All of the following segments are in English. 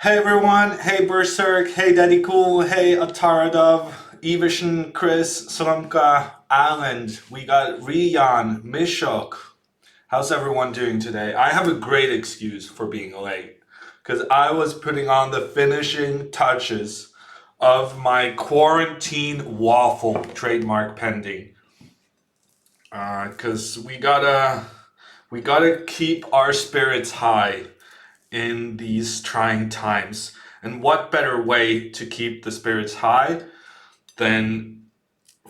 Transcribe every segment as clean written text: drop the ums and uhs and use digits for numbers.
Hey everyone, hey Berserk, hey Daddy Cool, hey Ataradov, Evishan, Chris, Slumka, Alan, we got Rian, Mishok. How's everyone doing today? I have a great excuse for being late because I was putting on the finishing touches of my quarantine waffle trademark pending. Because we gotta keep our spirits high in these trying times. And what better way to keep the spirits high than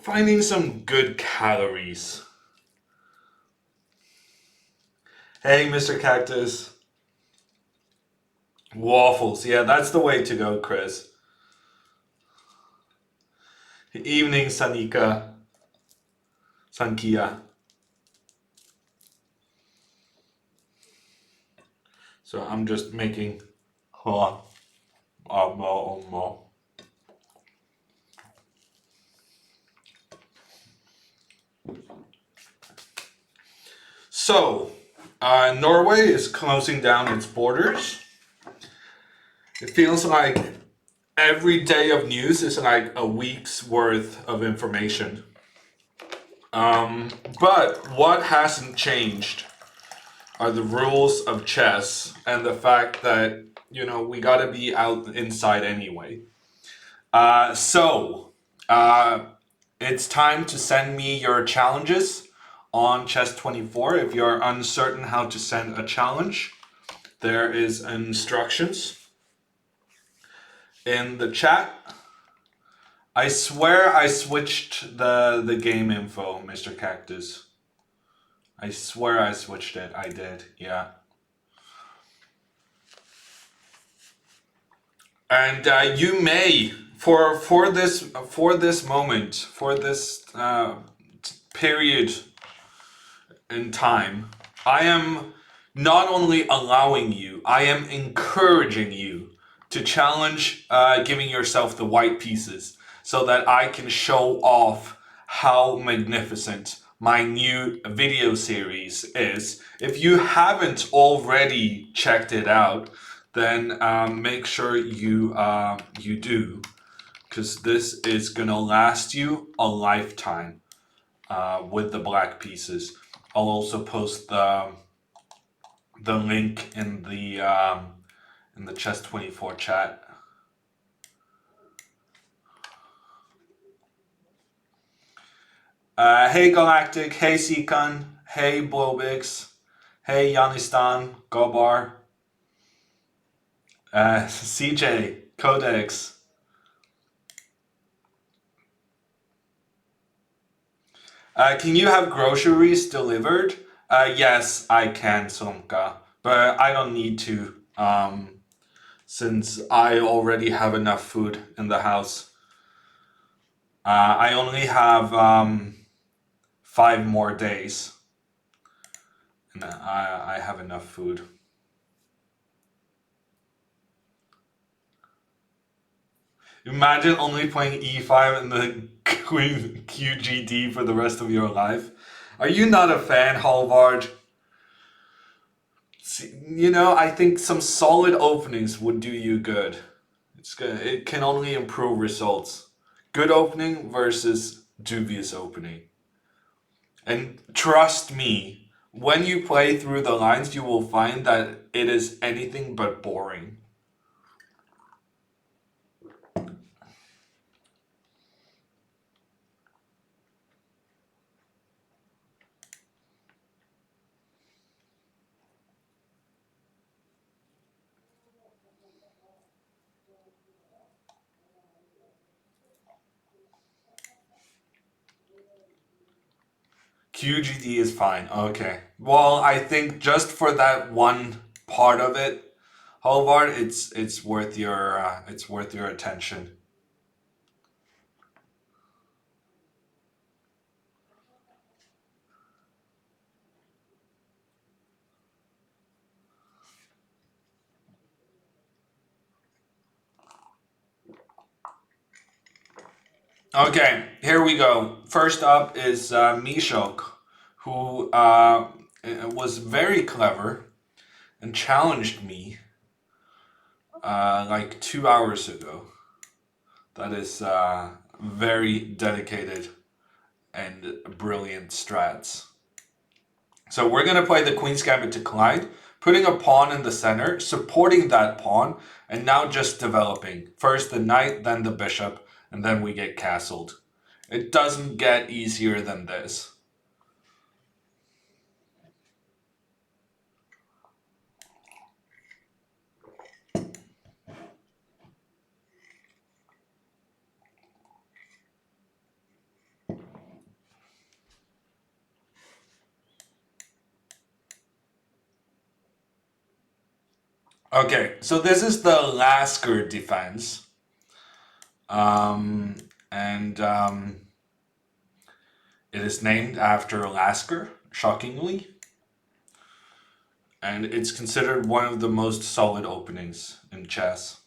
finding some good calories? Hey, Mr. Cactus. Waffles. Yeah, that's the way to go, Chris. Evening, Sanika. Sankia. So I'm just making. Hold on. More. So, Norway is closing down its borders. It feels like every day of news is like a week's worth of information. But what hasn't changed are the rules of chess and the fact that, we gotta be out inside anyway. So, it's time to send me your challenges on Chess24. If you're uncertain how to send a challenge, there is instructions in the chat. I swear I switched the game info, Mr. Cactus. I swear I switched it. I did, yeah. And you may for this moment, for this period in time, I am not only allowing you, I am encouraging you to challenge giving yourself the white pieces so that I can show off how magnificent my new video series is. If you haven't already checked it out, then make sure you do, because this is gonna last you a lifetime with the black pieces. I'll also post the link in the Chess24 chat. Hey Galactic, hey Sikun, hey Blobix, hey Yanistan, Gobar, CJ, Codex. Can you have groceries delivered? Yes, I can, Somka, but I don't need to, since I already have enough food in the house. I only have 5 more days, and I have enough food. Imagine only playing e5 and the queen QGD for the rest of your life. Are you not a fan, Halvard? I think some solid openings would do you good. It's good. It can only improve results. Good opening versus dubious opening. And trust me, when you play through the lines, you will find that it is anything but boring. QGD is fine. Okay. Well, I think just for that one part of it, Halvard, it's worth your attention. Okay, here we go. First up is Mishok, who was very clever and challenged me like 2 hours ago. That is very dedicated and brilliant strats. So we're going to play the Queen's Gambit Declined, putting a pawn in the center, supporting that pawn, and now just developing. First the knight, then the bishop, and then we get castled. It doesn't get easier than this. Okay, so this is the Lasker defense. And it is named after Lasker, shockingly. And it's considered one of the most solid openings in chess.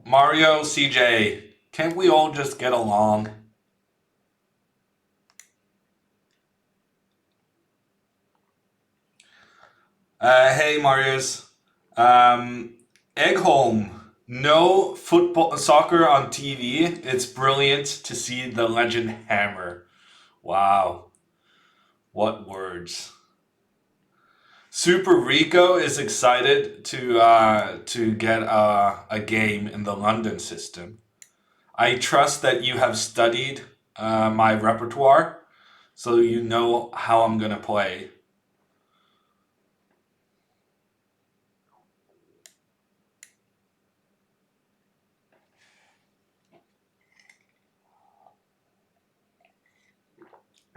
Mario, CJ, can't we all just get along? Hey, Marius. Eggholm, no football, soccer on TV. It's brilliant to see the legend hammer. Wow, what words. Super Rico is excited to get a game in the London system. I trust that you have studied my repertoire, so you know how I'm gonna play.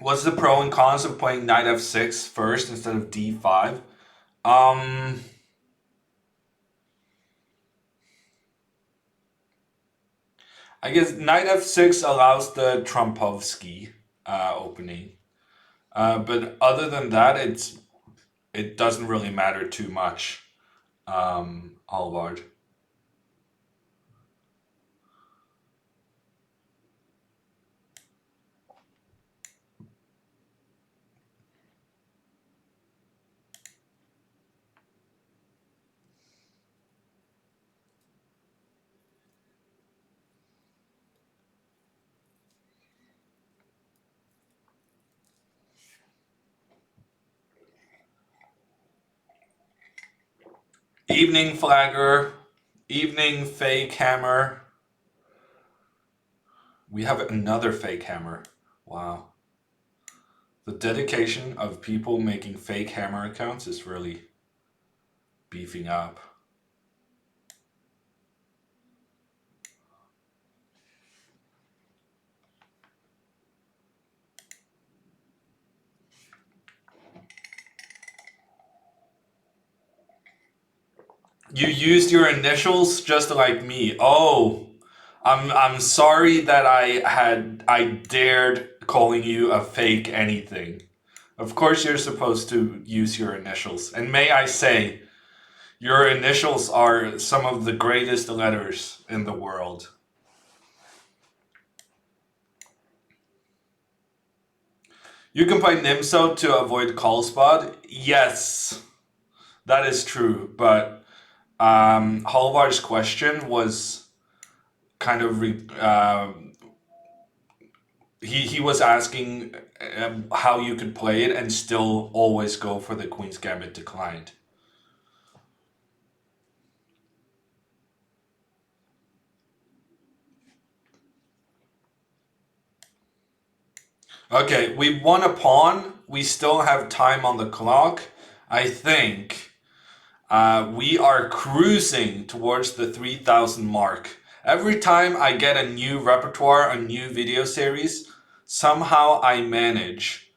What's the pro and cons of playing knight f6 first instead of d5? Um, I guess knight f6 allows the Trompovsky opening, but other than that, it doesn't really matter too much. Halvard. Evening Flagger. Evening Fake Hammer. We have another fake hammer. Wow. The dedication of people making fake hammer accounts is really beefing up. You used your initials just like me. Oh, I'm sorry that I dared calling you a fake anything. Of course you're supposed to use your initials. And may I say, your initials are some of the greatest letters in the world. You can play Nimso to avoid call spot. Yes, that is true. But Halvar's question was kind of he was asking how you could play it and still always go for the Queen's Gambit Declined. Okay, we won a pawn. We still have time on the clock. I think we are cruising towards the 3,000 mark. Every time I get a new repertoire, a new video series, somehow I manage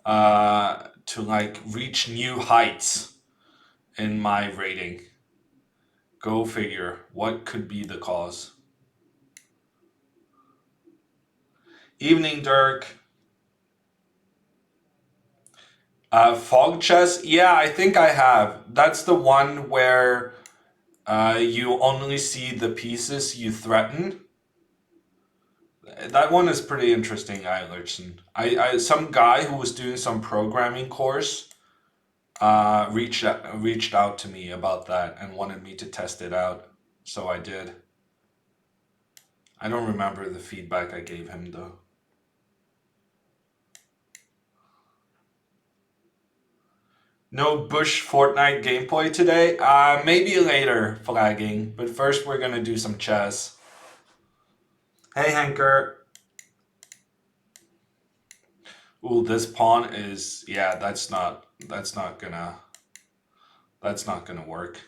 to like reach new heights in my rating. Go figure. What could be the cause? Evening, Dirk. Fog chess? Yeah, I think I have. That's the one where you only see the pieces you threaten. That one is pretty interesting, Eilertson. Some guy who was doing some programming course reached out to me about that and wanted me to test it out. So I did. I don't remember the feedback I gave him though. No Bush Fortnite gameplay today? Maybe later, flagging. But first we're gonna do some chess. Hey, Hanker. Ooh, this pawn is... Yeah, that's not gonna work.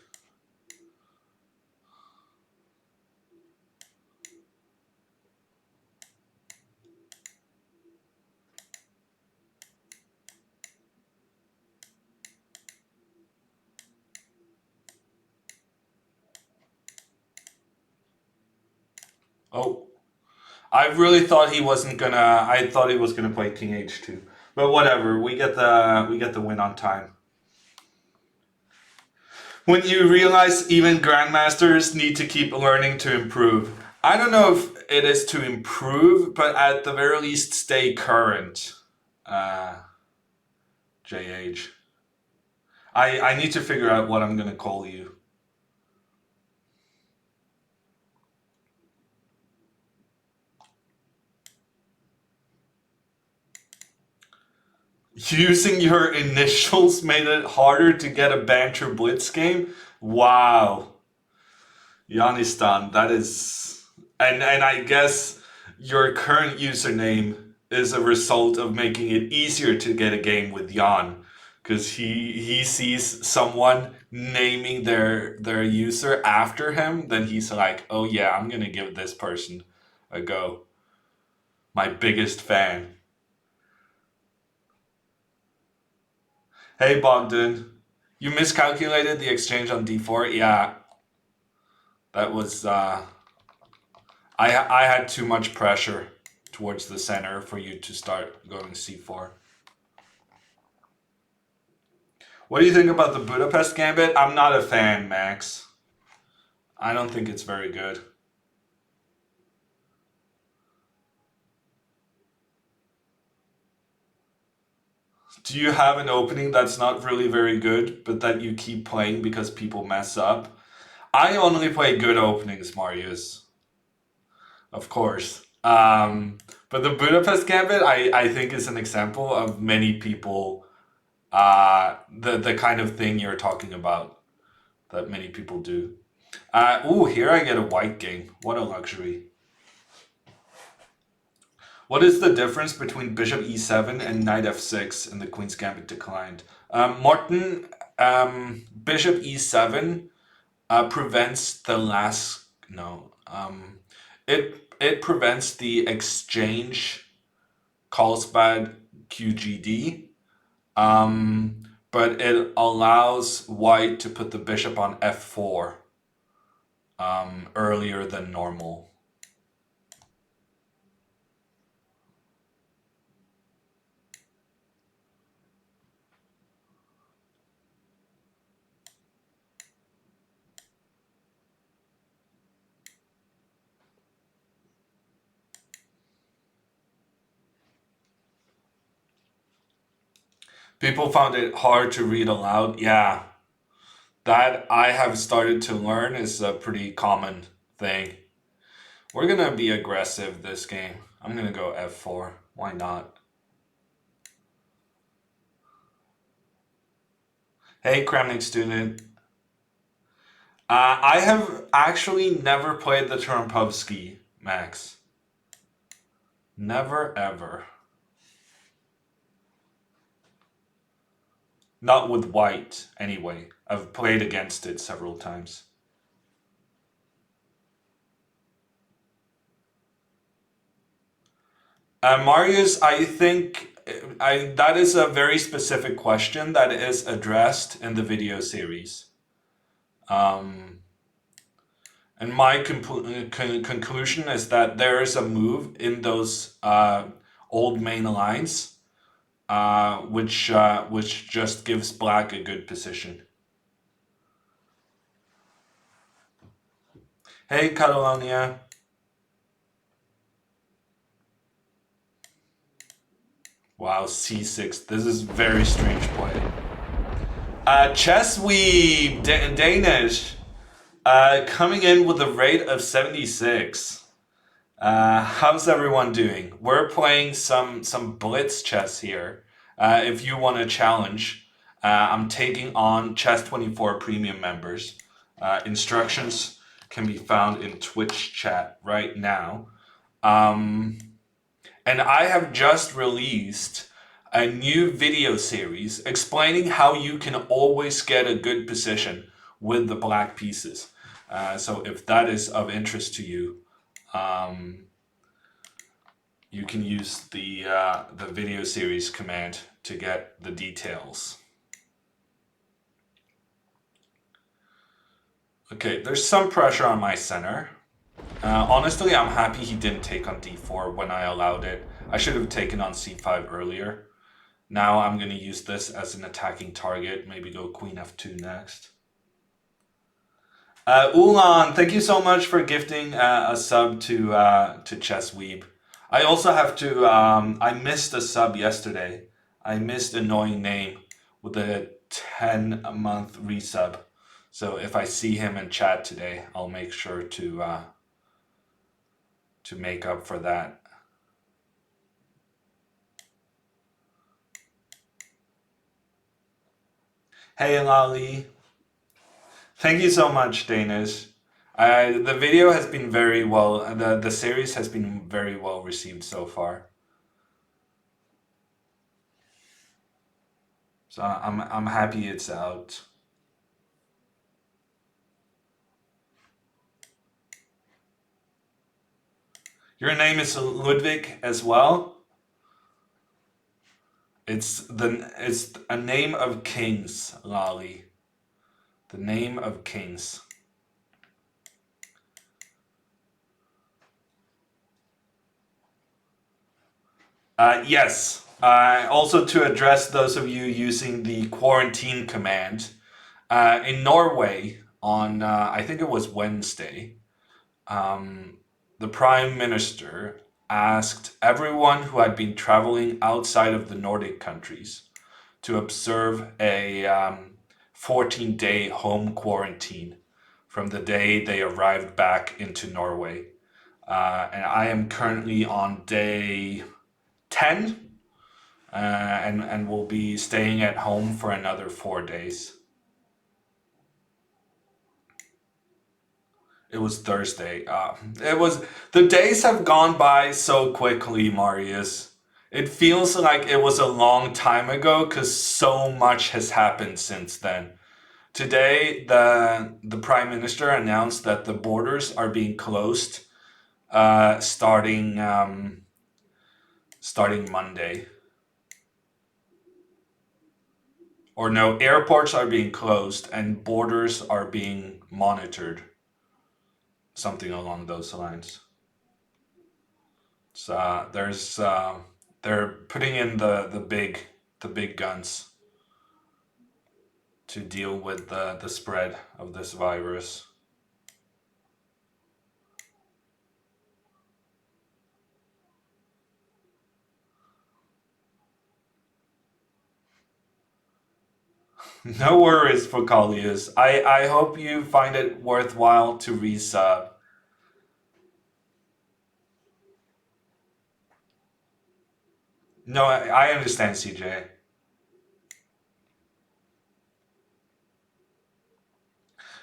Oh. I really thought he wasn't gonna... I thought he was gonna play King H2. But whatever, we get the win on time. When you realize even grandmasters need to keep learning to improve. I don't know if it is to improve, but at the very least stay current. JH. I need to figure out what I'm gonna call you. Using your initials made it harder to get a banter blitz game? Wow. Yanistan, that is... And I guess your current username is a result of making it easier to get a game with Jan. Because he sees someone naming their user after him, then he's like, oh yeah, I'm gonna give this person a go. My biggest fan. Hey Bogdan, you miscalculated the exchange on d4? Yeah, that was... I had too much pressure towards the center for you to start going c4. What do you think about the Budapest Gambit? I'm not a fan, Max. I don't think it's very good. Do you have an opening that's not really very good, but that you keep playing because people mess up? I only play good openings, Marius. Of course. But the Budapest Gambit, I think, is an example of many people, the kind of thing you're talking about that many people do. Ooh, here I get a white game. What a luxury. What is the difference between bishop e7 and knight f6 in the Queen's Gambit declined? Morton, bishop e7 prevents the last... No. It prevents the exchange Carlsbad QGD, but it allows white to put the bishop on f4 earlier than normal. People found it hard to read aloud. Yeah, that I have started to learn is a pretty common thing. We're gonna be aggressive this game. I'm gonna go f4. Why not? Hey, Kramnik student. I have actually never played the Turampovsky, Max. Never ever. Not with white, anyway. I've played against it several times. Marius, I think that is a very specific question that is addressed in the video series. And my conclusion is that there is a move in those old main lines which just gives black a good position. Hey, Catalonia. Wow, c6. This is very strange play. Chess Weeb Danish coming in with a rate of 76. How's everyone doing? We're playing some blitz chess here. If you want a challenge, I'm taking on Chess24 Premium members. Instructions can be found in Twitch chat right now. And I have just released a new video series explaining how you can always get a good position with the black pieces. So if that is of interest to you, you can use the video series command to get the details. Okay, there's some pressure on my center. Honestly, I'm happy he didn't take on d4 when I allowed it. I should have taken on c5 earlier. Now I'm going to use this as an attacking target. Maybe go queen f2 next. Ulan, thank you so much for gifting a sub to Chess Weeb. I also have to, I missed a sub yesterday. I missed Annoying Name with a 10-month resub. So if I see him in chat today, I'll make sure to make up for that. Hey Lali. Thank you so much, Danish. The video has been very well, the series has been very well received so far. So I'm happy it's out. Your name is Ludwig as well? It's a name of kings, Lali. The name of kings. Yes. Also to address those of you using the quarantine command, in Norway on I think it was Wednesday, the Prime Minister asked everyone who had been traveling outside of the Nordic countries to observe a 14-day home quarantine from the day they arrived back into Norway. And I am currently on day 10 and will be staying at home for another 4 days. It was Thursday. The days have gone by so quickly, Marius. It feels like it was a long time ago because so much has happened since then. Today, the Prime Minister announced that the borders are being closed starting Monday. Or no, airports are being closed and borders are being monitored. Something along those lines. So they're putting in the big guns to deal with the spread of this virus. No worries for Kalius. I hope you find it worthwhile to resub. No, I understand, CJ.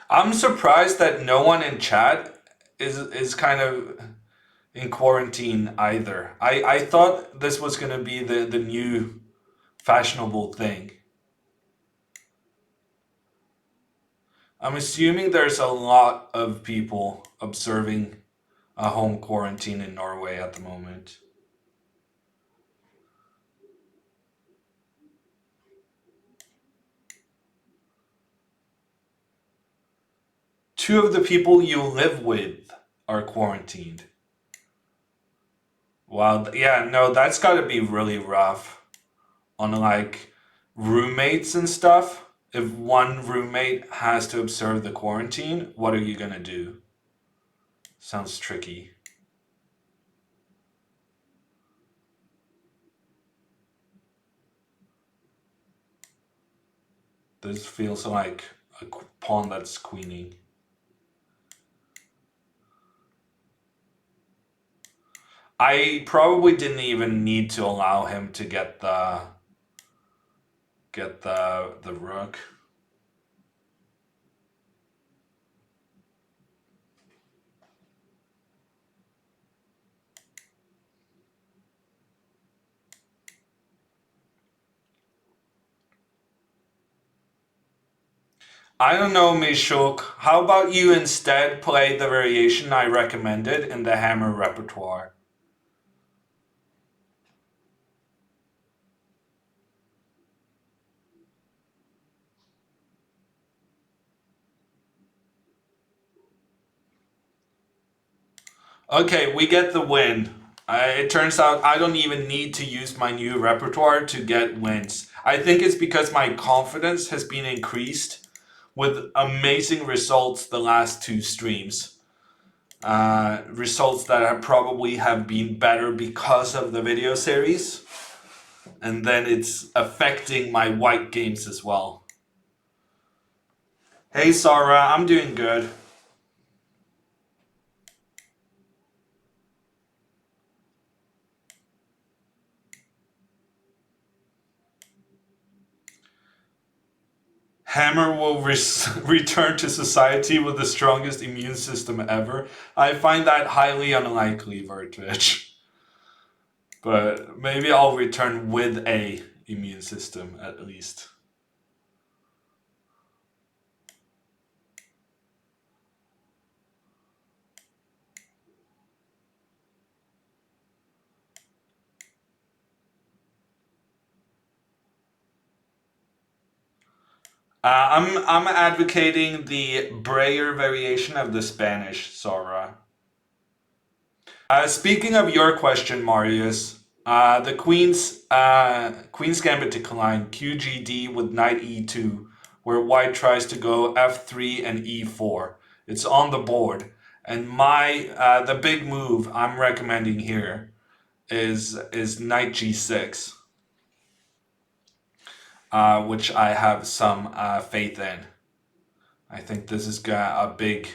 I'm surprised that no one in chat is kind of in quarantine either. I thought this was gonna be the new fashionable thing. I'm assuming there's a lot of people observing a home quarantine in Norway at the moment. Two of the people you live with are quarantined. Wow, yeah, no, that's gotta be really rough on like roommates and stuff. If one roommate has to observe the quarantine, what are you gonna do? Sounds tricky. This feels like a pawn that's queening. I probably didn't even need to allow him to get the rook. I don't know, Mishuk. How about you instead play the variation I recommended in the hammer repertoire? Okay, we get the win. It turns out I don't even need to use my new repertoire to get wins. I think it's because my confidence has been increased with amazing results the last two streams. Results that probably have been better because of the video series. And then it's affecting my white games as well. Hey Sarah, I'm doing good. Hammer will return to society with the strongest immune system ever. I find that highly unlikely, Vertwitch. But maybe I'll return with a immune system at least. I'm advocating the Breyer variation of the Spanish Sora. Speaking of your question, Marius, the Queen's Gambit decline QGD with Knight E2, where White tries to go F3 and E4. It's on the board, and the big move I'm recommending here is Knight G6, which I have some faith in. I think this is a big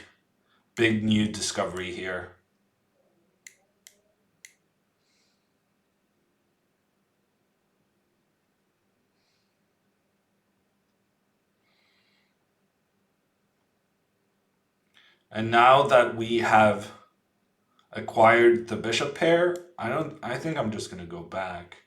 new discovery here. And now that we have acquired the bishop pair, I think I'm just gonna go back.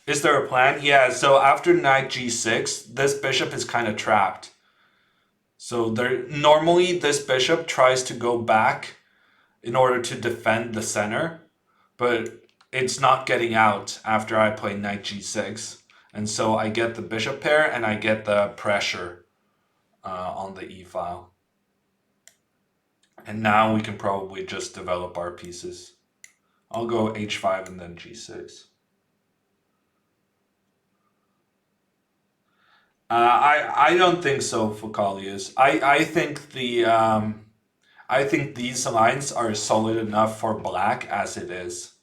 Is there a plan? Yeah, so after knight g6, this bishop is kind of trapped. So normally this bishop tries to go back in order to defend the center, but it's not getting out after I play knight g6. And so I get the bishop pair and I get the pressure on the e-file. And now we can probably just develop our pieces. I'll go h5 and then g6. I don't think so, Focalius. I think these lines are solid enough for black as it is.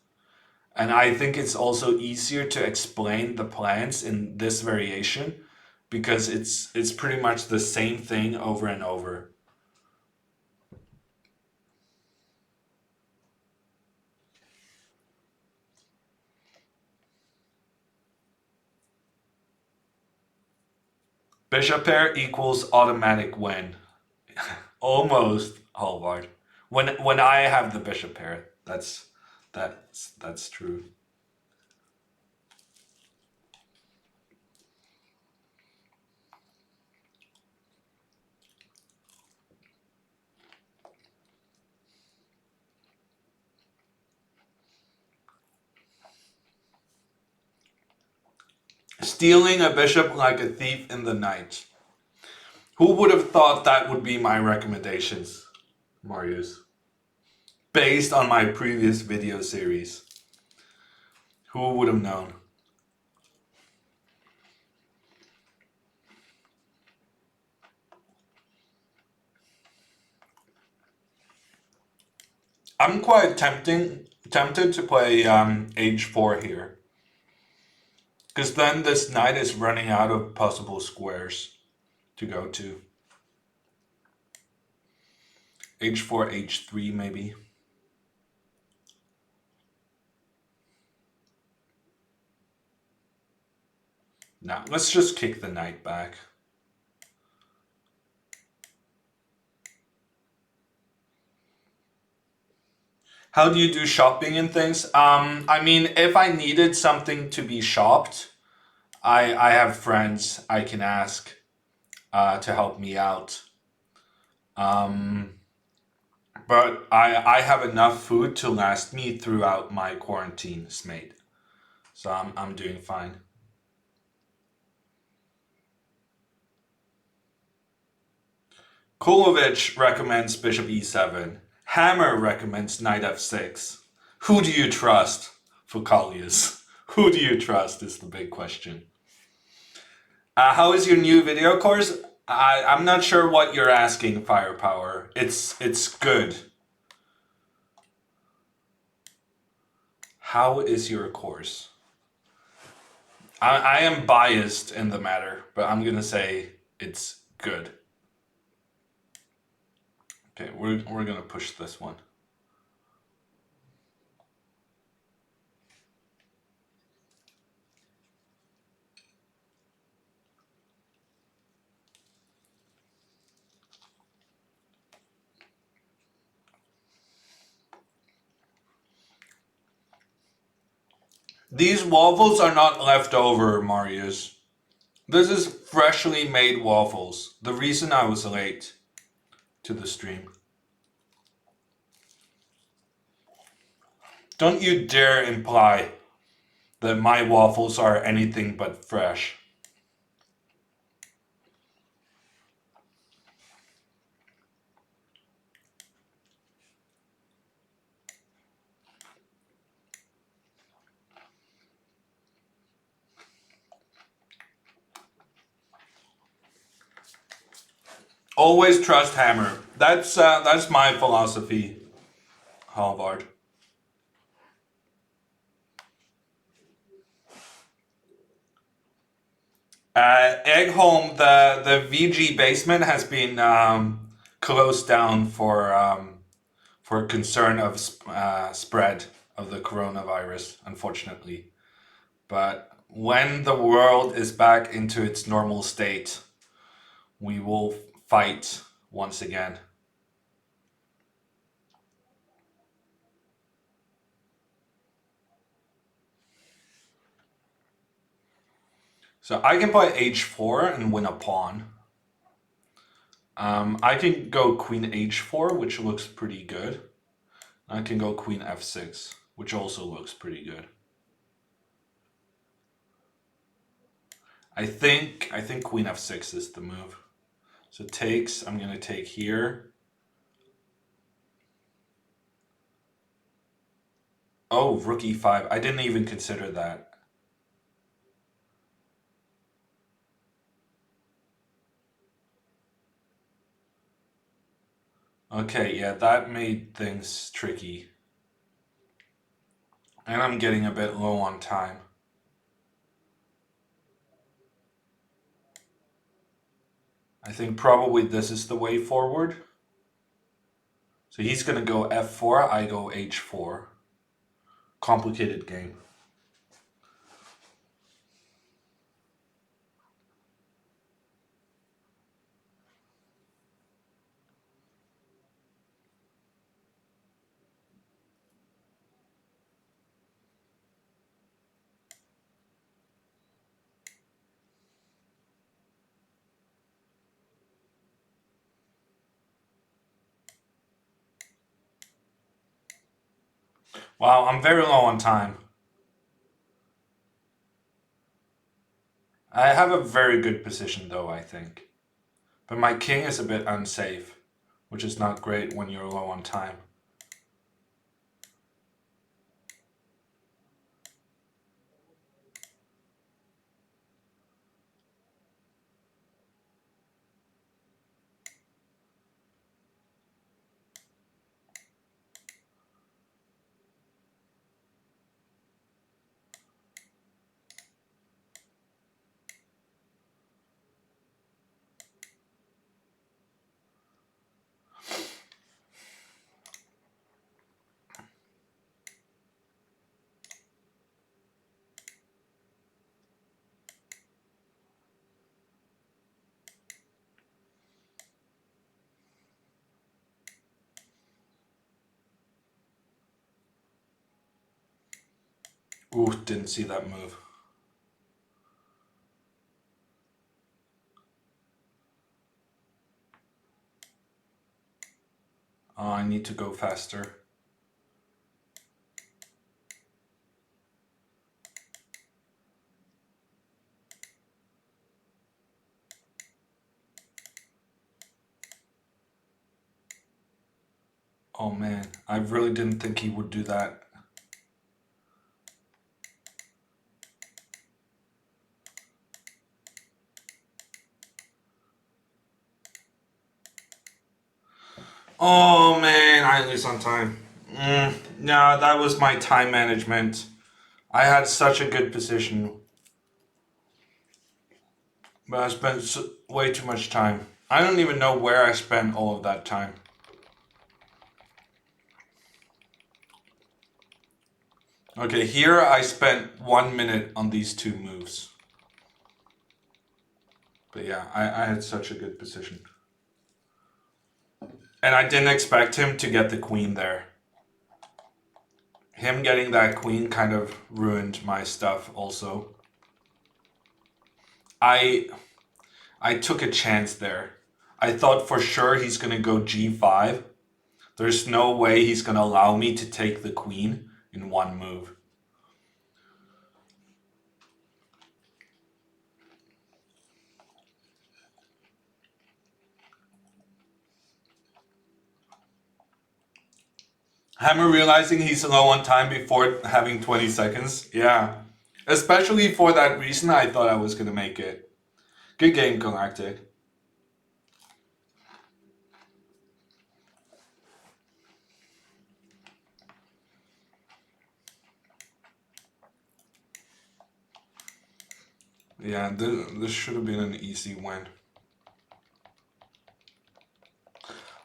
And I think it's also easier to explain the plans in this variation because it's pretty much the same thing over and over. Bishop pair equals automatic win. Almost, Halvard. When I have the bishop pair, that's true. Stealing a bishop like a thief in the night. Who would have thought that would be my recommendations, Marius? Based on my previous video series. Who would have known? I'm quite tempted to play h4 here. Because then this knight is running out of possible squares to go to. h4, h3 maybe. Now, let's just kick the knight back. How do you do shopping and things? I mean, if I needed something to be shopped, I have friends I can ask to help me out. But I have enough food to last me throughout my quarantine, mate. So I'm doing fine. Kulovic recommends bishop e7. Hammer recommends knight f6. Who do you trust, Foucalius? Who do you trust is the big question. How is your new video course? I'm not sure what you're asking, Firepower. It's good. How is your course? I am biased in the matter, but I'm gonna say it's good. Okay, we're gonna push this one. These waffles are not leftover, Marius. This is freshly made waffles. The reason I was late to the stream. Don't you dare imply that my waffles are anything but fresh. Always trust Hammer. That's my philosophy, Halvard. Eggholm, the VG basement has been closed down for concern of spread of the coronavirus, unfortunately. But when the world is back into its normal state, we will fight once again. So I can play h4 and win a pawn. I can go queen h4, which looks pretty good. I can go queen f6, which also looks pretty good. I think queen f6 is the move. So takes, I'm gonna take here. Oh, rook e5. I didn't even consider that. Okay, yeah, that made things tricky. And I'm getting a bit low on time. I think probably this is the way forward. So he's gonna go f4, I go h4. Complicated game. Wow, I'm very low on time. I have a very good position though, I think. But my king is a bit unsafe, which is not great when you're low on time. Ooh, didn't see that move. Oh, I need to go faster. Oh man, I really didn't think he would do that. Oh man, I lose on time. No, that was my time management. I had such a good position, but I spent way too much time. I don't even know where I spent all of that time. Okay, here I spent 1 minute on these two moves. But yeah, I had such a good position. And I didn't expect him to get the queen there. Him getting that queen kind of ruined my stuff also. I took a chance there. I thought for sure he's going to go g5. There's no way he's going to allow me to take the queen in one move. Hammer realizing he's low on time before having 20 seconds. Yeah. Especially for that reason, I thought I was going to make it. Good game, Galactic. Yeah, this should have been an easy win.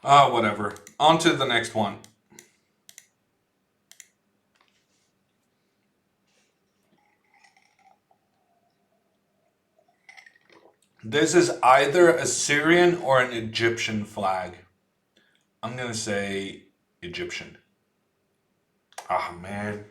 Whatever. On to the next one. This is either a Syrian or an Egyptian flag. I'm gonna say Egyptian. Ah, man.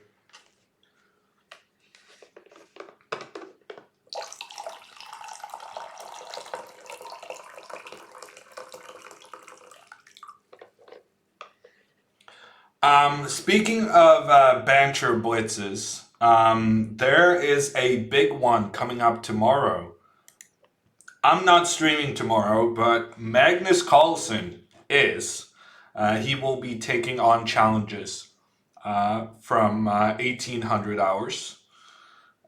Speaking of banter blitzes, there is a big one coming up tomorrow. I'm not streaming tomorrow, but Magnus Carlsen is. He will be taking on challenges from 1800 hours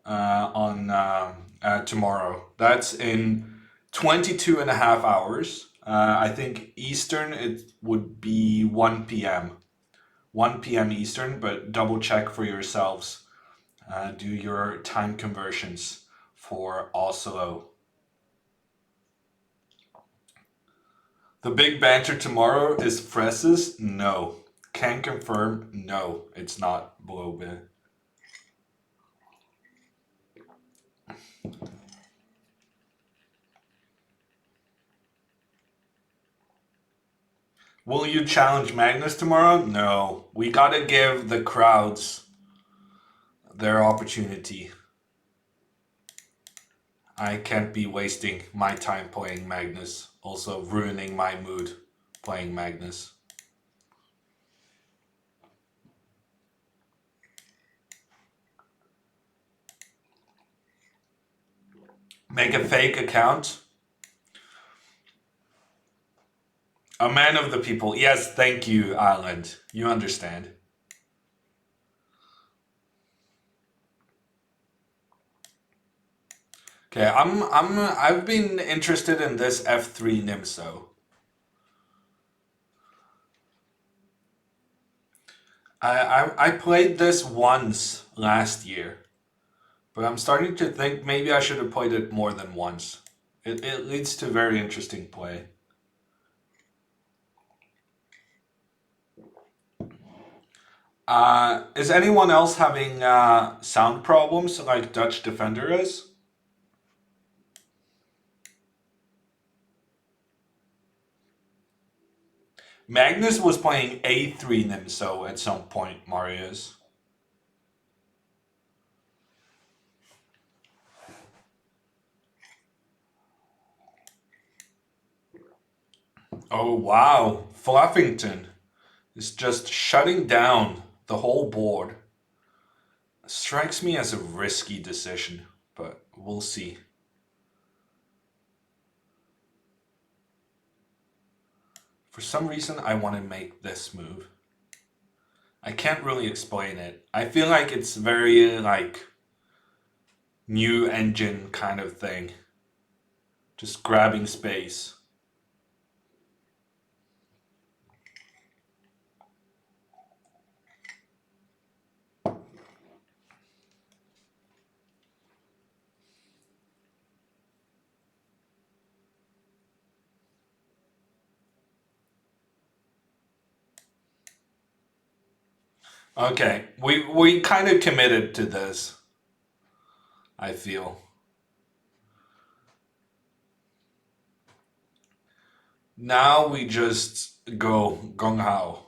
on tomorrow. That's in 22 and a half hours. I think Eastern it would be 1 p.m. 1 p.m. Eastern, but double check for yourselves. Do your time conversions for Oslo. The big banter tomorrow is Fresses? No. Can confirm, no, it's not Blobe. Will you challenge Magnus tomorrow? No. We gotta give the crowds their opportunity. I can't be wasting my time playing Magnus, also ruining my mood playing Magnus. Make a fake account. A man of the people. Yes, thank you, Island. You understand. Okay, I've been interested in this F3 Nimso. I played this once last year, but I'm starting to think maybe I should have played it more than once. It leads to very interesting play. Is anyone else having sound problems like Dutch Defender is? Magnus was playing A3 Nimso at some point, Marius. Oh wow, Fluffington is just shutting down the whole board. Strikes me as a risky decision, but we'll see. For some reason, I want to make this move. I can't really explain it. I feel like it's very like new engine kind of thing. Just grabbing space. Okay, we kind of committed to this, I feel. Now we just go gong hao.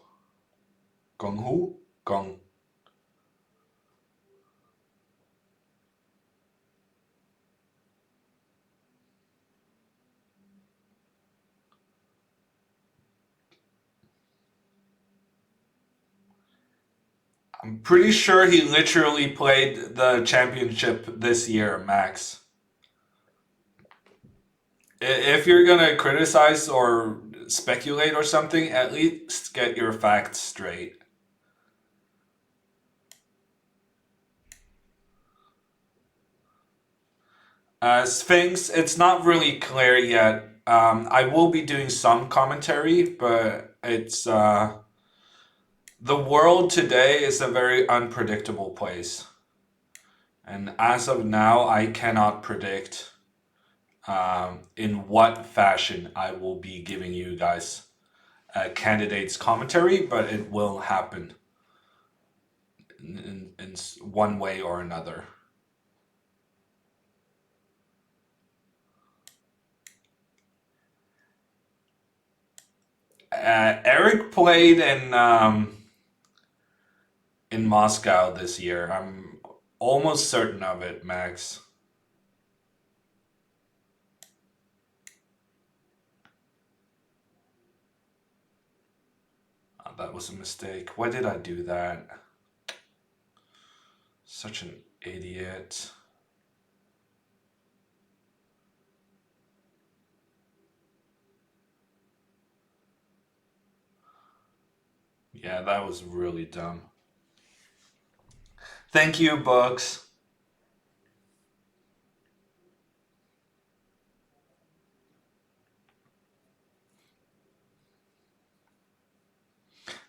Gong hu? Gong. I'm pretty sure he literally played the championship this year, Max. If you're gonna criticize or speculate or something, at least get your facts straight. Sphinx, it's not really clear yet. I will be doing some commentary, but it's the world today is a very unpredictable place. And as of now, I cannot predict in what fashion I will be giving you guys candidates commentary, but it will happen in one way or another. Eric played in Moscow this year. I'm almost certain of it, Max. Oh, that was a mistake. Why did I do that? Such an idiot. Yeah, that was really dumb. Thank you, Books.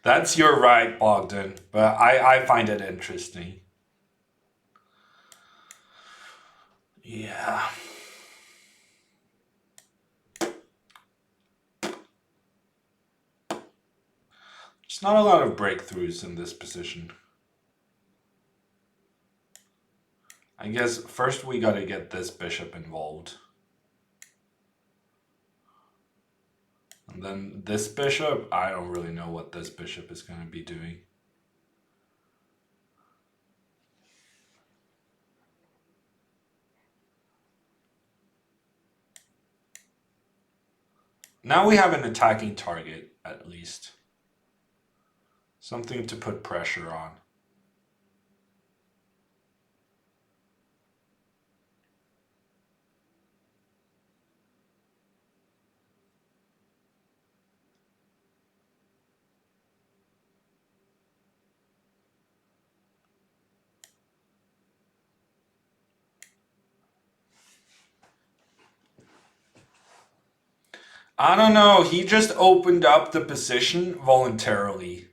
That's your right, Bogdan, but I find it interesting. Yeah. There's not a lot of breakthroughs in this position. I guess first we gotta get this bishop involved. And then this bishop, I don't really know what this bishop is gonna be doing. Now we have an attacking target, at least. Something to put pressure on. I don't know, he just opened up the position voluntarily.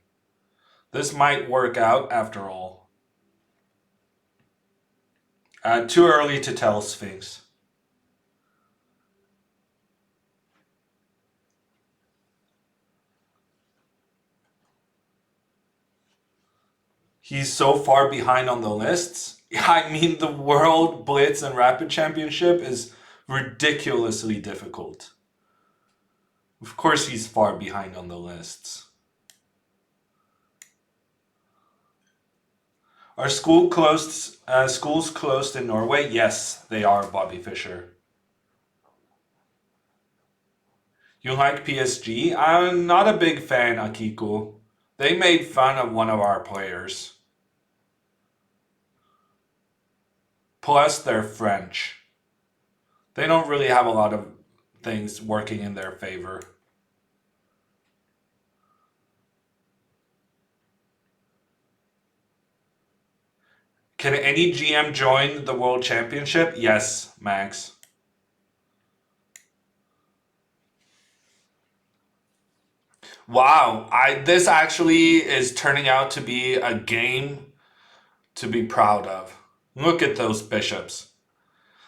This might work out after all. Too early to tell, Sphinx. He's so far behind on the lists. I mean, the World Blitz and Rapid Championship is ridiculously difficult. Of course, he's far behind on the lists. Are schools closed in Norway? Yes, they are, Bobby Fischer. You like PSG? I'm not a big fan, Akiko. They made fun of one of our players. Plus, they're French. They don't really have a lot of things working in their favor. Can any GM join the World Championship? Yes, Max. Wow, this actually is turning out to be a game to be proud of. Look at those bishops.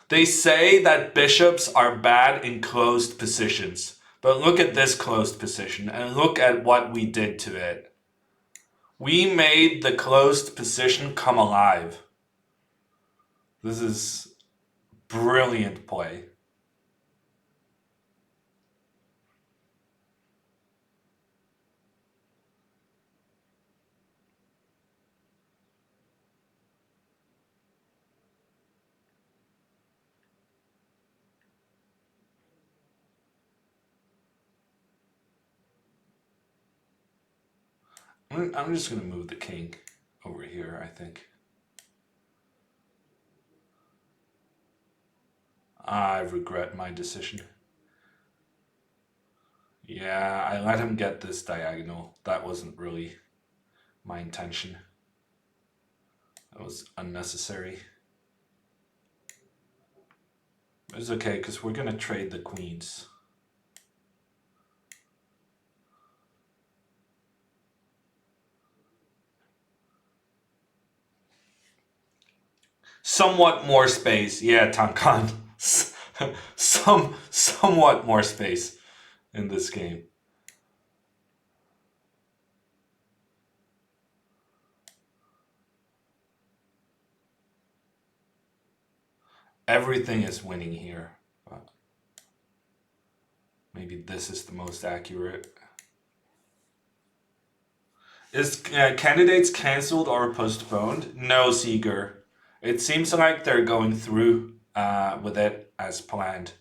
They say that bishops are bad in closed positions, but look at this closed position and look at what we did to it. We made the closed position come alive. This is brilliant play. I'm just going to move the king over here, I think. I regret my decision. Yeah, I let him get this diagonal. That wasn't really my intention. That was unnecessary. It's okay, because we're going to trade the queens. Somewhat more space. Yeah, Tankan. Somewhat more space in this game. Everything is winning here. But maybe this is the most accurate. Is candidates cancelled or postponed? No, Seeger. It seems like they're going through with it as planned.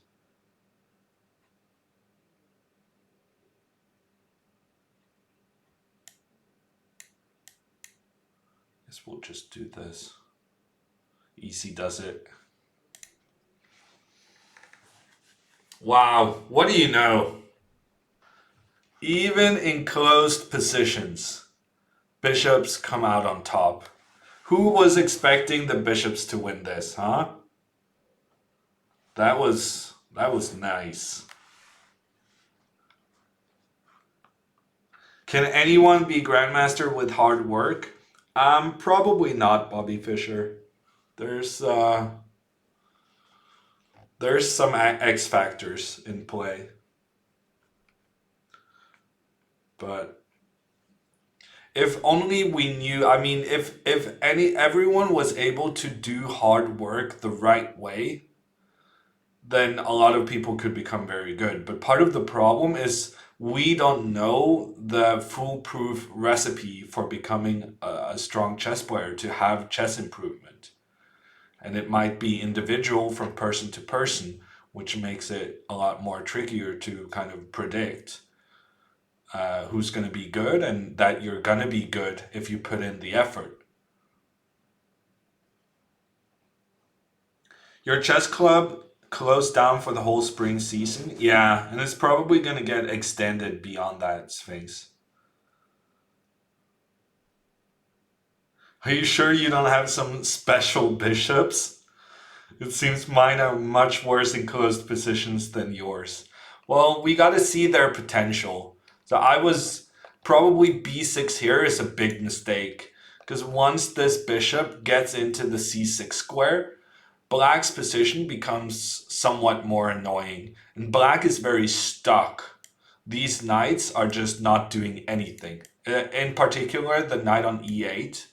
Guess we'll just do this. EC does it. Wow, what do you know? Even in closed positions, bishops come out on top. Who was expecting the bishops to win this, huh? That was nice. Can anyone be grandmaster with hard work? Probably not, Bobby Fischer. There's some X factors in play, but if only we knew. I mean, if everyone was able to do hard work the right way, then a lot of people could become very good. But part of the problem is we don't know the foolproof recipe for becoming a strong chess player to have chess improvement. And it might be individual from person to person, which makes it a lot more trickier to kind of predict who's going to be good and that you're going to be good if you put in the effort. Your chess club closed down for the whole spring season? Yeah, and it's probably going to get extended beyond that, Sphinx. Are you sure you don't have some special bishops? It seems mine are much worse in closed positions than yours. Well, we got to see their potential. So I was probably b6 here is a big mistake. Because once this bishop gets into the c6 square, Black's position becomes somewhat more annoying. And Black is very stuck. These knights are just not doing anything. In particular, the knight on e8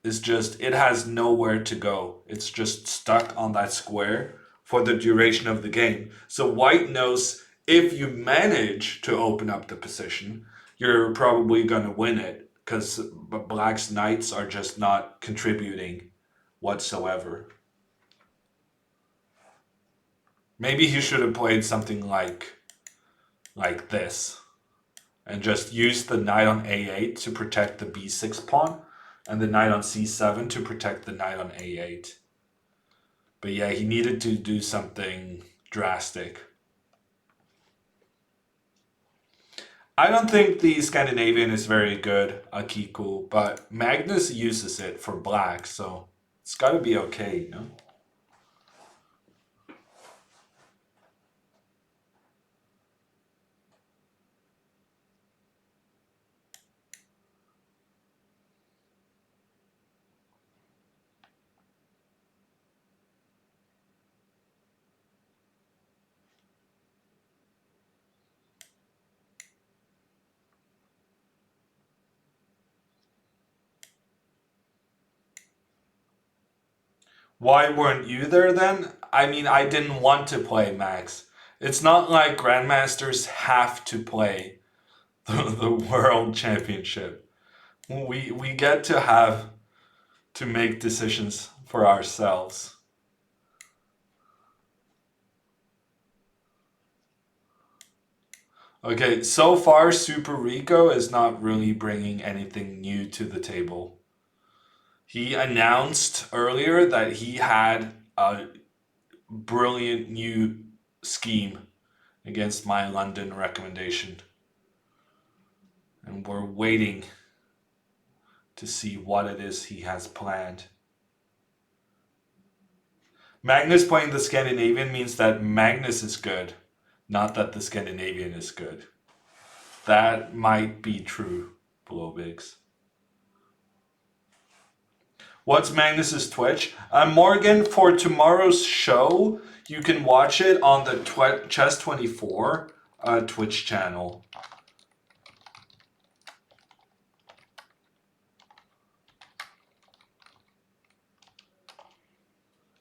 is just, it has nowhere to go. It's just stuck on that square for the duration of the game. So white knows if you manage to open up the position, you're probably going to win it because black's knights are just not contributing whatsoever. Maybe he should have played something like like this. And just use the knight on a8 to protect the b6 pawn, and the knight on c7 to protect the knight on a8. But yeah, he needed to do something drastic. I don't think the Scandinavian is very good, Akiku, but Magnus uses it for black, so it's gotta be okay, you know? Why weren't you there then? I mean, I didn't want to play Max. It's not like Grandmasters have to play the World Championship. We get to have to make decisions for ourselves. Okay, so far Super Rico is not really bringing anything new to the table. He announced earlier that he had a brilliant new scheme against my London recommendation. And we're waiting to see what it is he has planned. Magnus playing the Scandinavian means that Magnus is good, not that the Scandinavian is good. That might be true, Blowbigs. What's Magnus's Twitch? Morgan, for tomorrow's show, you can watch it on the Chess24 Twitch channel.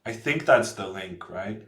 I think that's the link, right?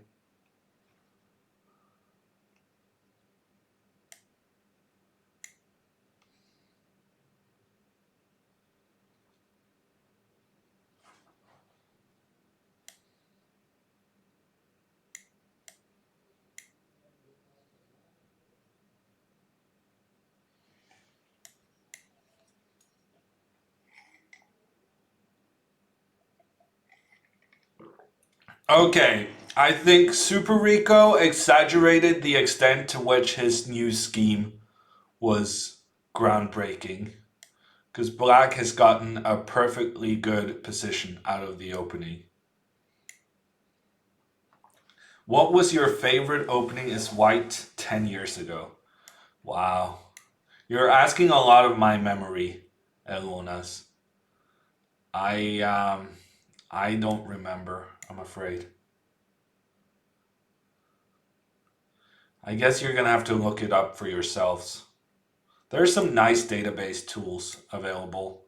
Okay, I think Super Rico exaggerated the extent to which his new scheme was groundbreaking. Because black has gotten a perfectly good position out of the opening. What was your favorite opening as white 10 years ago? Wow. You're asking a lot of my memory, Elonas. I don't remember, I'm afraid. I guess you're gonna have to look it up for yourselves. There's some nice database tools available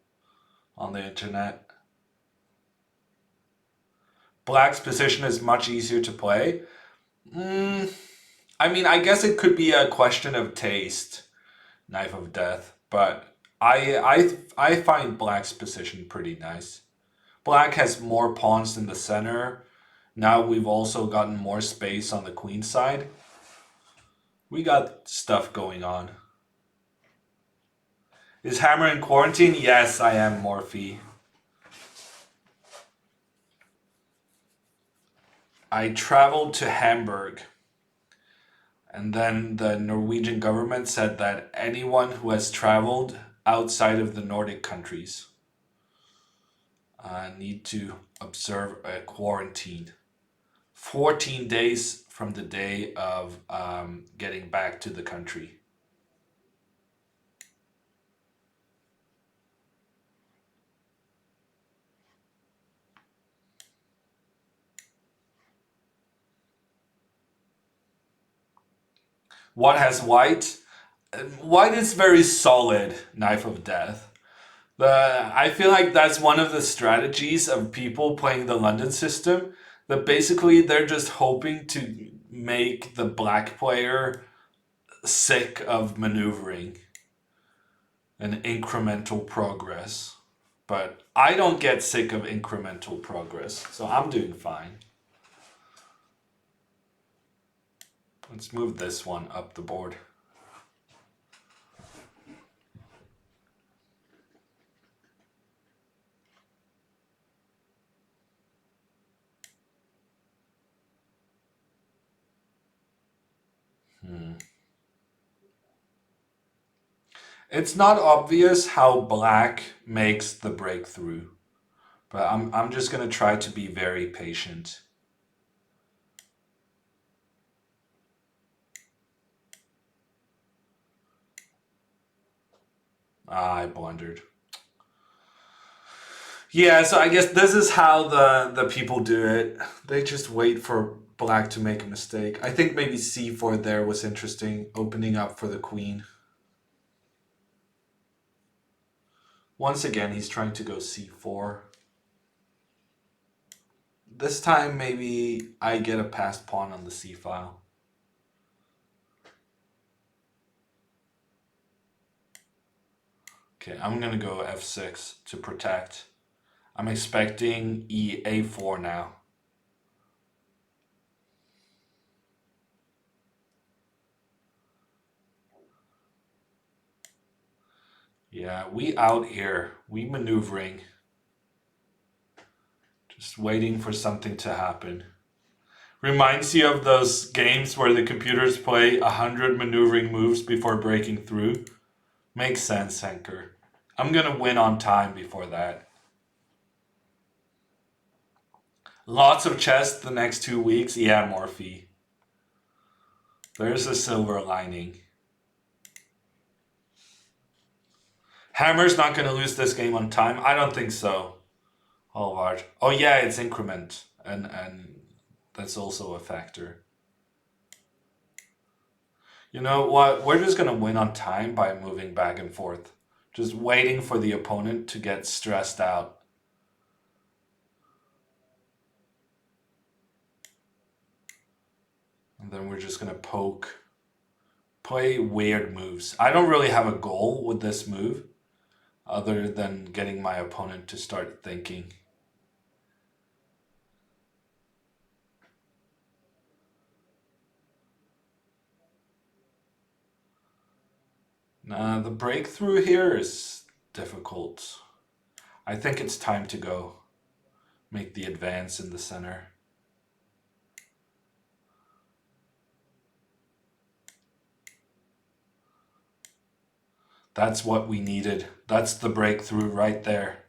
on the internet. Black's position is much easier to play. I mean, I guess it could be a question of taste, Knife of Death, but I find Black's position pretty nice. Black has more pawns in the center. Now we've also gotten more space on the queen side. We got stuff going on. Is Hammer in quarantine? Yes, I am, Morphe. I traveled to Hamburg. And then the Norwegian government said that anyone who has traveled outside of the Nordic countries need to observe a quarantine. 14 days from the day of getting back to the country. What has white? White is very solid, Knife of Death. I feel like that's one of the strategies of people playing the London system. That basically they're just hoping to make the black player sick of maneuvering and incremental progress. But I don't get sick of incremental progress, so I'm doing fine. Let's move this one up the board. It's not obvious how black makes the breakthrough, but I'm just gonna try to be very patient. I blundered. Yeah, so I guess this is how the people do it. They just wait for black to make a mistake. I think maybe c4 there was interesting, opening up for the queen. Once again, he's trying to go c4. This time, maybe I get a passed pawn on the c file. Okay, I'm gonna go f6 to protect. I'm expecting a4 now. Yeah, we out here. We maneuvering. Just waiting for something to happen. Reminds you of those games where the computers play 100 maneuvering moves before breaking through? Makes sense, Henker. I'm gonna win on time before that. Lots of chess the next 2 weeks? Yeah, Morphe. There's a silver lining. Hammer's not gonna lose this game on time? I don't think so. Hallvard. Oh yeah, it's increment. And that's also a factor. You know what? We're just going to win on time by moving back and forth. Just waiting for the opponent to get stressed out. And then we're just going to poke. Play weird moves. I don't really have a goal with this move other than getting my opponent to start thinking. The breakthrough here is difficult. I think it's time to go. Make the advance in the center. That's what we needed. That's the breakthrough right there.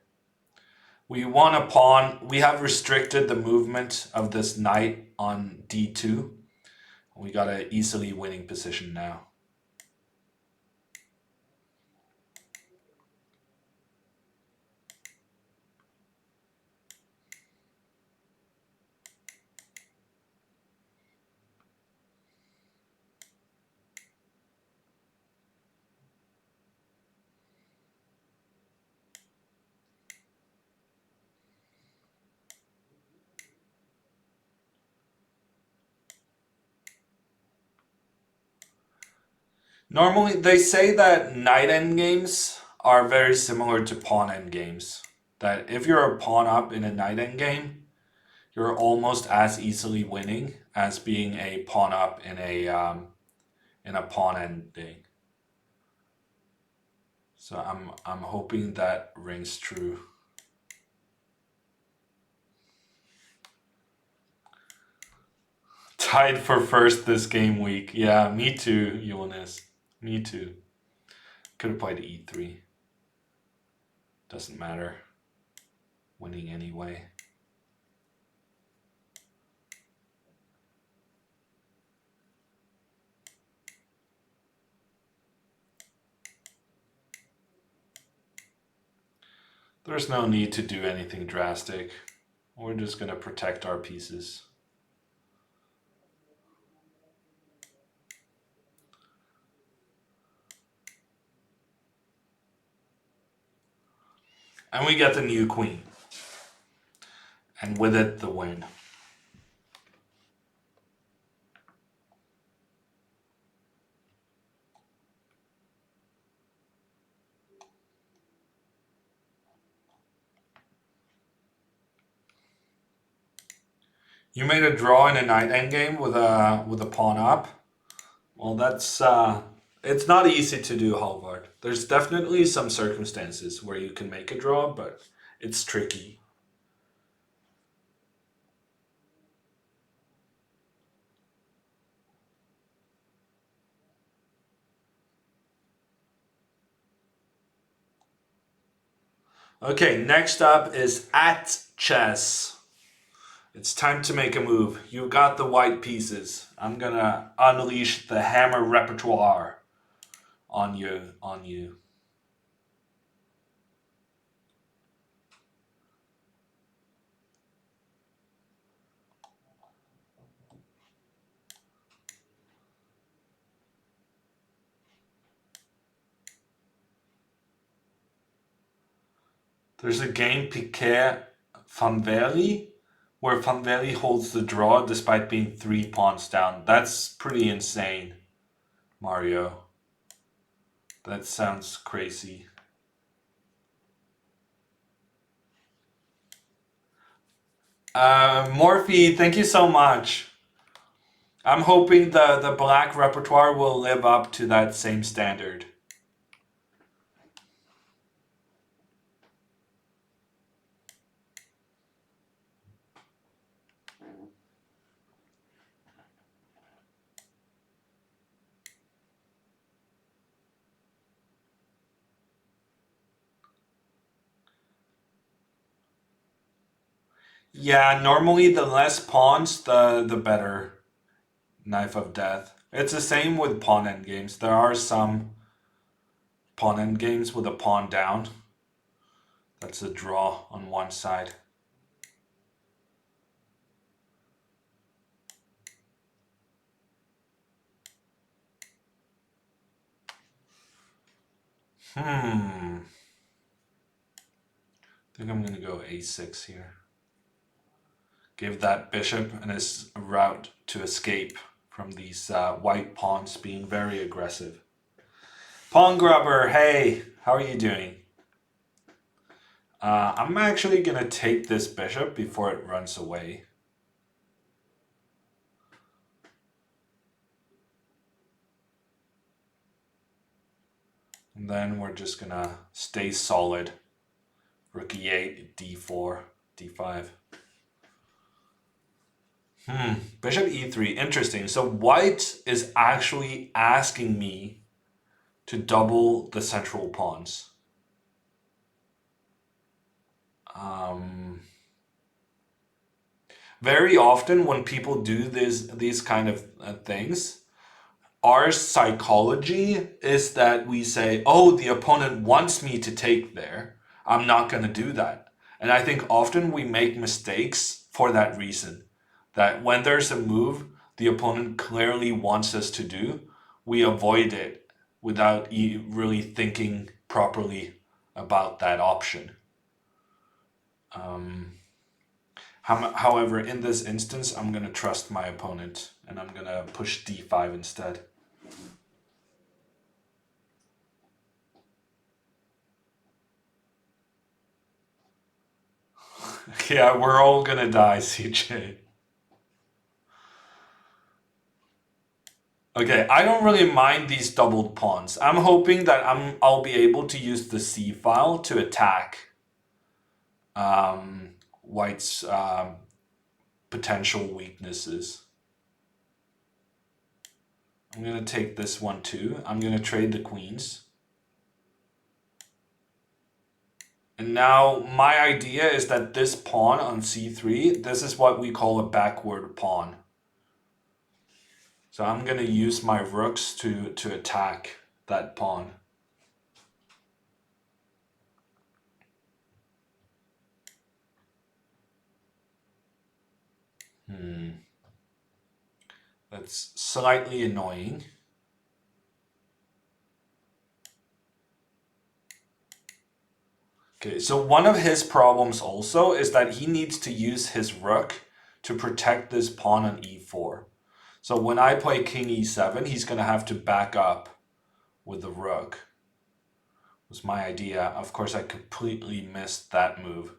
We want a pawn. We have restricted the movement of this knight on d2. We got an easily winning position now. Normally, they say that knight endgames are very similar to pawn endgames. That if you're a pawn up in a knight endgame, you're almost as easily winning as being a pawn up in a pawn endgame. So I'm hoping that rings true. Tied for first this game week. Yeah, me too, Jonas. Me too. Could have played e3. Doesn't matter. Winning anyway. There's no need to do anything drastic. We're just going to protect our pieces. And we get the new queen. And with it, the win. You made a draw in a knight endgame with a pawn up. Well, that's it's not easy to do, Halvard. There's definitely some circumstances where you can make a draw, but it's tricky. Okay, next up is at chess. It's time to make a move. You've got the white pieces. I'm gonna unleash the hammer repertoire on you. There's a game Piquet Van Valley where Van Valley holds the draw despite being 3 pawns down. That's pretty insane, Mario. That sounds crazy. Morphe, thank you so much. I'm hoping the black repertoire will live up to that same standard. Yeah, normally the less pawns, the better. Knife of Death. It's the same with pawn endgames. There are some pawn endgames with a pawn down. That's a draw on one side. I think I'm gonna go a6 here. Give that bishop and his route to escape from these white pawns being very aggressive. Pawn grubber, hey, how are you doing? I'm actually gonna take this bishop before it runs away. And then we're just gonna stay solid. Rook e8, d4, d5. Bishop e3, interesting. So white is actually asking me to double the central pawns. Very often when people do these kind of things, our psychology is that we say, oh, the opponent wants me to take there. I'm not going to do that. And I think often we make mistakes for that reason. That when there's a move the opponent clearly wants us to do, we avoid it without really thinking properly about that option. However, in this instance, I'm going to trust my opponent and I'm going to push d5 instead. Yeah, we're all going to die, CJ. Okay, I don't really mind these doubled pawns. I'm hoping that I'll be able to use the c file to attack white's potential weaknesses. I'm going to take this one too. I'm going to trade the queens. And now my idea is that this pawn on c3, this is what we call a backward pawn. So I'm going to use my rooks to attack that pawn. That's slightly annoying. Okay, so one of his problems also is that he needs to use his rook to protect this pawn on e4. So when I play king e7, he's going to have to back up with the rook. Was my idea. Of course, I completely missed that move.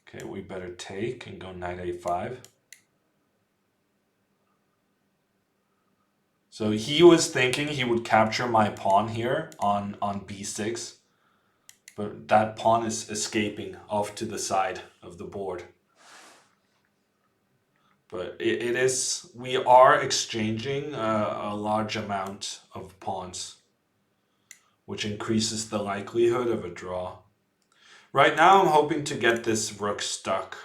Okay, we better take and go knight a5. So he was thinking he would capture my pawn here on b6. But that pawn is escaping off to the side of the board. But it is, we are exchanging a large amount of pawns which increases the likelihood of a draw. Right now I'm hoping to get this rook stuck.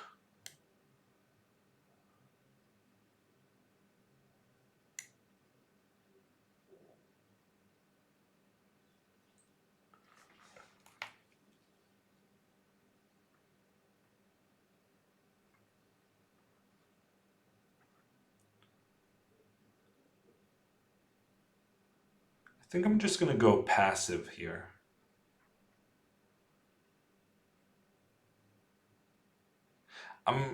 I think I'm just going to go passive here.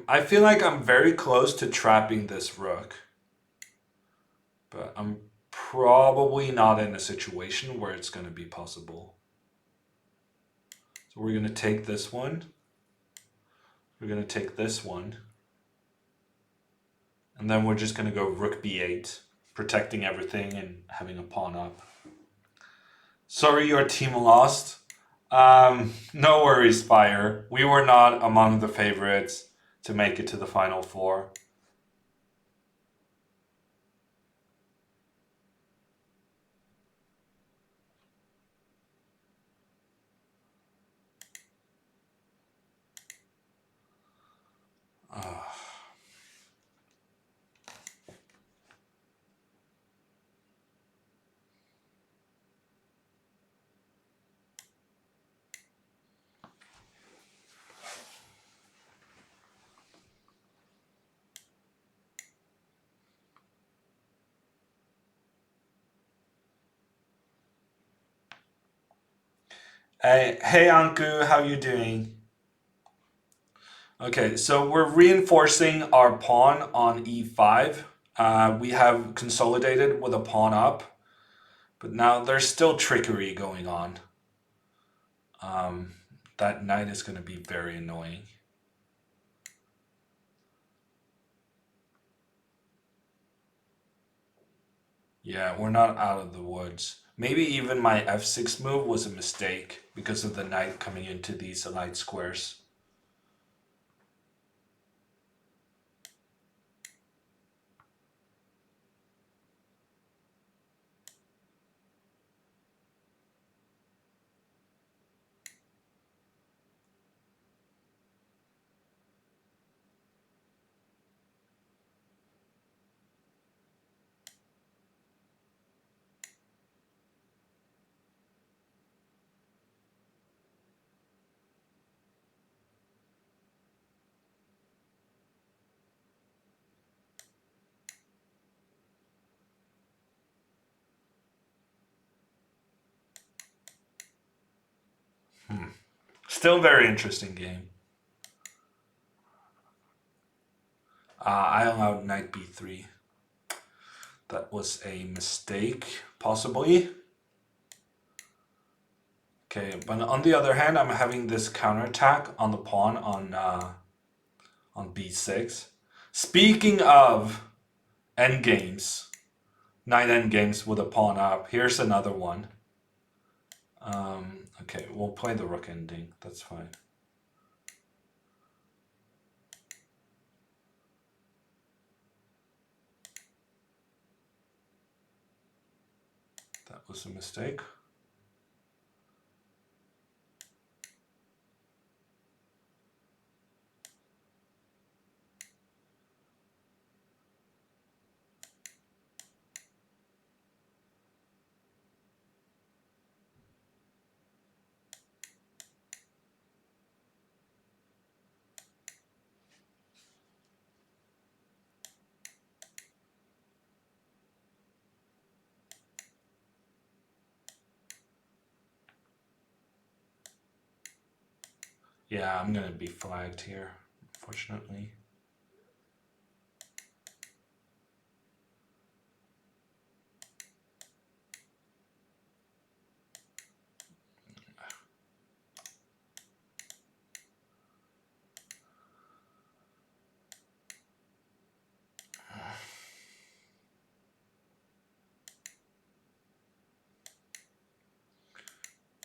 I feel like I'm very close to trapping this rook. But I'm probably not in a situation where it's going to be possible. So we're going to take this one. We're going to take this one. And then we're just going to go rook b8, protecting everything and having a pawn up. Sorry your team lost. No worries, Spire. We were not among the favorites to make it to the final four. Hey Anku, how you doing? Okay, so we're reinforcing our pawn on e5. We have consolidated with a pawn up, but now there's still trickery going on. That knight is going to be very annoying. Yeah, we're not out of the woods. Maybe even my f6 move was a mistake because of the knight coming into these light squares. Still a very interesting game. I allowed knight b3. That was a mistake, possibly. Okay, but on the other hand, I'm having this counterattack on the pawn on b6. Speaking of endgames, knight endgames with a pawn up, here's another one. Okay, we'll play the rook ending. That's fine. That was a mistake. Yeah, I'm gonna be flagged here, unfortunately.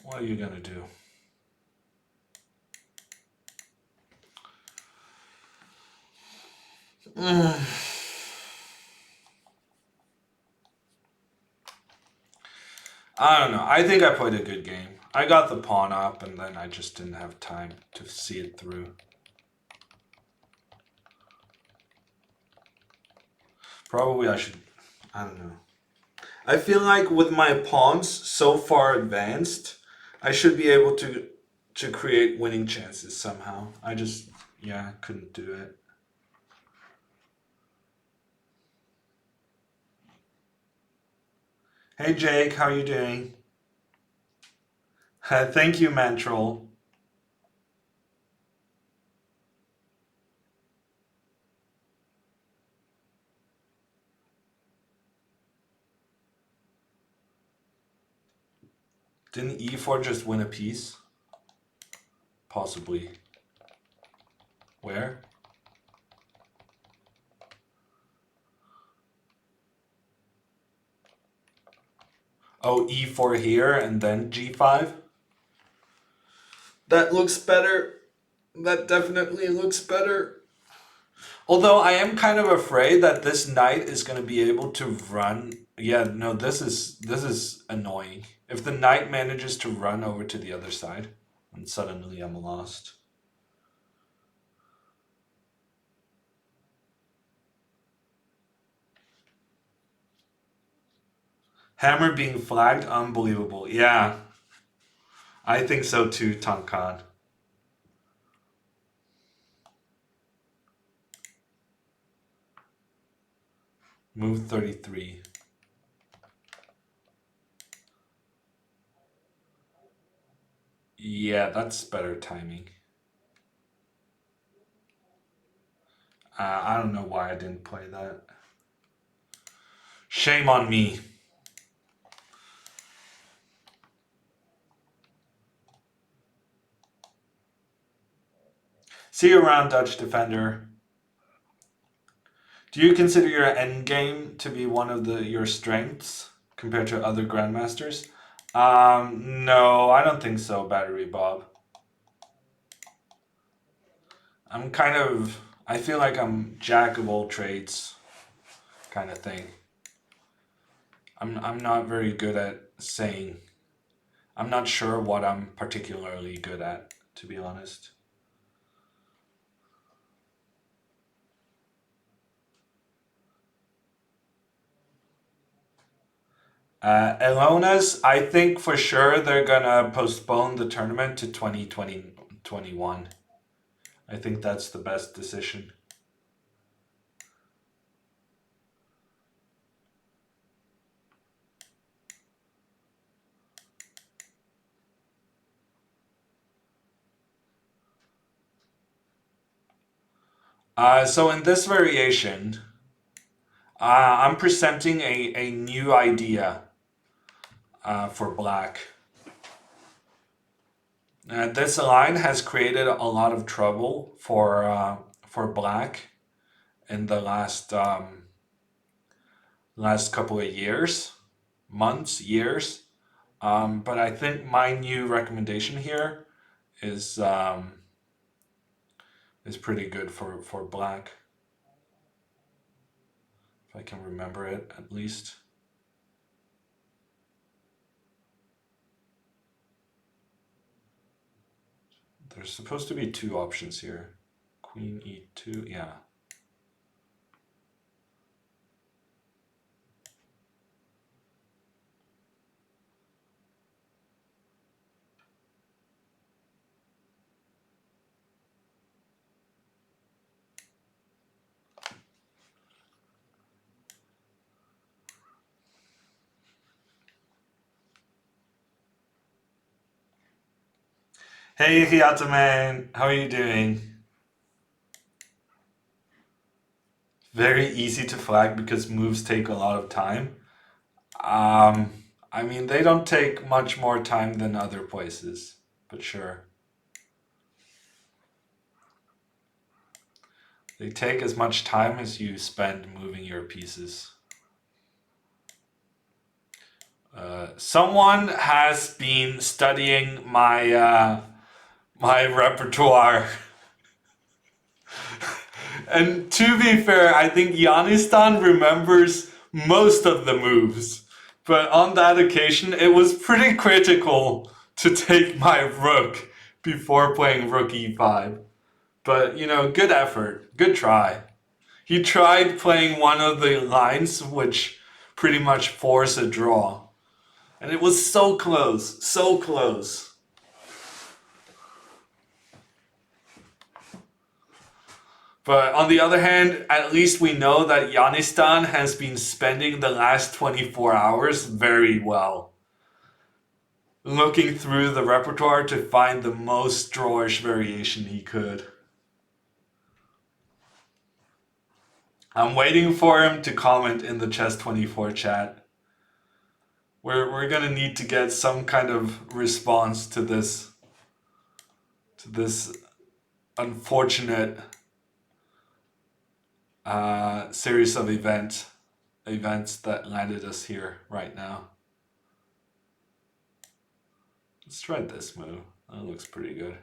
What are you gonna do? I don't know. I think I played a good game. I got the pawn up, and then I just didn't have time to see it through. Probably I should... I don't know. I feel like with my pawns so far advanced, I should be able to create winning chances somehow. I just, yeah, couldn't do it. Hey Jake, how you doing? Thank you, Mantroll. Didn't e4 just win a piece? Possibly. Where? Oh, e4 here and then g5? That looks better. That definitely looks better. Although I am kind of afraid that this knight is going to be able to run. Yeah, no, this is annoying. If the knight manages to run over to the other side, and suddenly I'm lost. Hammer being flagged, unbelievable. Yeah, I think so too, Tankan. Move 33. Yeah, that's better timing. I don't know why I didn't play that. Shame on me. See you around, Dutch Defender. Do you consider your endgame to be one of your strengths compared to other grandmasters? No, I don't think so, Battery Bob. I feel like I'm jack of all trades kind of thing. I'm not very good at saying. I'm not sure what I'm particularly good at, to be honest. Elona's, I think for sure they're gonna postpone the tournament to 2021. I think that's the best decision. So in this variation, I'm presenting a new idea for black. This line has created a lot of trouble for black in the last couple of years, months, years. But I think my new recommendation here is pretty good for black. If I can remember it at least. There's supposed to be two options here. Queen e2, yeah. Hey Hiyata-man, how are you doing? Very easy to flag because moves take a lot of time. I mean, they don't take much more time than other places, but sure. They take as much time as you spend moving your pieces. Someone has been studying my my repertoire. And to be fair, I think Yanistan remembers most of the moves But on that occasion, it was pretty critical to take my rook before playing rook e5. But, good effort. Good try. He tried playing one of the lines which pretty much forced a draw. And it was so close. So close. But on the other hand, at least we know that Yanistan has been spending the last 24 hours very well. Looking through the repertoire to find the most drawish variation he could. I'm waiting for him to comment in the Chess24 chat. We're gonna need to get some kind of response to this unfortunate series of events that landed us here right now. Let's try this move. That looks pretty good.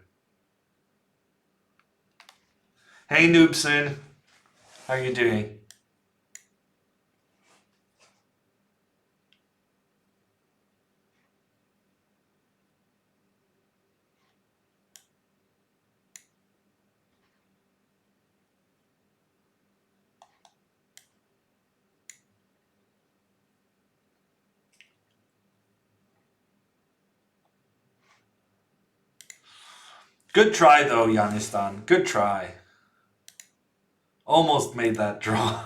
Hey Noobson, how you doing? Good try though, Yanistan. Good try. Almost made that draw.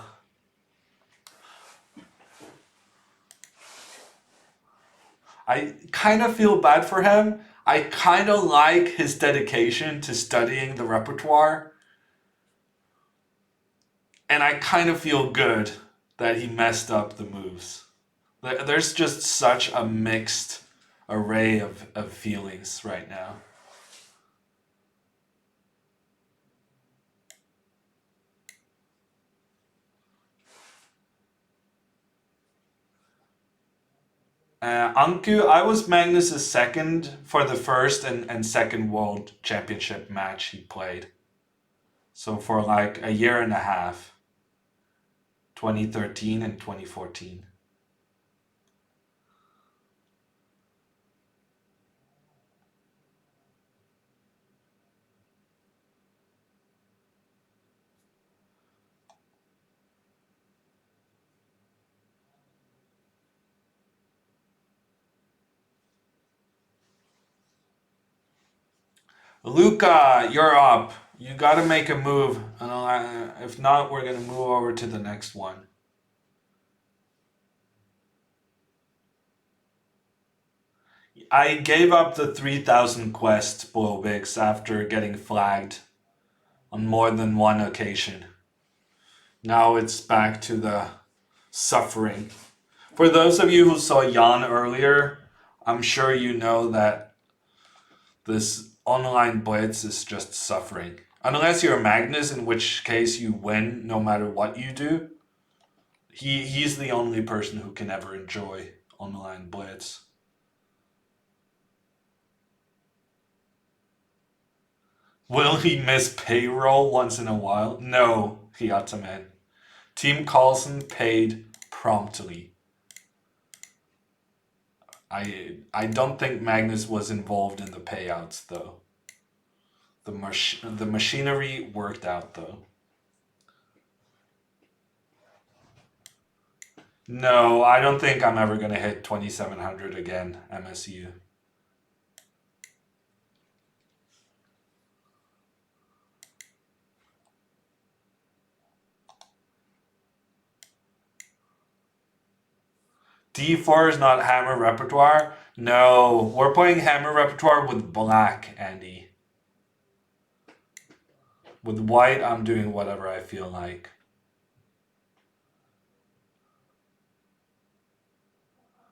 I kind of feel bad for him. I kind of like his dedication to studying the repertoire. And I kind of feel good that he messed up the moves. There's just such a mixed array of feelings right now. Anku, I was Magnus's second for the first and second world championship match he played. So for like a year and a half, 2013 and 2014. Luca, you're up. You gotta make a move. If not, we're gonna move over to the next one. I gave up the 3000 quest, Blowbix, after getting flagged on more than one occasion. Now it's back to the suffering. For those of you who saw Jan earlier, I'm sure you know that this online blitz is just suffering. Unless you're Magnus, in which case you win no matter what you do. He's the only person who can ever enjoy online blitz. Will he miss payroll once in a while? No, Hiataman. Team Carlson paid promptly. I don't think Magnus was involved in the payouts though. The machinery worked out though. No, I don't think I'm ever gonna hit 2700 again, MSU. D4 is not Hammer Repertoire? No, we're playing Hammer Repertoire with black, Andy. With white, I'm doing whatever I feel like.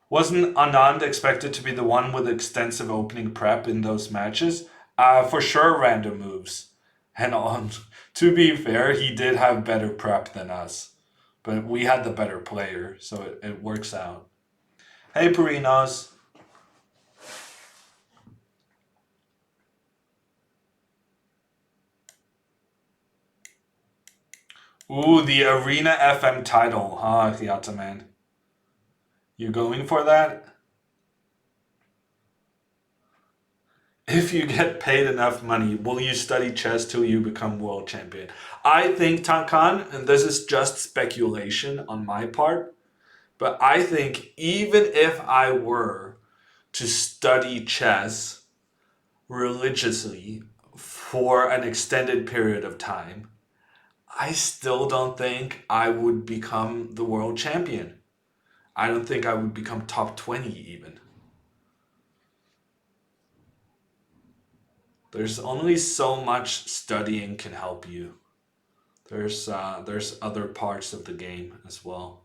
Wasn't Anand expected to be the one with extensive opening prep in those matches? For sure, random moves. And to be fair, he did have better prep than us. But we had the better player, so it works out. Hey, Perinos. Ooh, the Arena FM title, huh, Hiataman? You going for that? If you get paid enough money, will you study chess till you become world champion? I think, Tankan, and this is just speculation on my part, but I think even if I were to study chess religiously for an extended period of time, I still don't think I would become the world champion. I don't think I would become top 20 even. There's only so much studying can help you. There's other parts of the game as well.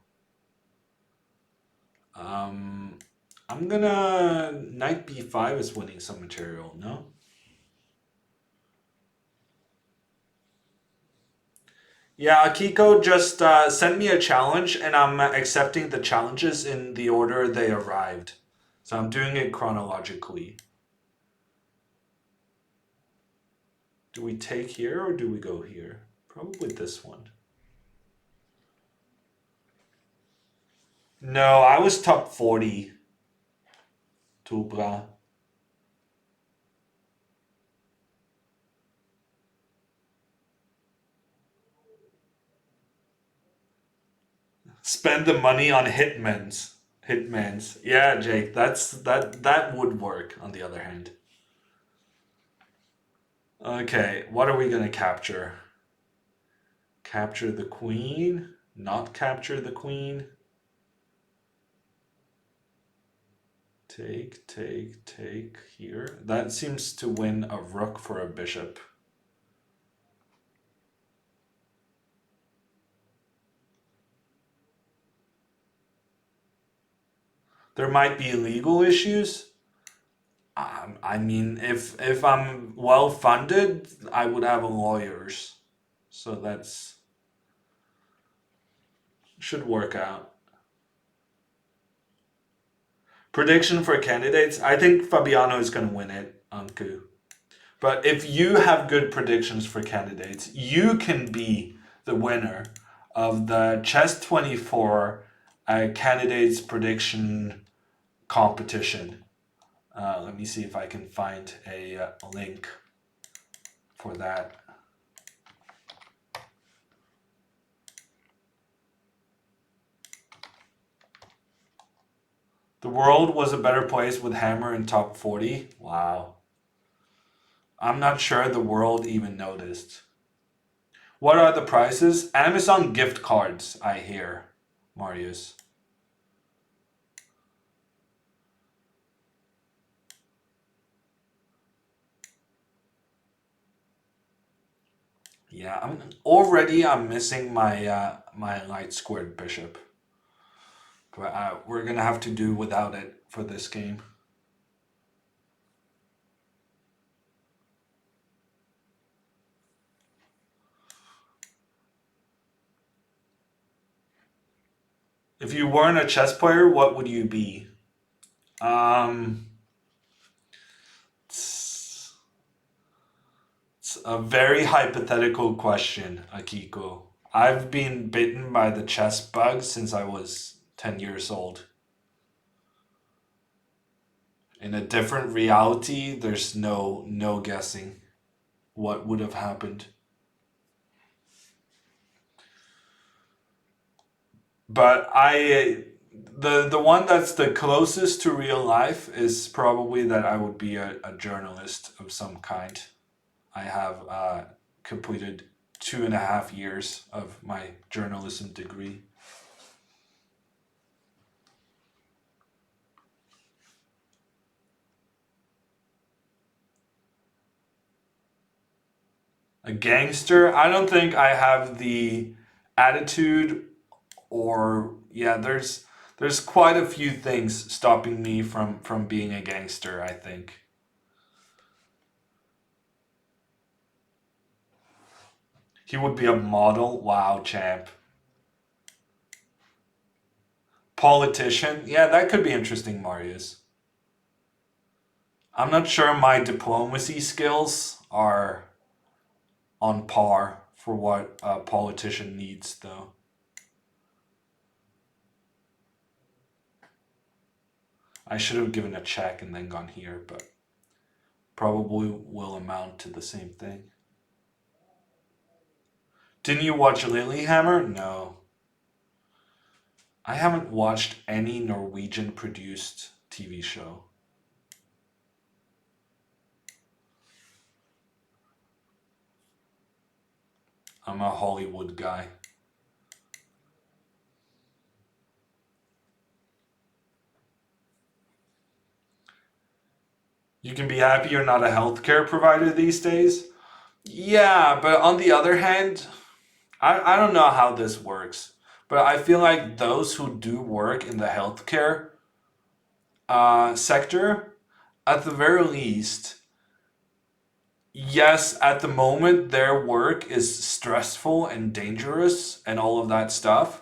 Um, I'm gonna knight b5 is winning some material. No. Yeah, Akiko just sent me a challenge, and I'm accepting the challenges in the order they arrived. So I'm doing it chronologically. Do we take here or do we go here? Probably this one. No, I was top 40. Tubra. Spend the money on hitmans. Hitmans. Yeah, Jake, that would work on the other hand. Okay, what are we gonna capture? Capture the queen? Not capture the queen? Take here. That seems to win a rook for a bishop. There might be legal issues. I mean, if I'm well funded, I would have lawyers. So that's should work out. Prediction for candidates. I think Fabiano is going to win it on Coup. But if you have good predictions for candidates, you can be the winner of the Chess 24 candidates prediction competition. Let me see if I can find a link for that. The world was a better place with Hammer in top 40. Wow. I'm not sure the world even noticed. What are the prices? Amazon gift cards, I hear, Marius. Yeah, I'm missing my light squared bishop, but we're gonna have to do without it for this game. If you weren't a chess player, what would you be? Um, it's a very hypothetical question, Akiko. I've been bitten by the chess bug since I was 10 years old. In a different reality, there's no guessing what would have happened. But the one that's the closest to real life is probably that I would be a journalist of some kind. I have completed 2.5 years of my journalism degree. A gangster? I don't think I have the attitude or yeah, there's quite a few things stopping me from being a gangster, I think. He would be a model. Wow, champ. Politician? Yeah, that could be interesting, Marius. I'm not sure my diplomacy skills are on par for what a politician needs, though. I should have given a check and then gone here, but probably will amount to the same thing. Didn't you watch Lilyhammer? No. I haven't watched any Norwegian produced TV show. I'm a Hollywood guy. You can be happy you're not a healthcare provider these days? Yeah, but on the other hand, I don't know how this works, but I feel like those who do work in the healthcare sector, at the very least, yes, at the moment their work is stressful and dangerous and all of that stuff,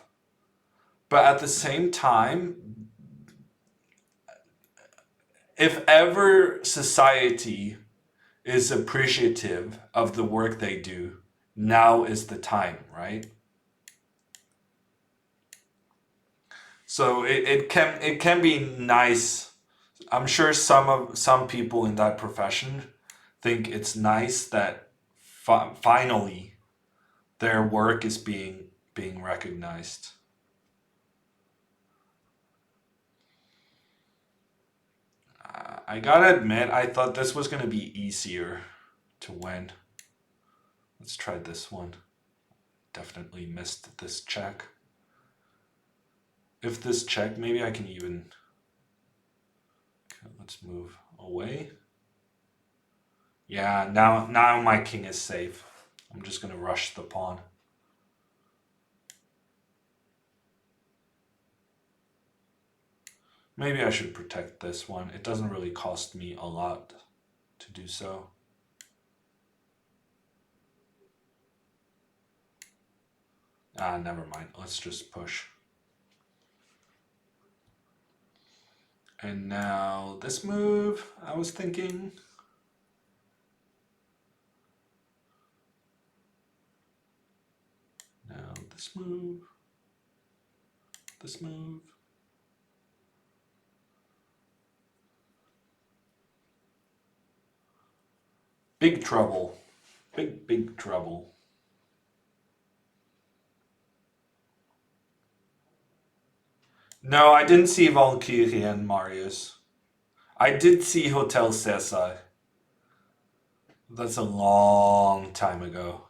but at the same time, if ever society is appreciative of the work they do, now is the time, right? So it can be nice. I'm sure some people in that profession think it's nice that finally their work is being recognized. I gotta admit, I thought this was gonna be easier to win. Let's try this one. Definitely missed this check. If this check, maybe I can even... Okay, let's move away. Yeah, now my king is safe. I'm just gonna rush the pawn. Maybe I should protect this one. It doesn't really cost me a lot to do so. Never mind. Let's just push. And now this move, I was thinking. Now this move. This move. Big trouble. Big trouble. No, I didn't see Valkyrie and Marius. I did see Hotel César. That's a long time ago.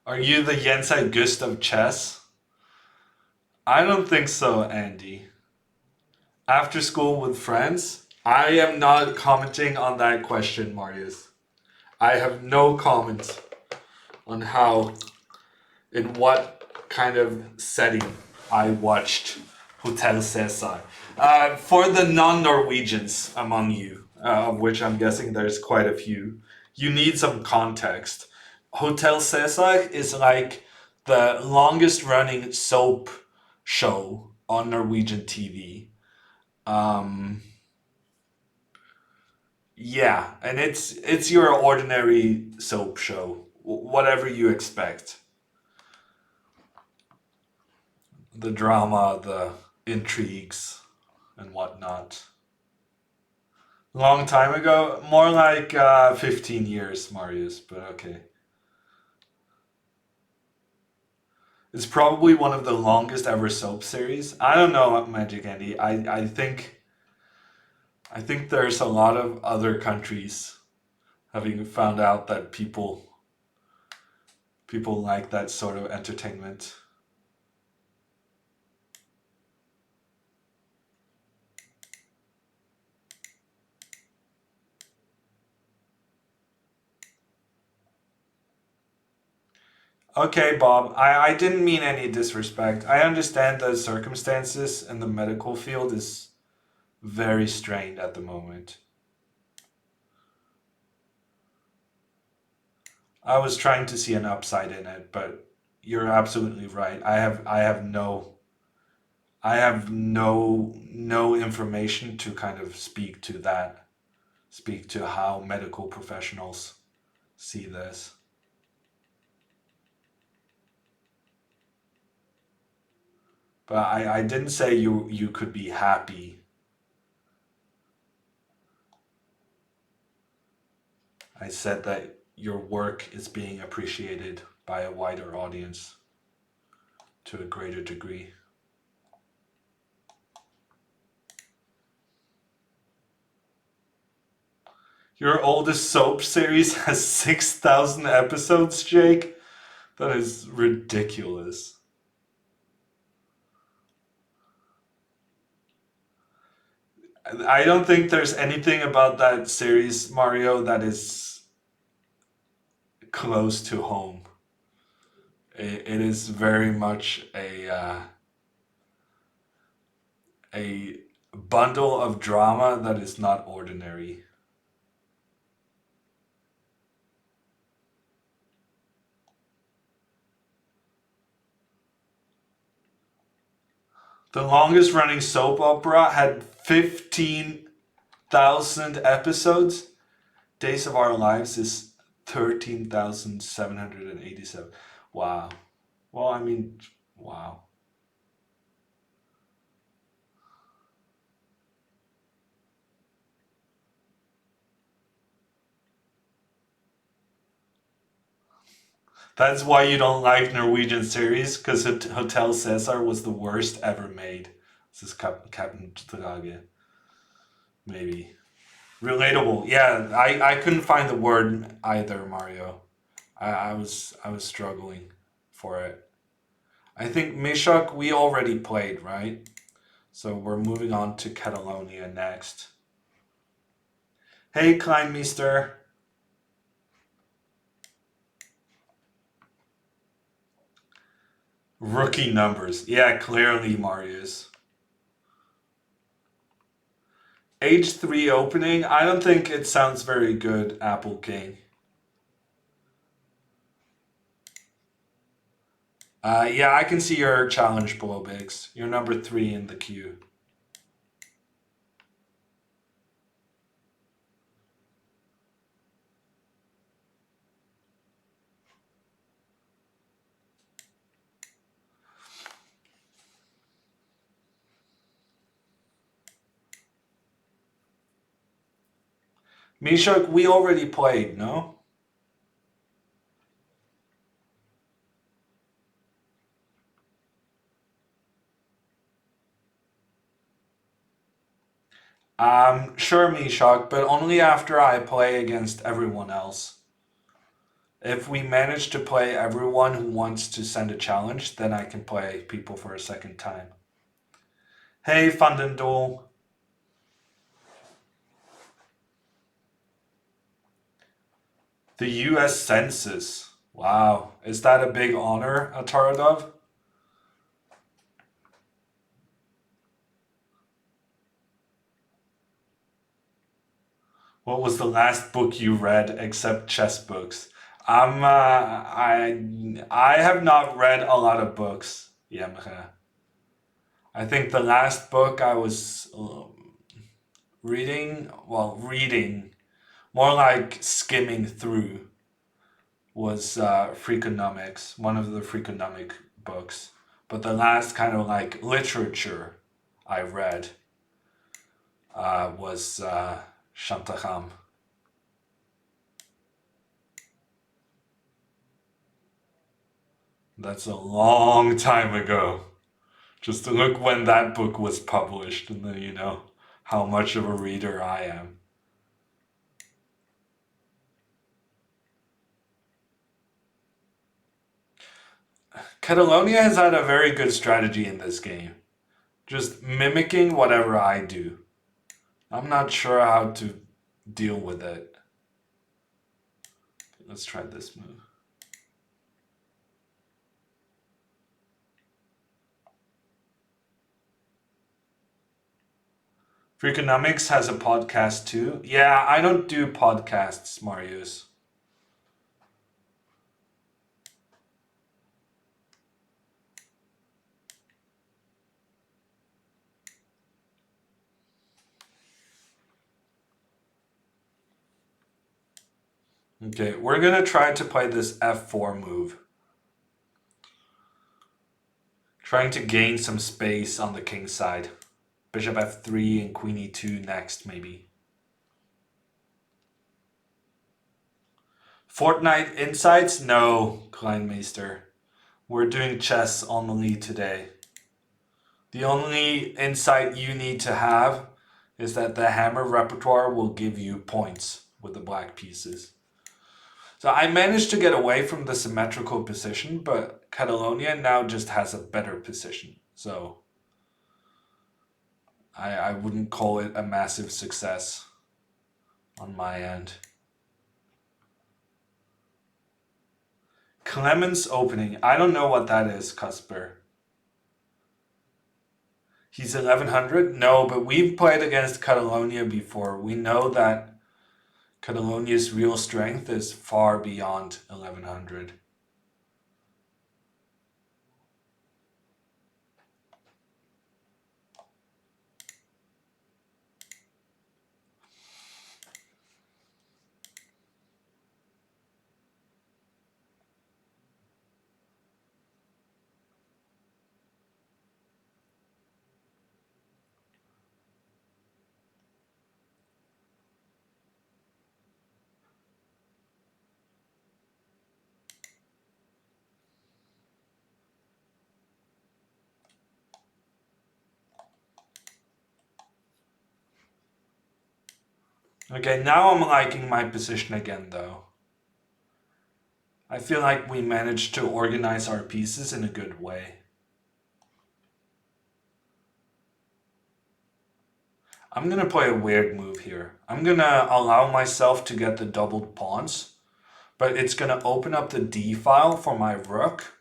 Are you the Jens August of chess? I don't think so, Andy. After school with friends? I am not commenting on that question, Marius. I have no comment on how, in what kind of setting I watched Hotel César. For the non-Norwegians among you, of which I'm guessing there's quite a few, you need some context. Hotel César is like the longest running soap show on Norwegian TV. Yeah, and it's your ordinary soap show, whatever you expect. The drama, the intrigues, and whatnot. Long time ago, more like 15 years, Marius, but okay. It's probably one of the longest ever soap series. I don't know, Magic Andy. I think there's a lot of other countries having found out that people like that sort of entertainment. Okay, Bob, I didn't mean any disrespect. I understand the circumstances and the medical field is very strained at the moment. I was trying to see an upside in it, but you're absolutely right. I have no information to kind of speak to how medical professionals see this. But I didn't say you could be happy. I said that your work is being appreciated by a wider audience to a greater degree. Your oldest soap series has 6,000 episodes, Jake? That is ridiculous. I don't think there's anything about that series, Mario, that is close to home. It is very much a bundle of drama that is not ordinary. The longest running soap opera had 15,000 episodes. Days of Our Lives is 13,787. Wow. Well, I mean, wow. That's why you don't like Norwegian series, because Hotel Cæsar was the worst ever made. This is Captain Drage. Maybe. Relatable. Yeah, I couldn't find the word either, Mario. I was struggling for it. I think Mishak we already played, right? So we're moving on to Catalonia next. Hey, Kleinmeister. Rookie numbers. Yeah, clearly Marius. H3 opening. I don't think it sounds very good, Apple King. Yeah, I can see your challenge below Biggs. You're number 3 in the queue. Mishak, we already played, no? Sure, Mishak, but only after I play against everyone else. If we manage to play everyone who wants to send a challenge, then I can play people for a second time. Hey, Fundendul. The US Census. Wow. Is that a big honor, Ataradov? What was the last book you read except chess books? I have not read a lot of books. Yemre. I think the last book I was reading, more like skimming through, was Freakonomics, one of the Freakonomic books. But the last kind of like literature I read was Shantacham. That's a long time ago. Just to look when that book was published, and then you know how much of a reader I am. Catalonia has had a very good strategy in this game. Just mimicking whatever I do. I'm not sure how to deal with it. Let's try this move. Freakonomics has a podcast too. Yeah, I don't do podcasts, Marius. Okay, we're gonna try to play this f4 move. Trying to gain some space on the king side. Bishop f3 and queen e2 next, maybe. Fortnite insights? No, Kleinmeister. We're doing chess only today. The only insight you need to have is that the hammer repertoire will give you points with the black pieces. So I managed to get away from the symmetrical position, but Catalonia now just has a better position. So I wouldn't call it a massive success on my end. Clemens opening. I don't know what that is, Cusper. He's 1100? No, but we've played against Catalonia before. We know that Catalonia's real strength is far beyond 1100. Okay, now I'm liking my position again, though. I feel like we managed to organize our pieces in a good way. I'm gonna play a weird move here. I'm gonna allow myself to get the doubled pawns, but it's gonna open up the d file for my rook,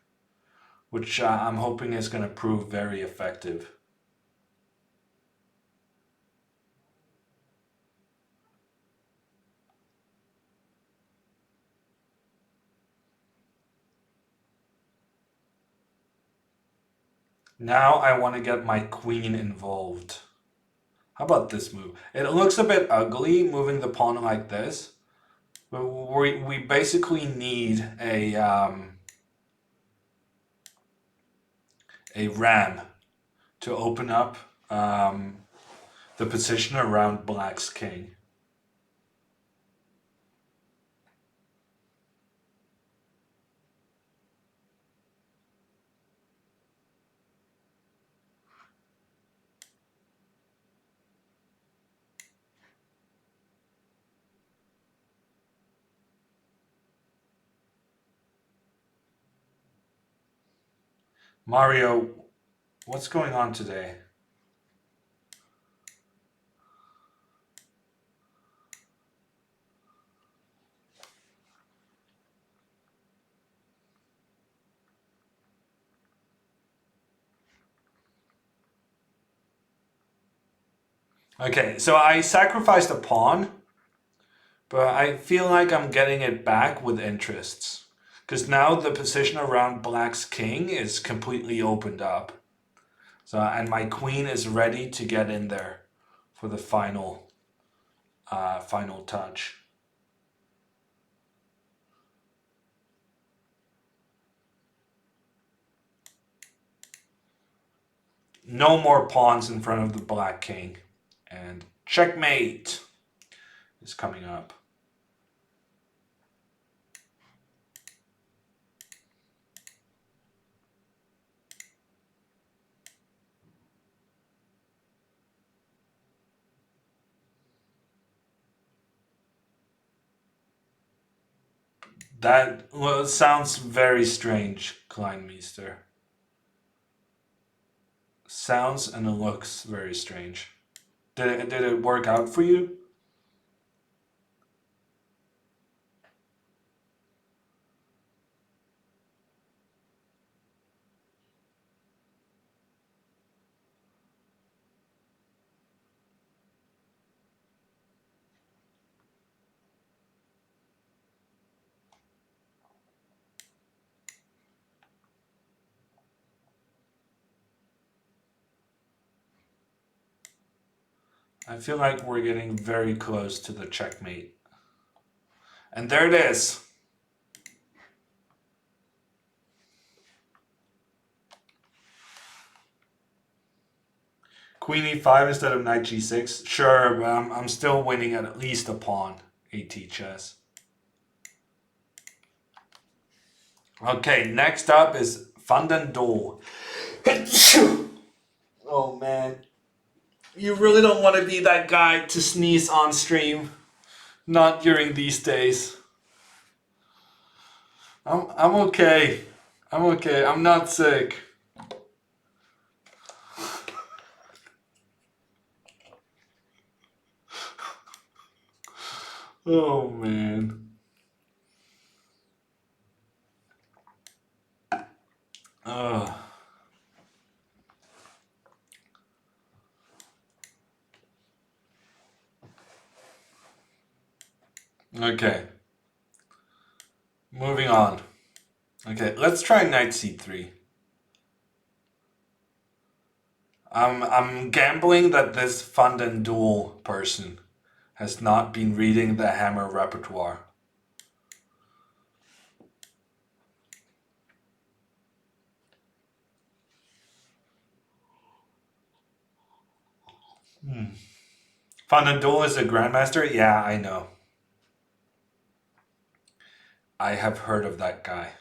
which I'm hoping is gonna prove very effective. Now I want to get my queen involved. How about this move? It looks a bit ugly moving the pawn like this. But we basically need a ram to open up the position around black's king. Mario, what's going on today? Okay, so I sacrificed a pawn, but I feel like I'm getting it back with interests. Because now the position around black's king is completely opened up. So, and my queen is ready to get in there for the final touch. No more pawns in front of the black king. And checkmate is coming up. That sounds very strange, Kleinmeister. Sounds and it looks very strange. Did it work out for you? I feel like we're getting very close to the checkmate. And there it is. Queen e5 instead of knight g6. Sure, but I'm still winning at least a pawn. AT chess. Okay, next up is Fandendol. Oh man. You really don't want to be that guy to sneeze on stream. Not during these days. I'm okay. I'm okay. I'm not sick. Oh man. Ugh. Okay. Moving on. Okay, let's try knight c3. I'm gambling that this Fandendul person has not been reading the Hammer repertoire. Fandendul is a grandmaster? Yeah, I know. I have heard of that guy.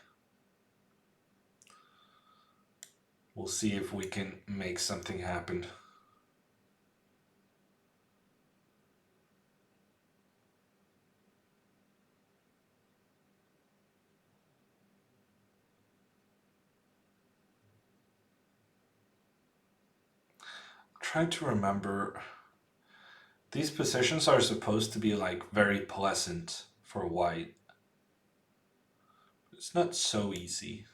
We'll see if we can make something happen. I'm trying to remember. These positions are supposed to be like very pleasant for white. It's not so easy.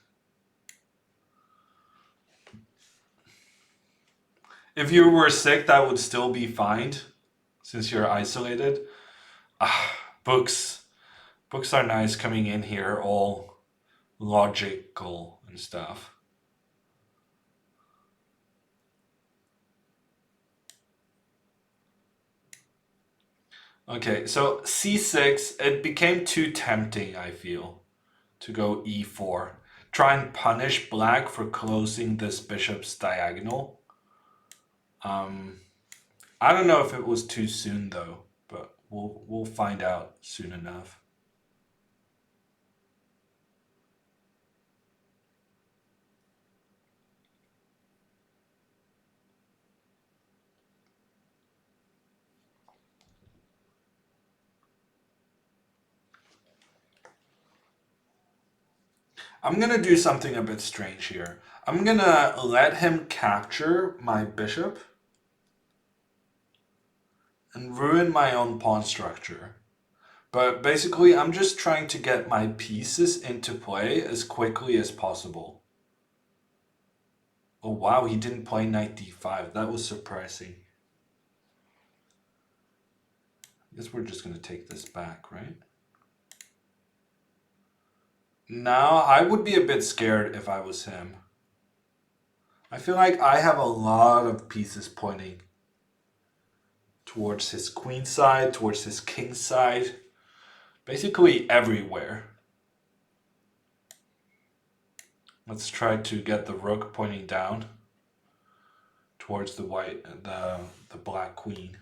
If you were sick, that would still be fine, since you're isolated. Books. Books are nice coming in here, all logical and stuff. Okay, so c6, it became too tempting, I feel, to go e4. Try and punish black for closing this bishop's diagonal. I don't know if it was too soon though, but we'll find out soon enough. I'm gonna do something a bit strange here. I'm gonna let him capture my bishop and ruin my own pawn structure. But basically, I'm just trying to get my pieces into play as quickly as possible. Oh wow, he didn't play knight d5. That was surprising. I guess we're just gonna take this back, right? Now, I would be a bit scared if I was him. I feel like I have a lot of pieces pointing towards his queen side, towards his king side, basically everywhere. Let's try to get the rook pointing down towards the black queen.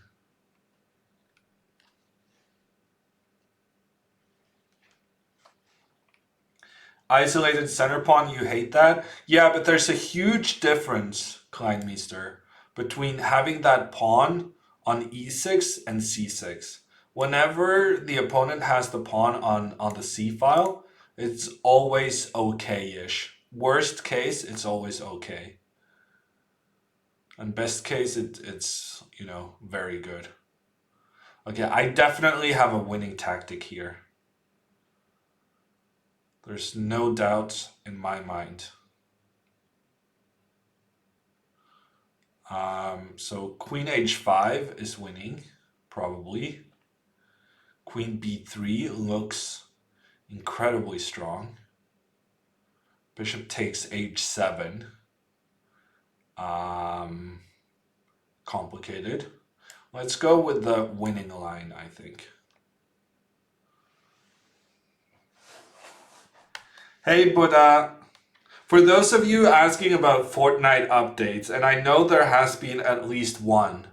Isolated center pawn, you hate that? Yeah, but there's a huge difference, Kleinmeister, between having that pawn on e6 and c6. Whenever the opponent has the pawn on the c file, it's always okay-ish. Worst case, it's always okay. And best case, it's, you know, very good. Okay, I definitely have a winning tactic here. There's no doubt in my mind. So queen h5 is winning, probably. Queen b3 looks incredibly strong. Bishop takes h7. Complicated. Let's go with the winning line, I think. Hey, Buddha. For those of you asking about Fortnite updates, and I know there has been at least one,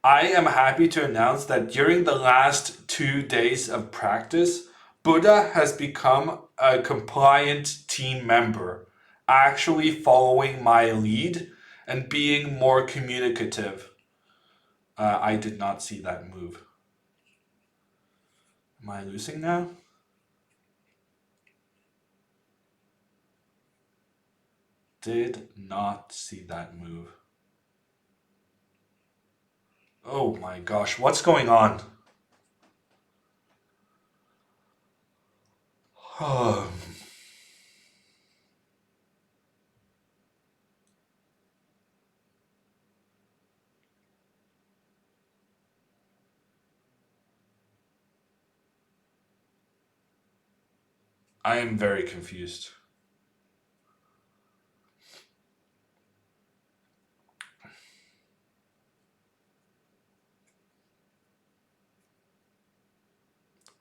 I am happy to announce that during the last 2 days of practice, Buddha has become a compliant team member, actually following my lead and being more communicative. I did not see that move. Am I losing now? Did not see that move. Oh my gosh, what's going on? I am very confused.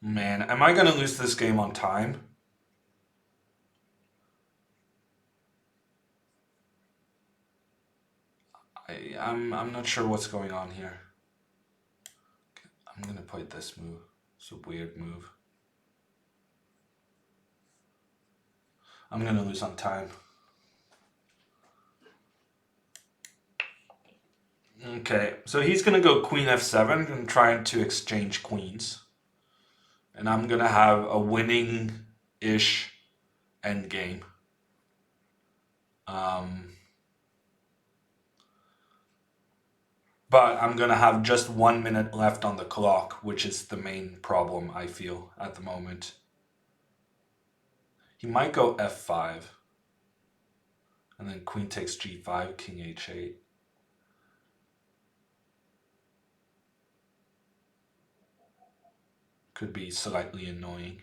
Man, am I gonna lose this game on time? I'm not sure what's going on here. I'm gonna play this move. It's a weird move. I'm gonna lose on time. Okay, so he's gonna go queen f7 and trying to exchange queens. And I'm gonna have a winning-ish endgame. But I'm gonna have just 1 minute left on the clock, which is the main problem I feel at the moment. He might go f5. And then queen takes g5, king h8. Could be slightly annoying.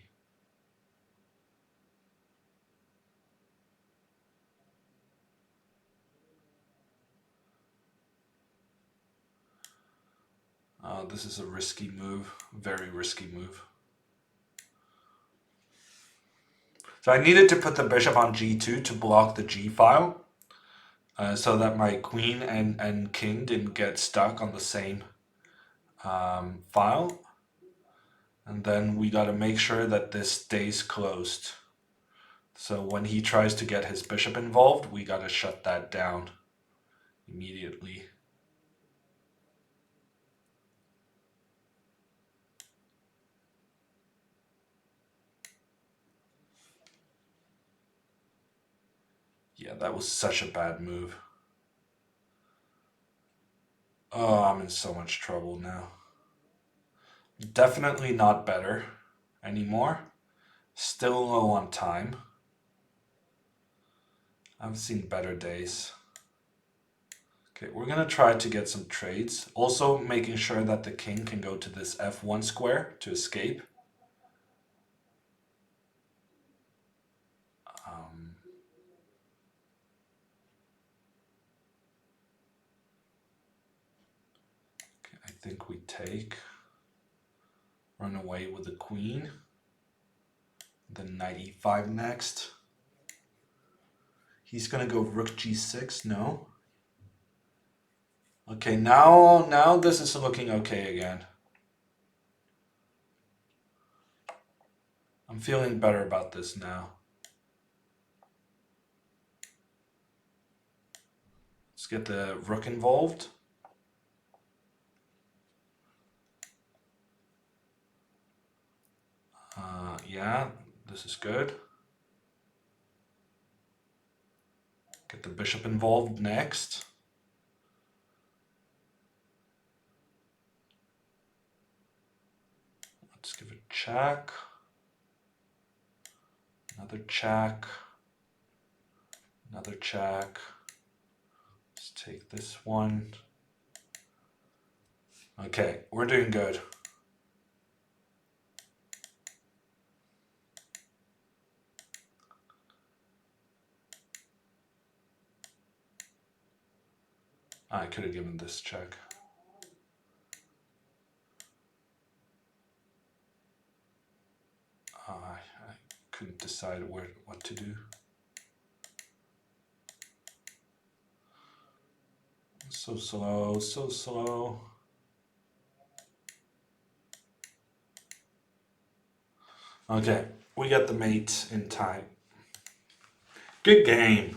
This is a risky move, very risky move. So I needed to put the bishop on g2 to block the g file, so that my queen and king didn't get stuck on the same file. And then we got to make sure that this stays closed. So when he tries to get his bishop involved, we got to shut that down immediately. Yeah, that was such a bad move. Oh, I'm in so much trouble now. Definitely not better anymore. Still low on time. I've seen better days. Okay, we're gonna try to get some trades. Also making sure that the king can go to this f1 square to escape. Okay, I think we take. Run away with the queen. Then knight e5 next. He's gonna go rook g6, no. Okay, now this is looking okay again. I'm feeling better about this now. Let's get the rook involved. Yeah, this is good. Get the bishop involved next. Let's give it check. Another check. Another check. Let's take this one. Okay, we're doing good. I could have given this check. I couldn't decide what to do. So slow, so slow. Okay, we got the mate in time. Good game.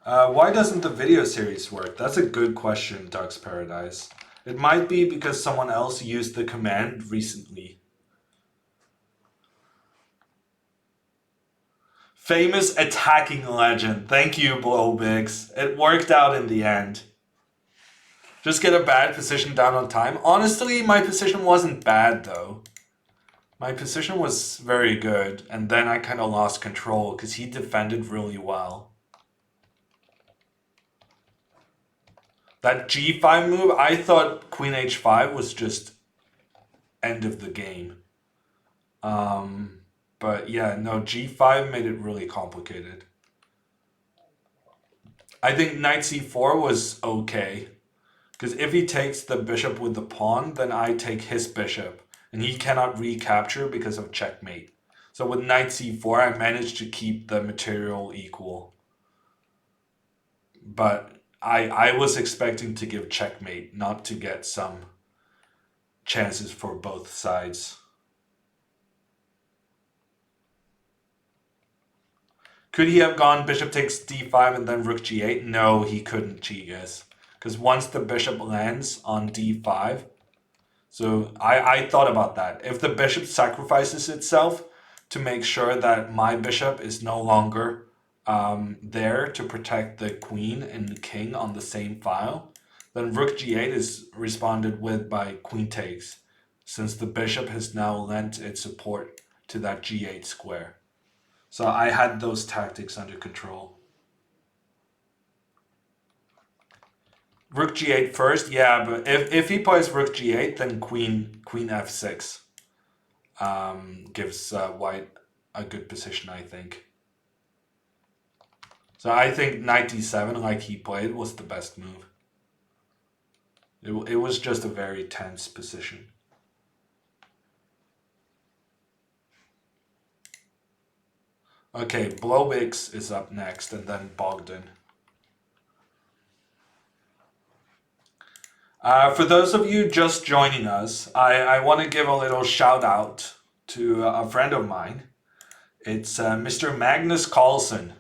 Why doesn't the video series work? That's a good question, Duck's Paradise. It might be because someone else used the command recently. Famous attacking legend. Thank you, Blowbix. It worked out in the end. Just get a bad position down on time. Honestly, my position wasn't bad though. My position was very good, and then I kind of lost control because he defended really well. That g5 move, I thought queen h5 was just end of the game. But yeah, no, g5 made it really complicated. I think knight c4 was okay. Because if he takes the bishop with the pawn, then I take his bishop. And he cannot recapture because of checkmate. So with knight c4, I managed to keep the material equal. But I was expecting to give checkmate, not to get some chances for both sides. Could he have gone bishop takes d5 and then rook g8? No, he couldn't, Chigas. Because once the bishop lands on d5, so I thought about that. If the bishop sacrifices itself to make sure that my bishop is no longer there to protect the queen and the king on the same file, then rook g8 is responded with by queen takes, since the bishop has now lent its support to that g8 square. So I had those tactics under control. Rook g8 first, yeah, but if he plays rook g8, then queen f6 gives white a good position, I think. So I think knight d7, like he played, was the best move. It was just a very tense position. Okay, Blowbix is up next, and then Bogdan. For those of you just joining us, I want to give a little shout out to a friend of mine. It's Mr. Magnus Carlsen,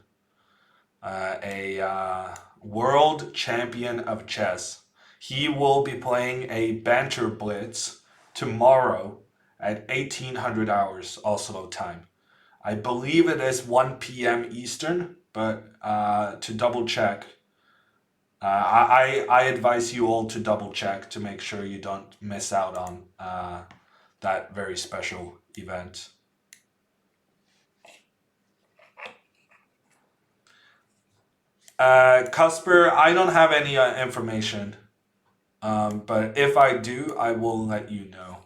a world champion of chess. He will be playing a banter blitz tomorrow at 1800 hours Oslo time. I believe it is 1 p.m. Eastern, but to double check, I advise you all to double check to make sure you don't miss out on that very special event. Casper, I don't have any information, but if I do, I will let you know.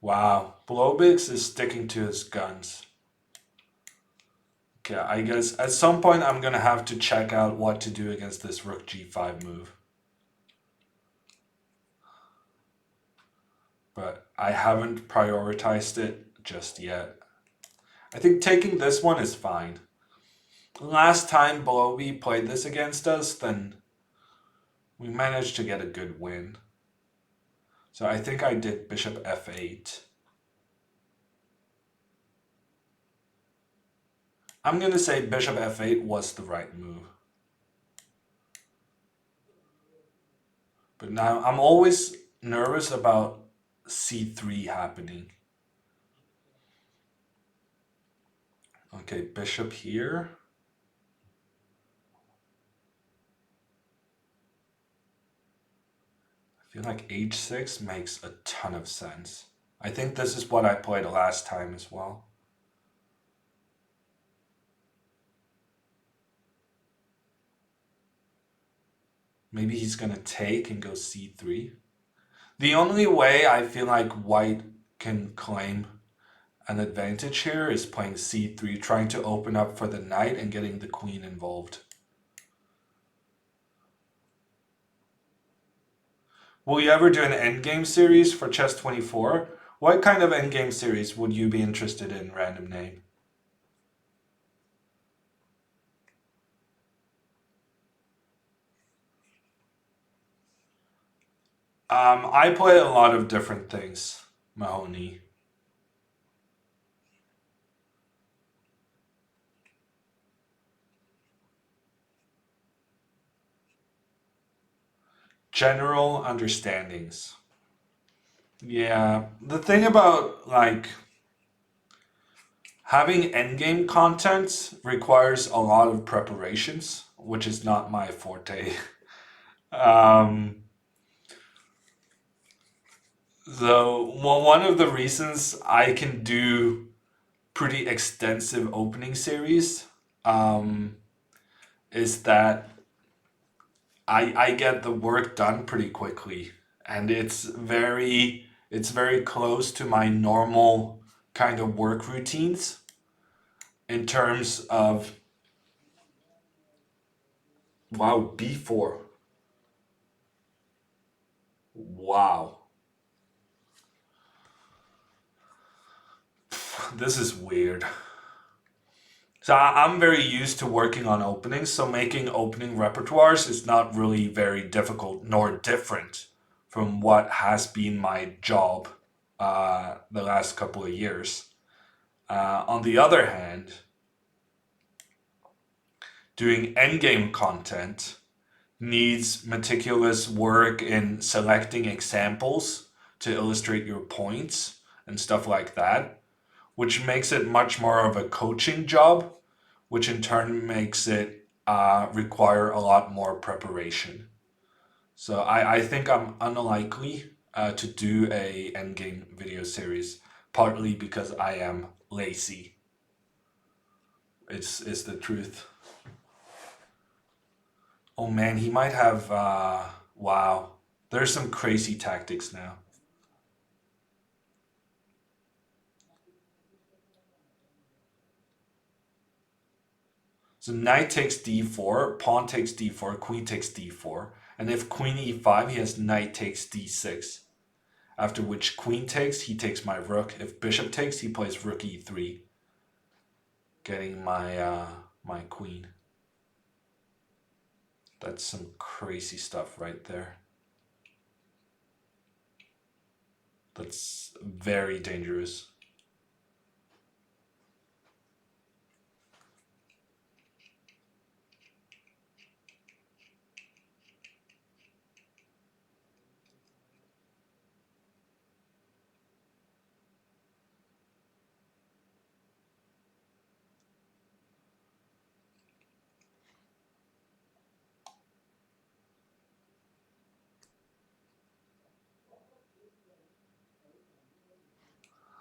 Wow, Blowbix is sticking to his guns. Okay, I guess at some point I'm gonna have to check out what to do against this rook g5 move. But I haven't prioritized it just yet. I think taking this one is fine. Last time Blowy played this against us, then we managed to get a good win. So I think I did bishop f8. I'm going to say bishop f8 was the right move. But now I'm always nervous about c3 happening. Okay, bishop here. I feel like h6 makes a ton of sense. I think this is what I played last time as well. Maybe he's going to take and go c3. The only way I feel like white can claim an advantage here is playing c3, trying to open up for the knight and getting the queen involved. Will you ever do an endgame series for Chess24? What kind of endgame series would you be interested in, random name? I play a lot of different things, Mahoney. General understandings. Yeah, the thing about like having endgame content requires a lot of preparations, which is not my forte. um, so one of the reasons I can do pretty extensive opening series um, is that I get the work done pretty quickly, and it's very close to my normal kind of work routines in terms of wow, B4. Wow. This is weird. So I'm very used to working on openings, so making opening repertoires is not really very difficult nor different from what has been my job the last couple of years. On the other hand, doing endgame content needs meticulous work in selecting examples to illustrate your points and stuff like that, which makes it much more of a coaching job, which in turn makes it require a lot more preparation. So I think I'm unlikely to do a endgame video series, partly because I am lazy. It's the truth. Oh man, he might have. Wow, there's some crazy tactics now. So knight takes d4, pawn takes d4, queen takes d4, and if queen e5, he has knight takes d6. After which queen takes, he takes my rook. If bishop takes, he plays rook e3, getting my queen. That's some crazy stuff right there. That's very dangerous.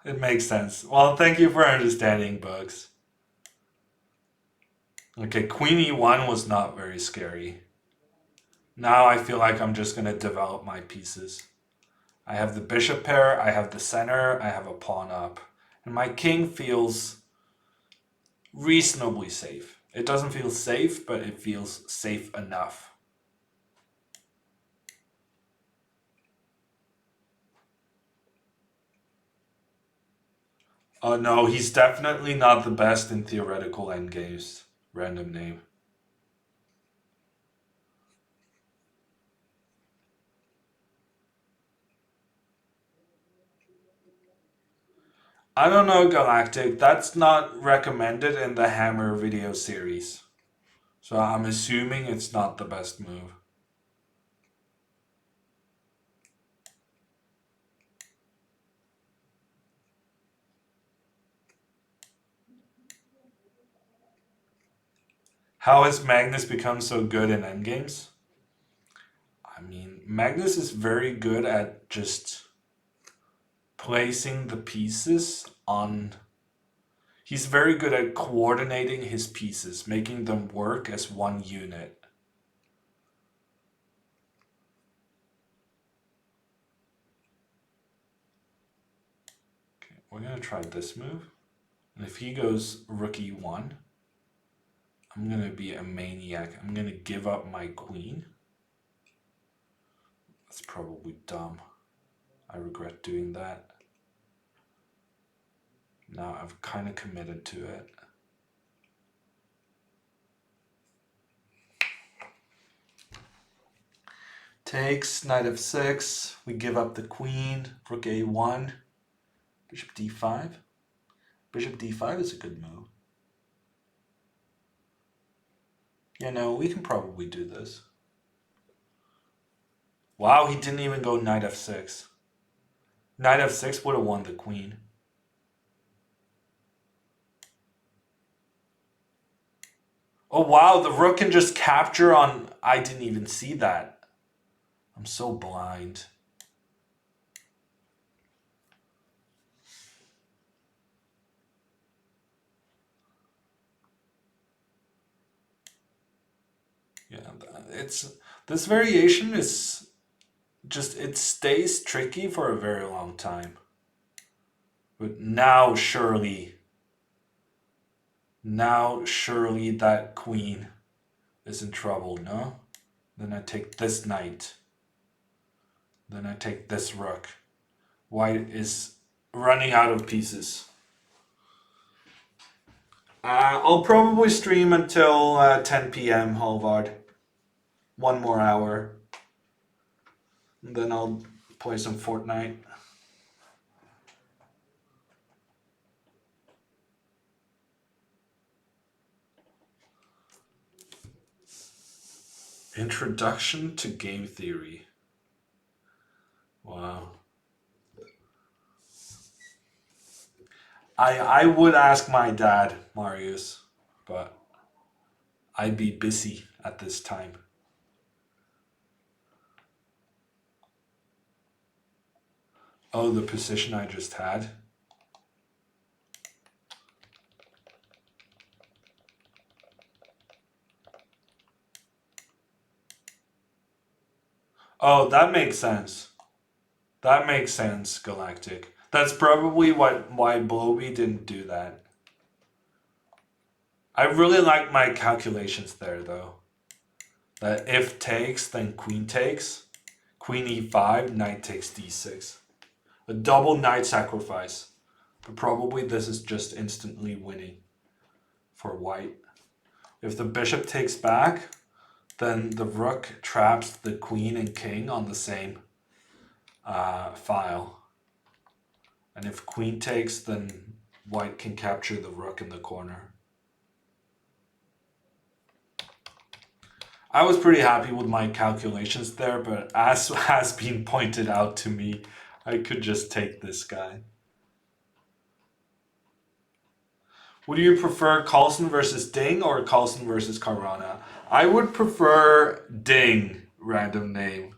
It makes sense. Well, thank you for understanding, Bugs. Okay, queen e1 was not very scary. Now I feel like I'm just going to develop my pieces. I have the bishop pair, I have the center, I have a pawn up. And my king feels reasonably safe. It doesn't feel safe, but it feels safe enough. Oh no, he's definitely not the best in theoretical endgames. Random name. I don't know, Galactic. That's not recommended in the Hammer video series. So I'm assuming it's not the best move. How has Magnus become so good in endgames? I mean, Magnus is very good at just placing the pieces on. He's very good at coordinating his pieces, making them work as one unit. we're going to try this move. And if he goes rook e1, I'm going to be a maniac. I'm going to give up my queen. That's probably dumb. I regret doing that. Now I've kind of committed to it. Takes, knight f6. We give up the queen, rook a1, bishop d5. Bishop d5 is a good move. Yeah, no, we can probably do this. Wow, he didn't even go knight f6. Knight f6 would have won the queen. Oh wow, the rook can just capture on... I didn't even see that. I'm so blind. Yeah, it's... This variation is just... It stays tricky for a very long time. But now surely that queen is in trouble, no? Then I take this knight. Then I take this rook. White is running out of pieces. I'll probably stream until 10 p.m. Halvard. One more hour. And then I'll play some Fortnite. Introduction to Game Theory. Wow. I would ask my dad, Marius, but I'd be busy at this time. Oh, the position I just had. Oh, that makes sense. That makes sense, Galactic. That's probably why Bloby didn't do that. I really like my calculations there, though. That if takes, then queen takes. Queen e5, knight takes d6. A double knight sacrifice. But probably this is just instantly winning for white. If the bishop takes back, then the rook traps the queen and king on the same file. And if queen takes, then white can capture the rook in the corner. I was pretty happy with my calculations there, but as has been pointed out to me, I could just take this guy. Would you prefer Carlsen versus Ding or Carlsen versus Caruana? I would prefer Ding, random name.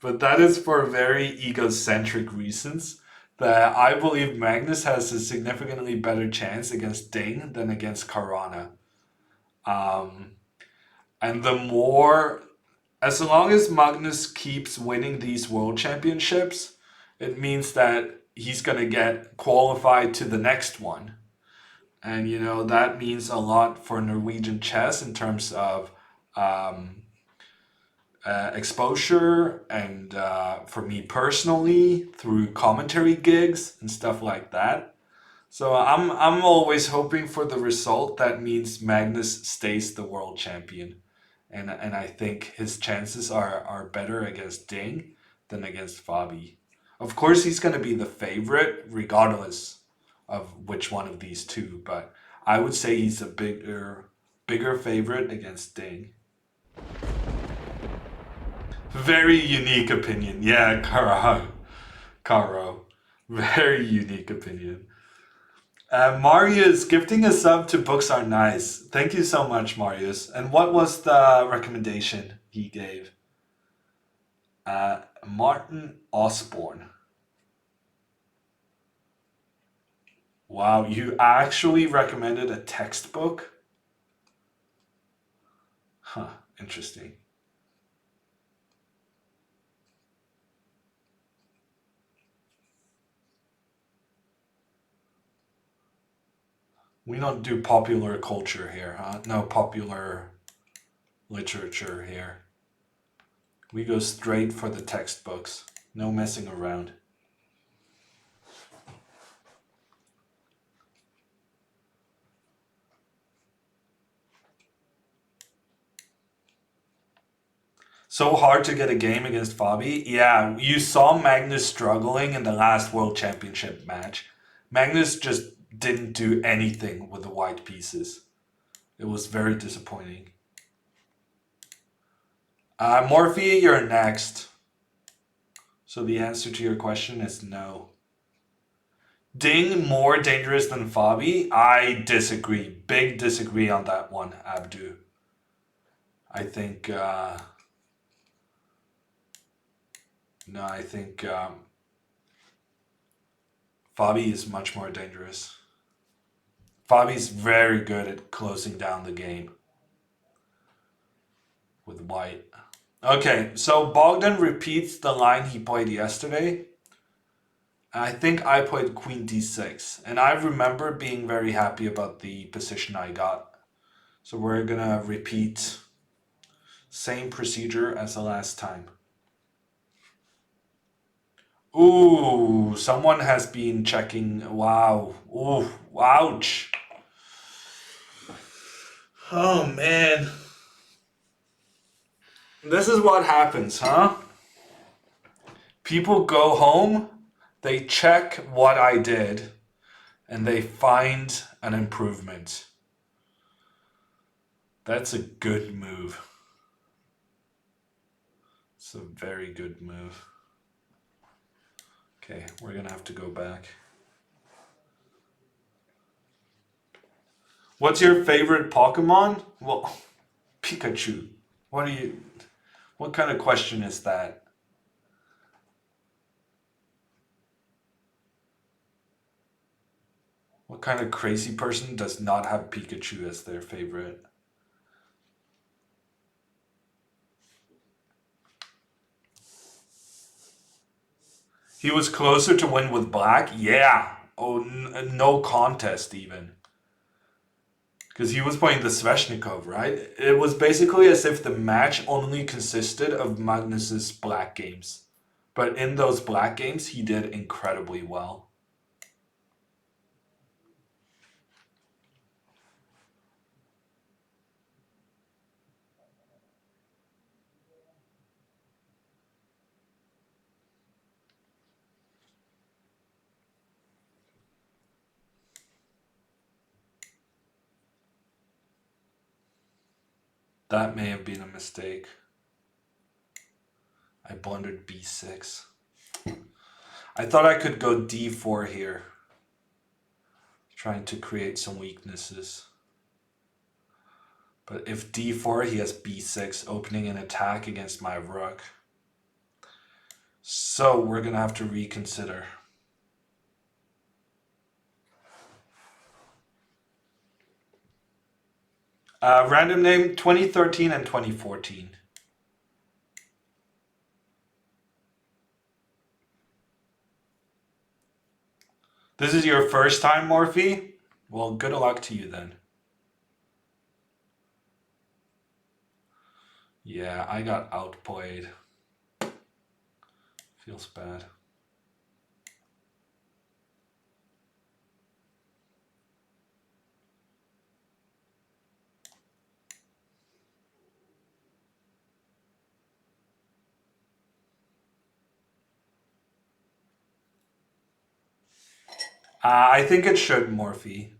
But that is for very egocentric reasons. That I believe Magnus has a significantly better chance against Ding than against Caruana. And the more... As long as Magnus keeps winning these world championships, it means that he's going to get qualified to the next one. And, you know, that means a lot for Norwegian chess in terms of exposure and for me personally through commentary gigs and stuff like that. So I'm always hoping for the result that means Magnus stays the world champion. And I think his chances are better against Ding than against Fabi. Of course, he's going to be the favorite regardless of which one of these two, but I would say he's a bigger favorite against Ding. Very unique opinion. Yeah, Caro. Very unique opinion. Marius gifting a sub to Books Are Nice. Thank you so much, Marius. And what was the recommendation he gave? Martin Osborne. Wow, you actually recommended a textbook? Huh, interesting. We don't do popular culture here, huh? No popular literature here. We go straight for the textbooks. No messing around. So hard to get a game against Fabi. Yeah, you saw Magnus struggling in the last World Championship match. Magnus just didn't do anything with the white pieces. It was very disappointing. Morphe, you're next. So the answer to your question is no. Ding more dangerous than Fabi? I disagree. Big disagree on that one, Abdu. I think no, I think Fabi is much more dangerous. Fabi's very good at closing down the game with white. Okay, so Bogdan repeats the line he played yesterday. I think I played Queen D6, and I remember being very happy about the position I got. So we're gonna repeat same procedure as the last time. Ooh, someone has been checking. Wow. Ooh, ouch. Oh man. This is what happens, huh? People go home, they check what I did, and they find an improvement. That's a good move. It's a very good move. Okay, we're gonna have to go back. What's your favorite Pokemon? Well, Pikachu. What kind of question is that? What kind of crazy person does not have Pikachu as their favorite? He was closer to win with black? Yeah. Oh, no contest even. Because he was playing the Sveshnikov, right? It was basically as if the match only consisted of Magnus's black games. But in those black games, he did incredibly well. That may have been a mistake. I blundered b6. I thought I could go d4 here, trying to create some weaknesses. But if d4, he has b6, opening an attack against my rook. So we're going to have to reconsider. Random name 2013 and 2014. This is your first time, Morphe? Well, good luck to you then. Yeah, I got outplayed. Feels bad. I think it should, Morphe.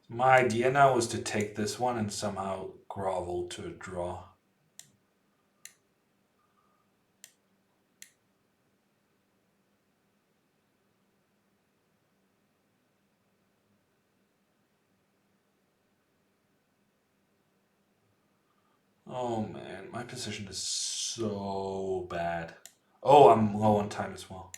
My idea now was to take this one and somehow grovel to a draw. Oh man, my position is so bad. Oh, I'm low on time as well.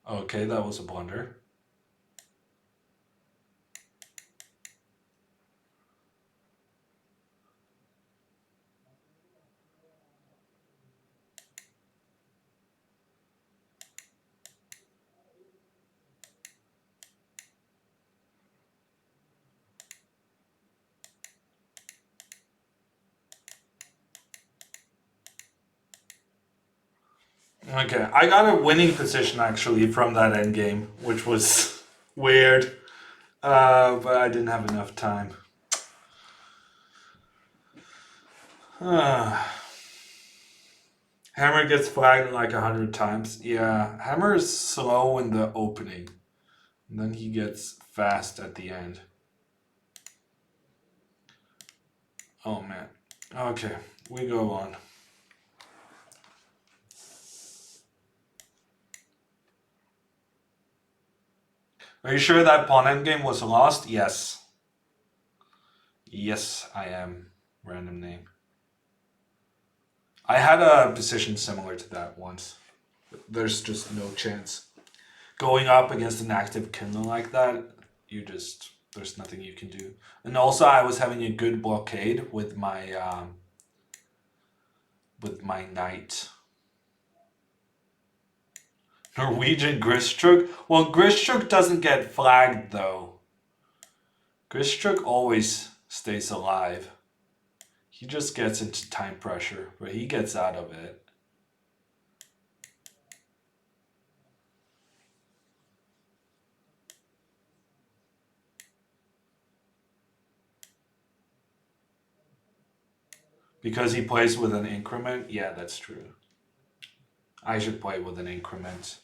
Okay, that was a blunder. Okay, I got a winning position actually from that endgame, which was weird, but I didn't have enough time. Hammer gets flagged like 100 times. Yeah, Hammer is slow in the opening, and then he gets fast at the end. Oh man. Okay, we go on. Are you sure that pawn endgame was lost? Yes. Yes, I am. Random name. I had a decision similar to that once. There's just no chance. Going up against an active Kindle like that, there's nothing you can do. And also, I was having a good blockade with my knight. Norwegian Gristruk? Well, Gristruk doesn't get flagged though. Gristruk always stays alive. He just gets into time pressure, but he gets out of it. Because he plays with an increment? Yeah, that's true. I should play with an increment.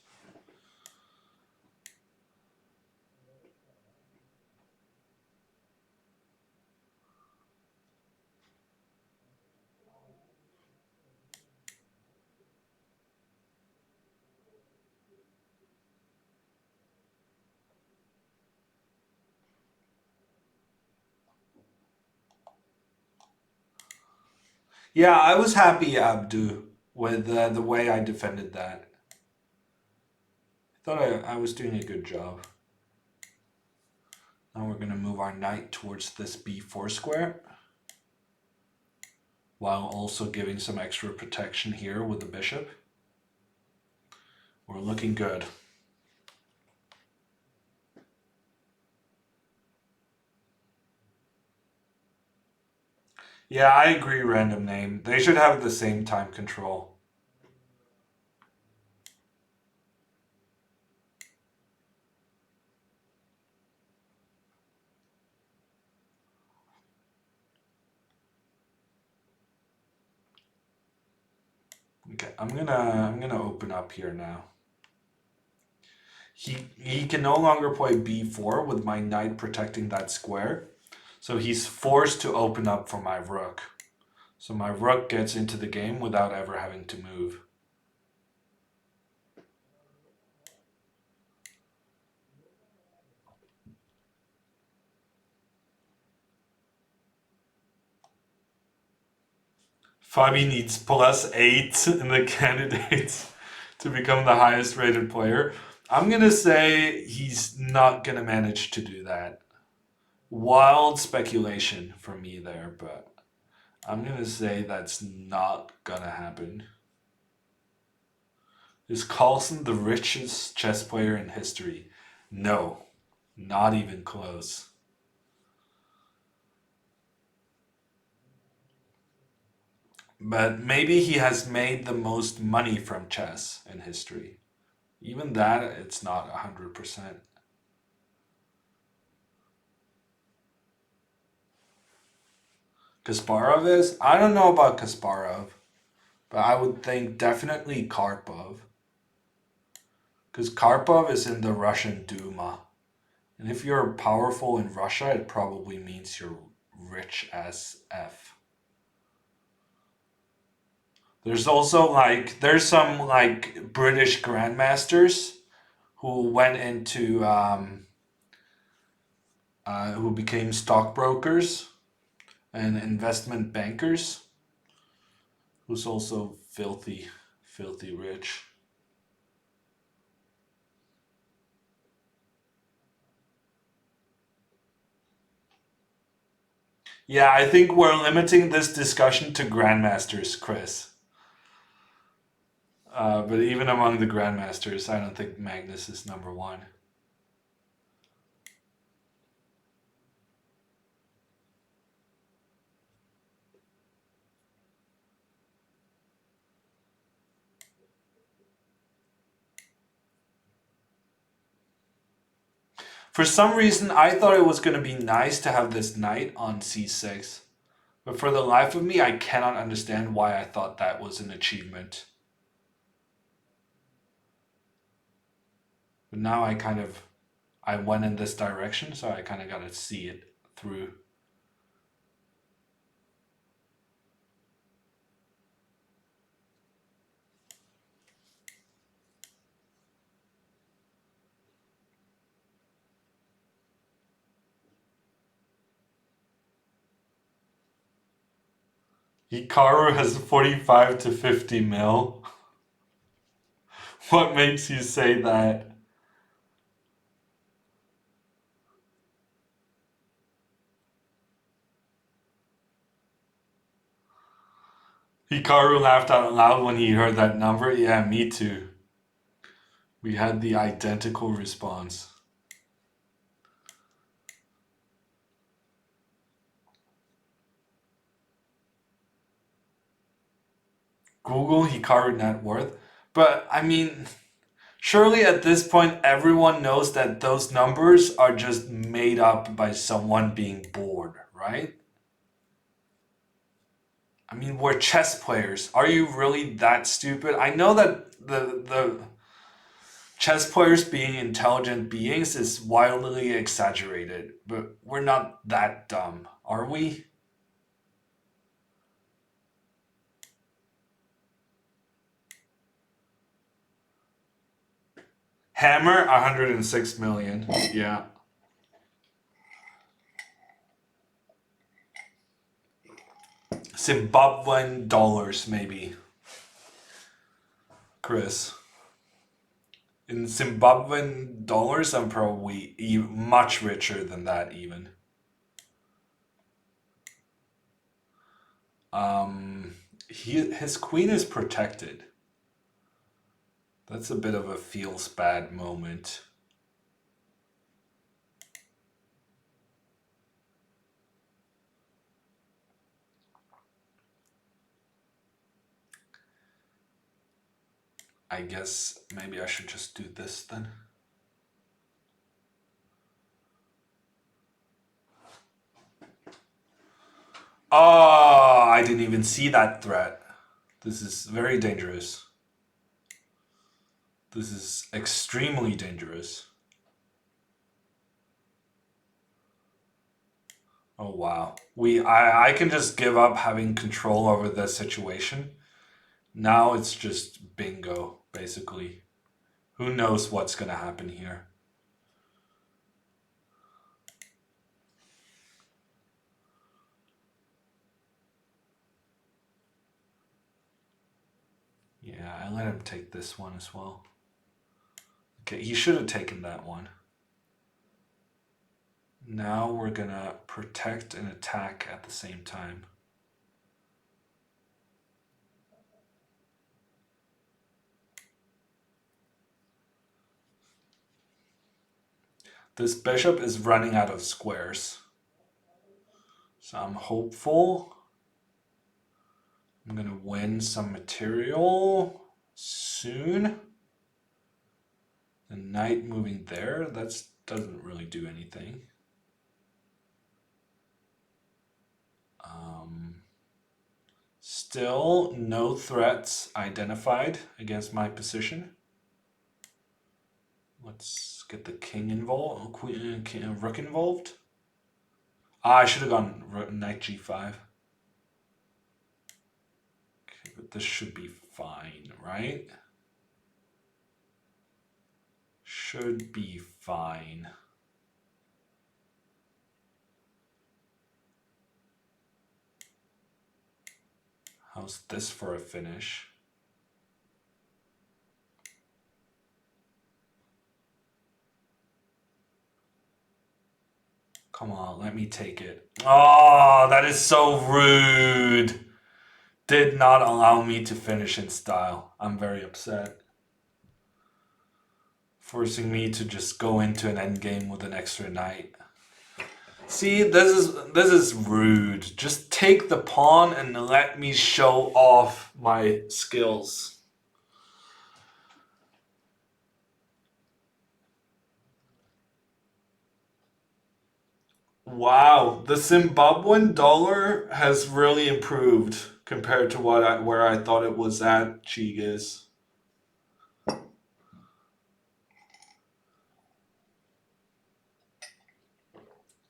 Yeah, I was happy, Abdu, with the way I defended that. I thought I was doing a good job. Now we're going to move our knight towards this b4 square, while also giving some extra protection here with the bishop. We're looking good. Yeah, I agree, random name. They should have the same time control. Okay, I'm gonna open up here now. He can no longer play b4 with my knight protecting that square. So he's forced to open up for my rook. So my rook gets into the game without ever having to move. Fabi needs +8 in the candidates to become the highest rated player. I'm gonna say he's not gonna manage to do that. Wild speculation for me there, but I'm gonna say that's not gonna happen. Is Carlsen the richest chess player in history? No, not even close. But maybe he has made the most money from chess in history. Even that, it's not 100%. Kasparov is? I don't know about Kasparov, but I would think definitely Karpov. Because Karpov is in the Russian Duma. And if you're powerful in Russia, it probably means you're rich as F. There's also there's some British grandmasters who went into, who became stockbrokers and investment bankers, who's also filthy, filthy rich. Yeah, I think we're limiting this discussion to grandmasters, Chris. But even among the grandmasters, I don't think Magnus is number one. For some reason, I thought it was going to be nice to have this knight on c6. But for the life of me, I cannot understand why I thought that was an achievement. But now I went in this direction, so I kind of got to see it through. Hikaru has 45 to 50 mil. What makes you say that? Hikaru laughed out loud when he heard that number. Yeah, me too. We had the identical response. Google Hikaru net worth. But I mean, surely at this point, everyone knows that those numbers are just made up by someone being bored, right? I mean, we're chess players. Are you really that stupid? I know that the chess players being intelligent beings is wildly exaggerated, but we're not that dumb, are we? Hammer, 106 million. Yeah. Zimbabwean dollars, maybe. Chris. In Zimbabwean dollars, I'm probably much richer than that, even. His queen is protected. That's a bit of a feels bad moment. I guess maybe I should just do this then. Oh, I didn't even see that threat. This is very dangerous. This is extremely dangerous. Oh wow. I can just give up having control over the situation. Now it's just bingo, basically. Who knows what's gonna happen here? Yeah, I let him take this one as well. Okay, he should have taken that one. Now we're gonna protect and attack at the same time. This bishop is running out of squares. So I'm hopeful. I'm gonna win some material soon. The knight moving there, that doesn't really do anything. Still no threats identified against my position. Let's get the king involved, rook involved. I should have gone knight g5. Okay, but this should be fine, right? Should be fine. How's this for a finish? Come on, let me take it. Oh, that is so rude. Did not allow me to finish in style. I'm very upset. Forcing me to just go into an endgame with an extra knight. See, this is rude. Just take the pawn and let me show off my skills. Wow, the Zimbabwean dollar has really improved compared to where I thought it was at, Chigas.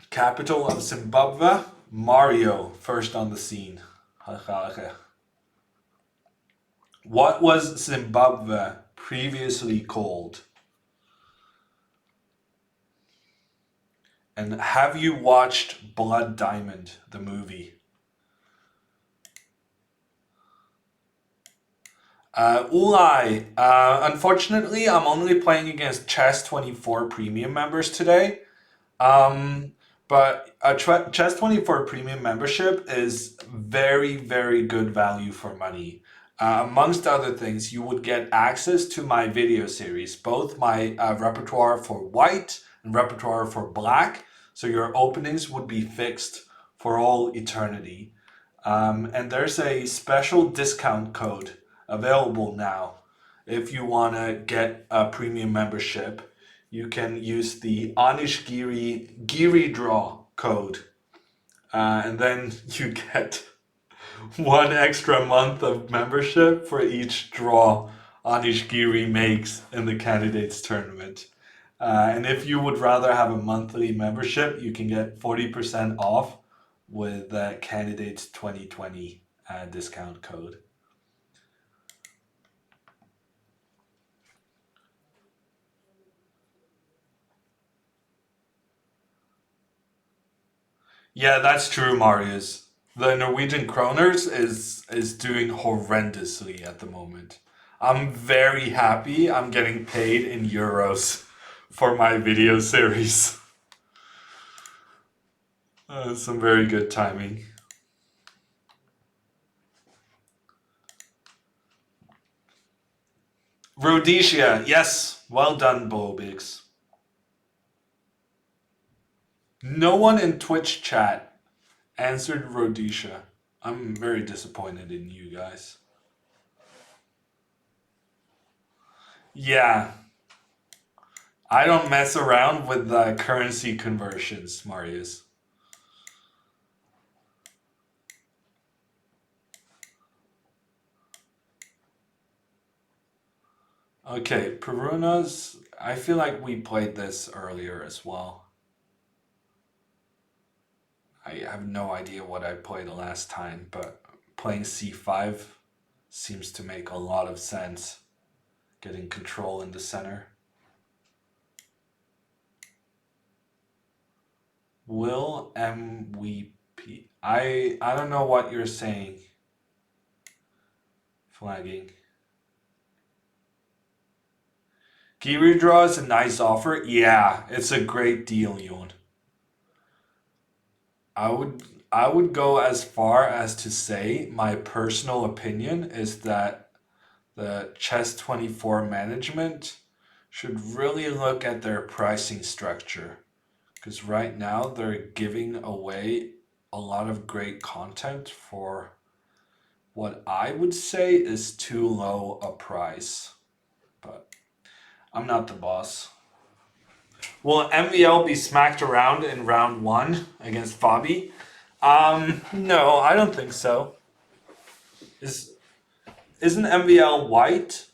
Capital of Zimbabwe, Mario, first on the scene. What was Zimbabwe previously called? And have you watched Blood Diamond, the movie? Ulai, unfortunately, I'm only playing against Chess24 premium members today. Um, but a Chess24 premium membership is very, very good value for money. Amongst other things, you would get access to my video series, both my repertoire for white and repertoire for black. So your openings would be fixed for all eternity. And there's a special discount code available now. If you want to get a premium membership, you can use the Anish Giri Draw code. And then you get 1 extra month of membership for each draw Anish Giri makes in the candidates tournament. And if you would rather have a monthly membership, you can get 40% off with the candidates 2020 discount code. Yeah, that's true, Marius. The Norwegian kroners is doing horrendously at the moment. I'm very happy I'm getting paid in euros for my video series. Some very good timing. Rhodesia, yes, well done, Bobix. No one in Twitch chat answered Rhodesia. I'm very disappointed in you guys. Yeah, I don't mess around with currency conversions, Marius. Okay, Perunas. I feel like we played this earlier as well. I have no idea what I played last time, but playing c5 seems to make a lot of sense. Getting control in the center. Will MVP. I don't know what you're saying. Flagging. Giri draw is a nice offer. Yeah, it's a great deal, Yon. I would I would go as far as to say my personal opinion is that the Chess24 management should really look at their pricing structure because right now they're giving away a lot of great content for what I would say is too low a price. But I'm not the boss. Will MVL be smacked around in round one against Fabi? No, I don't think so. Isn't MVL white?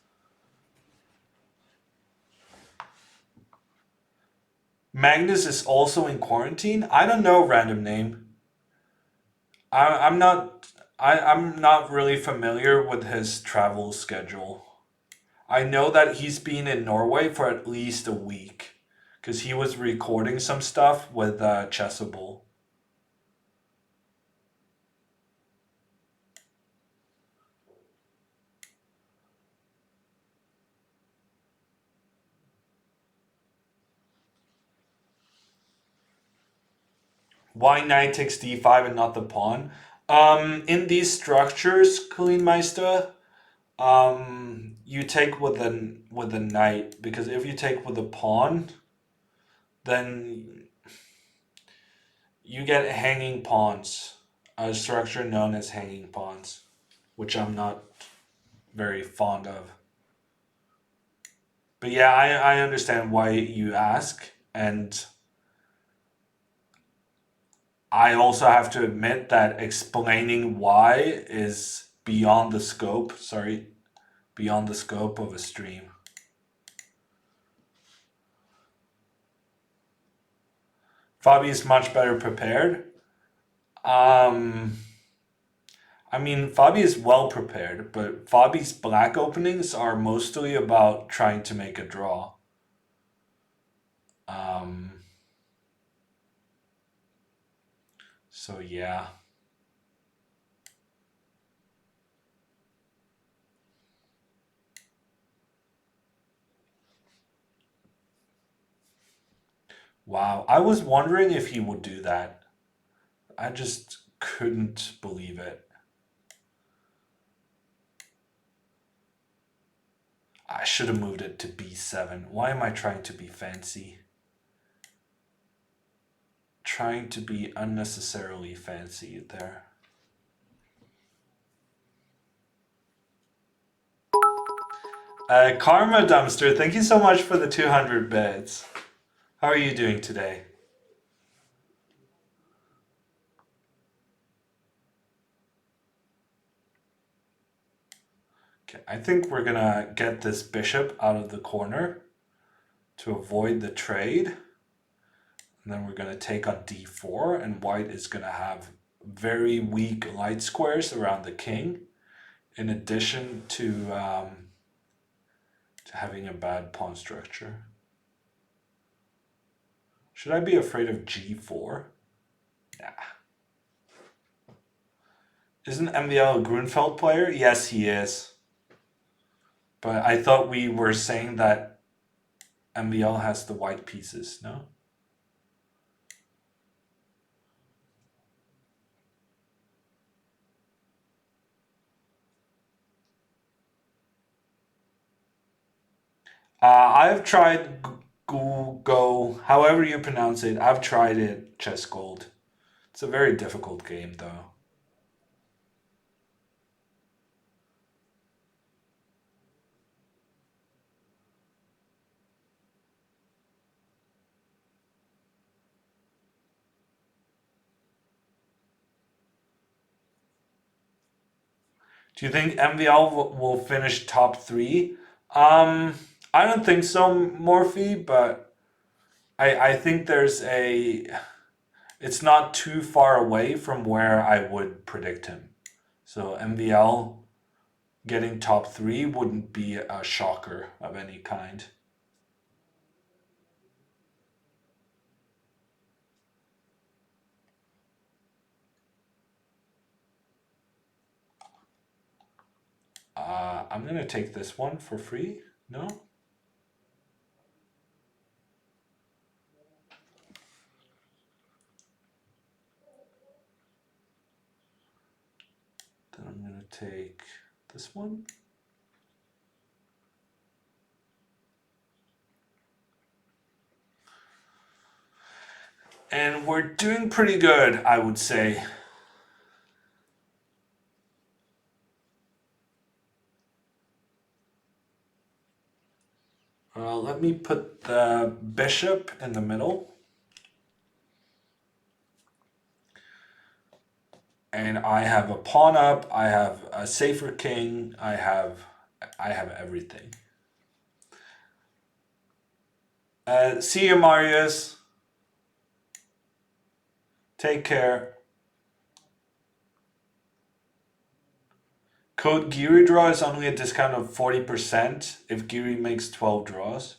Magnus is also in quarantine? I don't know, random name. I'm not I'm not really familiar with his travel schedule. I know that he's been in Norway for at least a week because he was recording some stuff with Chessable. Why knight takes d5 and not the pawn? In these structures, Kleinmeister, you take with the knight, because if you take with the pawn, then you get hanging pawns, a structure known as hanging pawns, which I'm not very fond of. But yeah, I understand why you ask, and I also have to admit that explaining why is beyond the scope, beyond the scope of a stream. Fabi is much better prepared. Um, I mean, Fabi is well prepared, but Fabi's black openings are mostly about trying to make a draw. Um, so yeah. Wow, I was wondering if he would do that. I just couldn't believe it. I should have moved it to b7. Why am I trying to be fancy? Trying to be unnecessarily fancy there. Karma Dumpster, thank you so much for the 200 bits. How are you doing today? Okay, I think we're gonna get this bishop out of the corner to avoid the trade. And then we're gonna take on d4, and white is gonna have very weak light squares around the king, in addition to having a bad pawn structure. Should I be afraid of g4? Nah. Isn't MVL a Grunfeld player? Yes, he is. But I thought we were saying that MVL has the white pieces, no? I've tried Go, however you pronounce it. I've tried it, Chess Gold. It's a very difficult game, though. Do you think MVL will finish top three? I don't think so, Morphe, but I think there's a. It's not too far away from where I would predict him. So MVL getting top three wouldn't be a shocker of any kind. I'm gonna take this one for free. No? Then I'm gonna take this one. And we're doing pretty good, I would say. Let me put the bishop in the middle. And I have a pawn up, I have a safer king, I have everything. See you, Marius. Take care. Code Giri draw is only a discount of 40% if Giri makes 12 draws.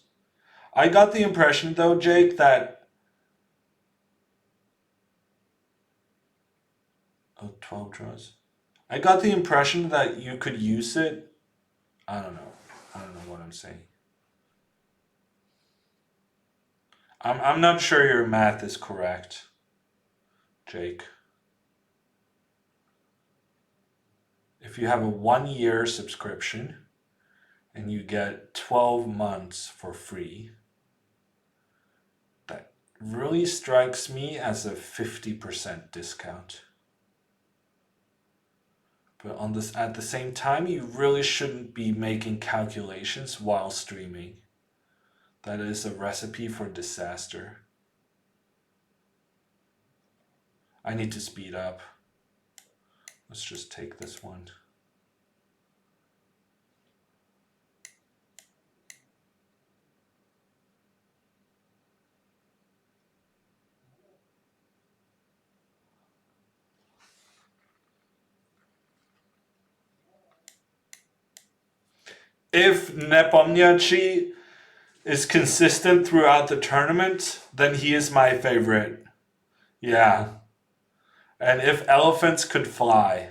I got the impression though, Jake, that 12 draws. I got the impression that you could use it. I don't know. I don't know what I'm saying. I'm not sure your math is correct. Jake. If you have a 1-year subscription and you get 12 months for free, that really strikes me as a 50% discount. But on this, at the same time, you really shouldn't be making calculations while streaming. That is a recipe for disaster. I need to speed up. Let's just take this one. If Nepomniachtchi is consistent throughout the tournament, then he is my favorite. Yeah. And if elephants could fly.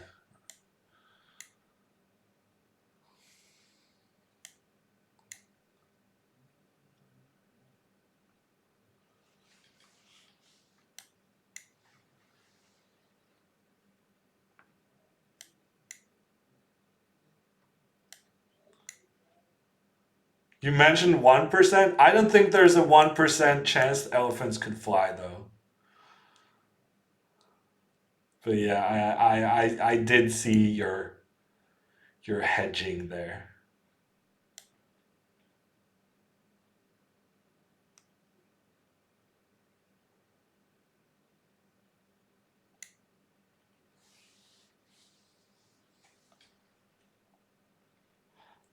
You mentioned 1%. I don't think there's a 1% chance elephants could fly, though. But yeah, I did see your hedging there.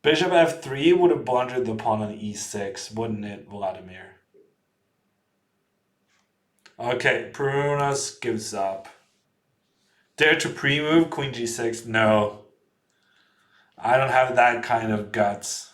Bishop f3 would have blundered the pawn on e6, wouldn't it, Vladimir? Okay, Perunas gives up. Dare to pre-move queen g6? No. I don't have that kind of guts.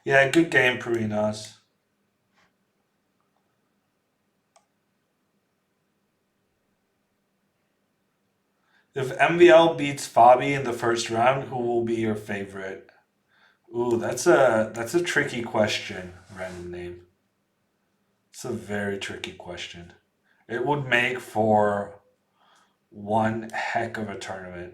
Yeah, good game, Perunas. If MVL beats Fabi in the first round, who will be your favorite? Ooh, that's a tricky question, random name. It's a very tricky question. It would make for one heck of a tournament.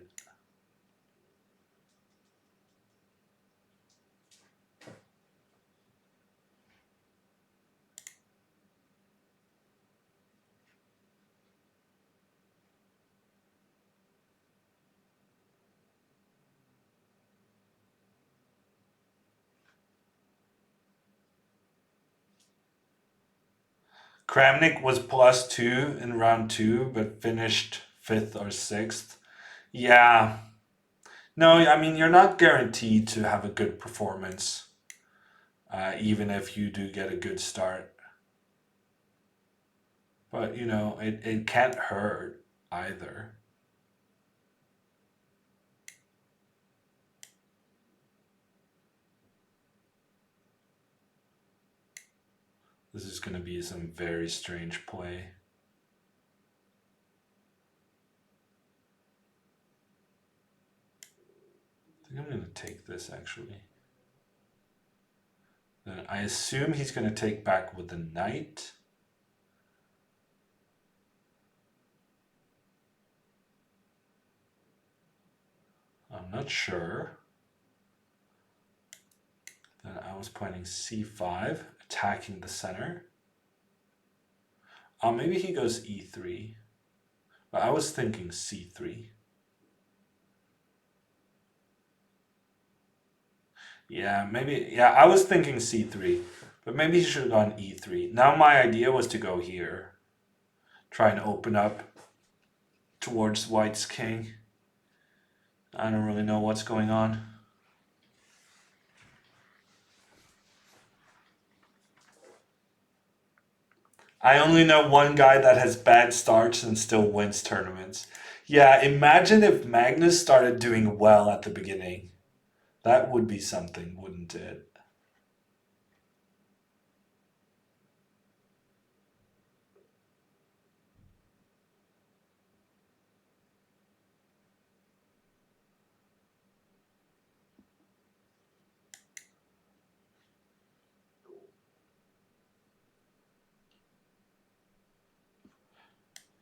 Kramnik was +2 in round 2, but finished 5th or 6th. Yeah. No, I mean, you're not guaranteed to have a good performance, even if you do get a good start. But, you know, it can't hurt either. This is going to be some very strange play. I think I'm going to take this, actually. Then I assume he's going to take back with the knight. I'm not sure. Then I was playing c5, attacking the center. Maybe he goes e3. But I was thinking c3. Yeah, maybe. Yeah, I was thinking c3. But maybe he should have gone e3. Now my idea was to go here. Try and open up towards white's king. I don't really know what's going on. I only know one guy that has bad starts and still wins tournaments. Yeah, imagine if Magnus started doing well at the beginning. That would be something, wouldn't it?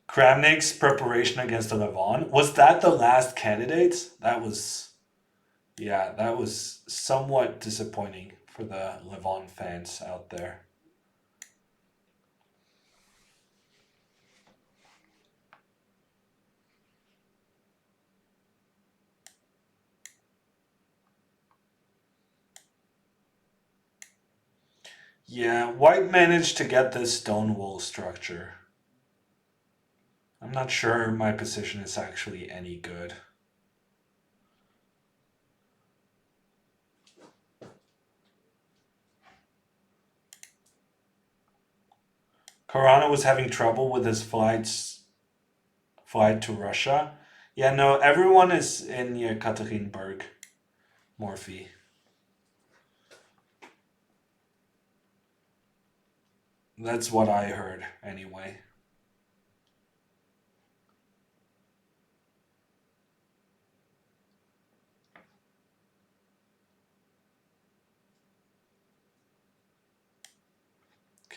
Kramnik's preparation against the Levon. Was that the last candidate? That was, yeah, that was somewhat disappointing for the Levon fans out there. Yeah, White managed to get this stone wall structure. I'm not sure my position is actually any good. Corona was having trouble with his flight to Russia. Yeah, no, everyone is in Yekaterinburg, Morphe. That's what I heard, anyway.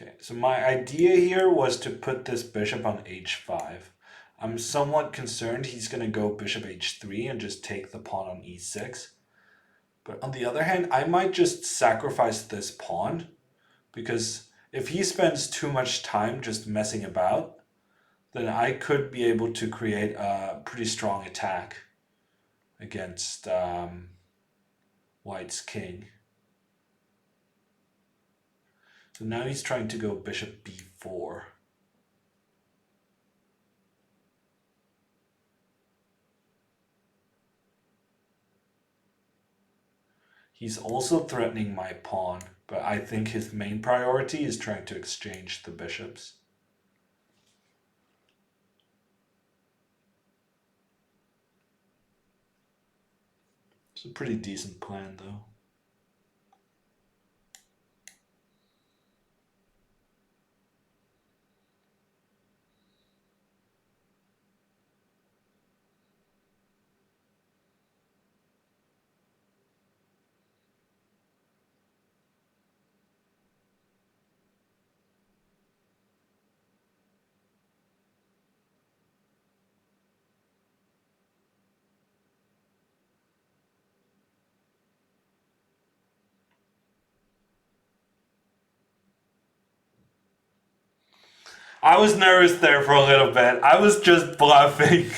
Okay, so my idea here was to put this bishop on h5. I'm somewhat concerned he's going to go bishop h3 and just take the pawn on e6. But on the other hand, I might just sacrifice this pawn because if he spends too much time just messing about, then I could be able to create a pretty strong attack against White's king. So now he's trying to go bishop b4. He's also threatening my pawn, but I think his main priority is trying to exchange the bishops. It's a pretty decent plan, though. I was nervous there for a little bit. I was just bluffing.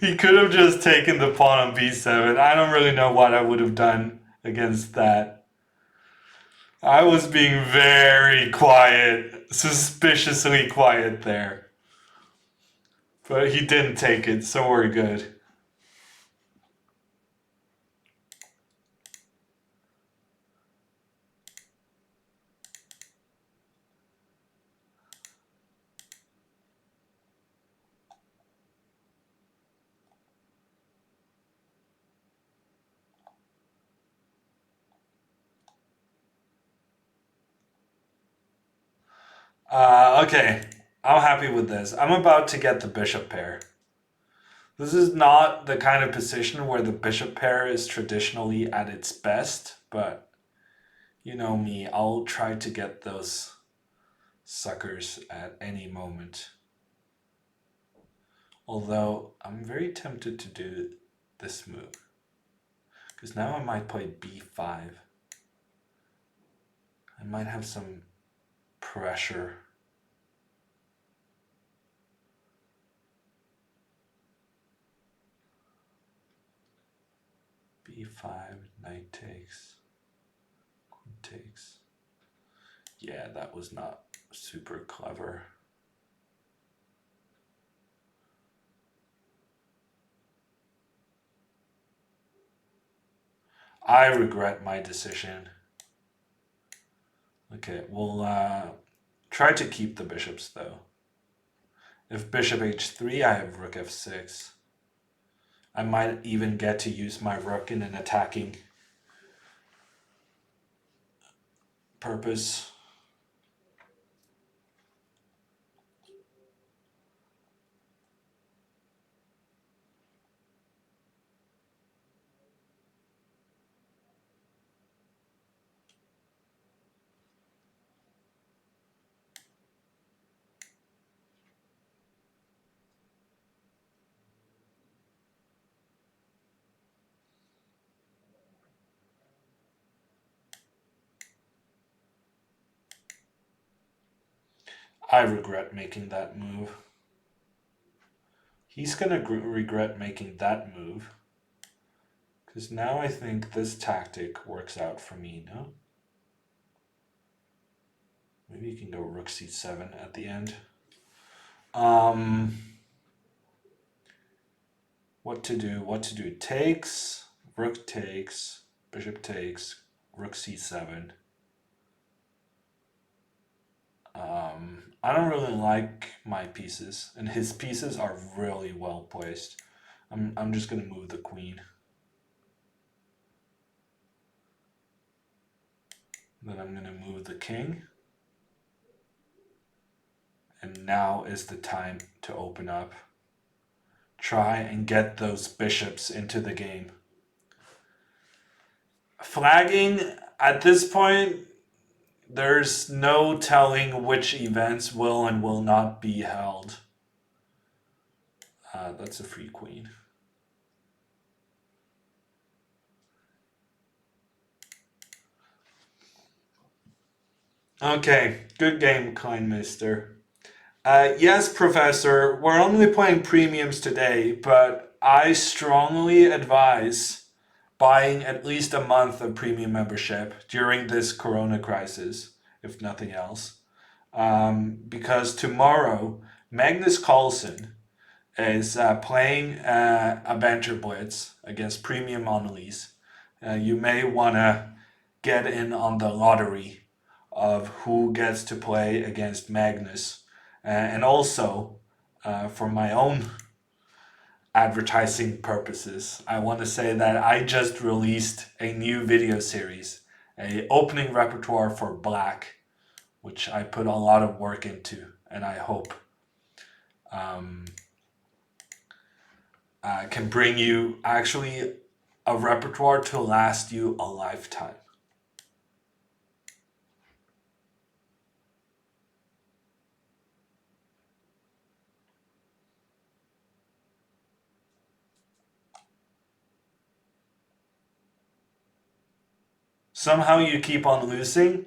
He could have just taken the pawn on b7. I don't really know what I would have done against that. I was being very quiet, suspiciously quiet there. But he didn't take it, so we're good. Okay, I'm happy with this. I'm about to get the bishop pair. This is not the kind of position where the bishop pair is traditionally at its best, but you know me, I'll try to get those suckers at any moment. Although I'm very tempted to do this move, because now I might play b5. I might have some pressure. b5, knight takes, queen takes. Yeah, that was not super clever. I regret my decision. Okay, we'll Try to keep the bishops though. If bishop h3, I have rook f6. I might even get to use my rook in an attacking purpose. I regret making that move. He's gonna regret making that move. Because now I think this tactic works out for me, no? Maybe you can go rook c7 at the end. What to do? Takes, rook takes, bishop takes, rook c7. I don't really like my pieces, and his pieces are really well placed. I'm just gonna move the queen. Then I'm gonna move the king. And now is the time to open up. Try and get those bishops into the game. Flagging, at this point, there's no telling which events will and will not be held. That's a free queen. Okay, good game, Kleinmeister. Yes, Professor, we're only playing premiums today, but I strongly advise buying at least a month of premium membership during this corona crisis, if nothing else. Because tomorrow, Magnus Carlsen is playing a banter blitz against premium Annalise. You may want to get in on the lottery of who gets to play against Magnus. And also, for my own advertising purposes, I want to say that I just released a new video series, a opening repertoire for Black, which I put a lot of work into, and I hope can bring you actually a repertoire to last you a lifetime. Somehow you keep on losing?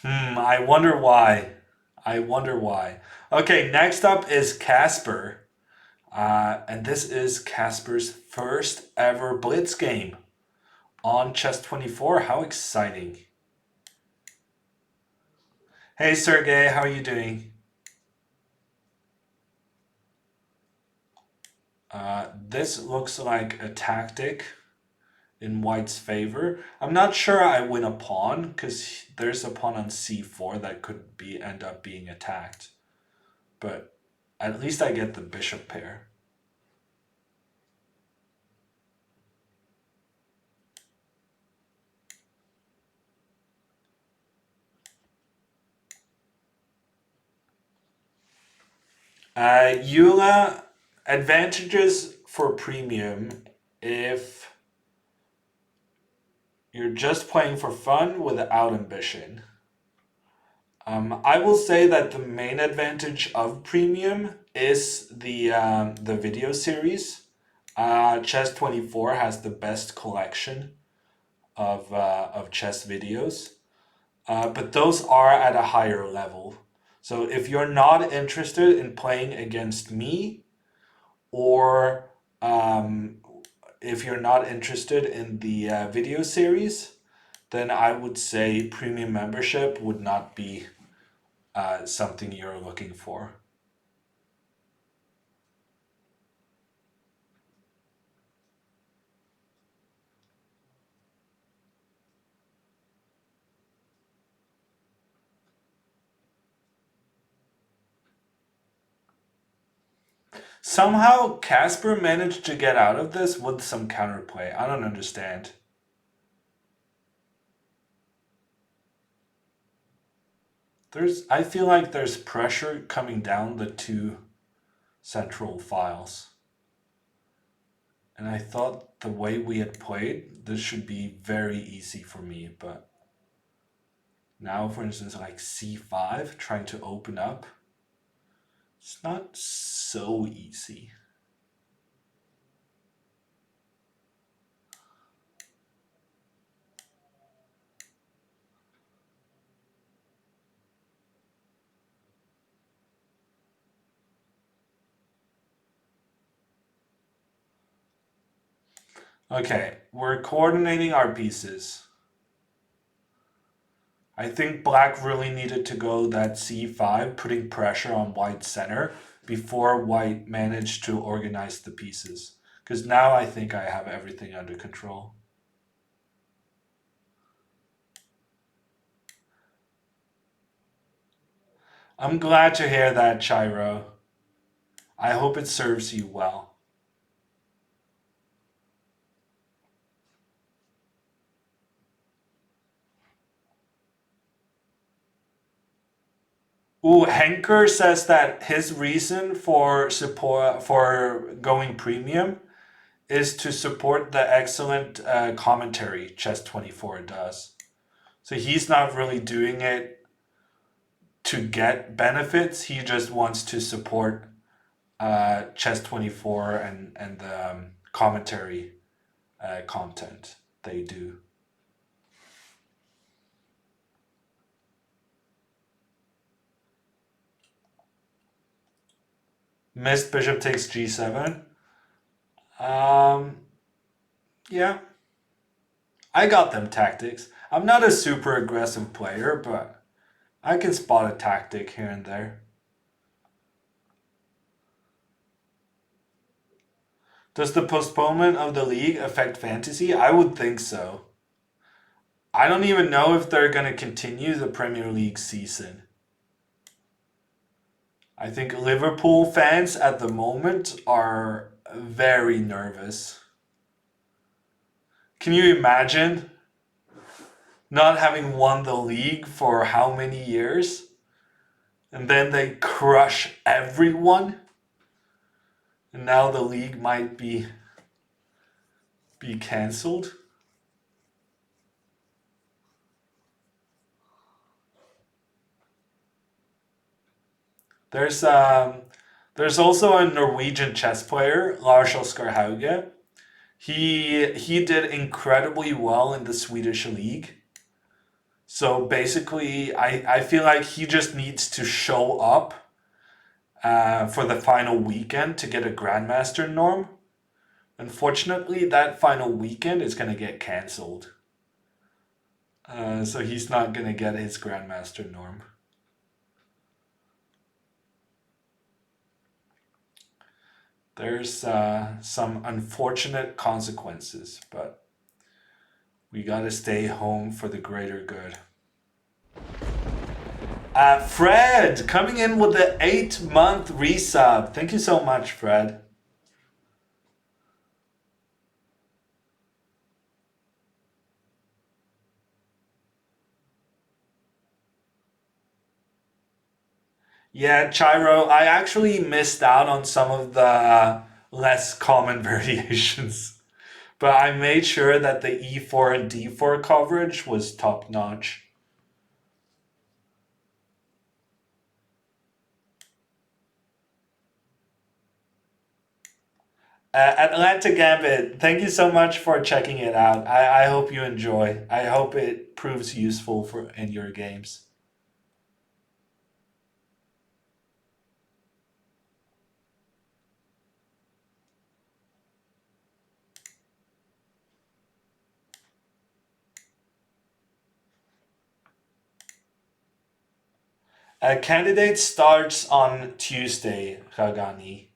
I wonder why. I wonder why. Okay, next up is Casper. And this is Casper's first ever Blitz game on Chess24. How exciting. Hey Sergey, how are you doing? This looks like a tactic in white's favor. I'm not sure I win a pawn because there's a pawn on c4 that could end up being attacked. But at least I get the bishop pair. Eula, advantages for premium if you're just playing for fun without ambition. I will say that the main advantage of premium is the video series. Chess24 has the best collection of chess videos, but those are at a higher level. So if you're not interested in playing against me, or if you're not interested in the video series, then I would say premium membership would not be something you're looking for. Somehow Casper managed to get out of this with some counterplay. I don't understand. I feel like there's pressure coming down the two central files. And I thought the way we had played, this should be very easy for me, but now, for instance, like c5, trying to open up, it's not so easy. Okay, we're coordinating our pieces. I think black really needed to go that c5, putting pressure on white's center before white managed to organize the pieces. Because now I think I have everything under control. I'm glad to hear that, Chiro. I hope it serves you well. Ooh, Henker says that his reason for support for going premium is to support the excellent commentary Chess24 does. So he's not really doing it to get benefits. He just wants to support Chess24 and the commentary content they do. Missed bishop takes g7. Yeah, I got them tactics. I'm not a super aggressive player, but I can spot a tactic here and there. Does the postponement of the league affect fantasy? I would think so. I don't even know if they're going to continue the Premier League season. I think Liverpool fans at the moment are very nervous. Can you imagine not having won the league for how many years? And then they crush everyone? And now the league might be cancelled? There's also a Norwegian chess player, Lars Oskar Hauge. He did incredibly well in the Swedish league. So basically, I feel like he just needs to show up for the final weekend to get a Grandmaster norm. Unfortunately, that final weekend is going to get cancelled. So he's not going to get his Grandmaster norm. There's some unfortunate consequences, but we got to stay home for the greater good. Fred, coming in with the 8-month resub. Thank you so much, Fred. Yeah, Chiro, I actually missed out on some of the less common variations, but I made sure that the E4 and D4 coverage was top notch. Atlanta Gambit, thank you so much for checking it out. I hope you enjoy. I hope it proves useful for in your games. A candidate starts on Tuesday, Ragani.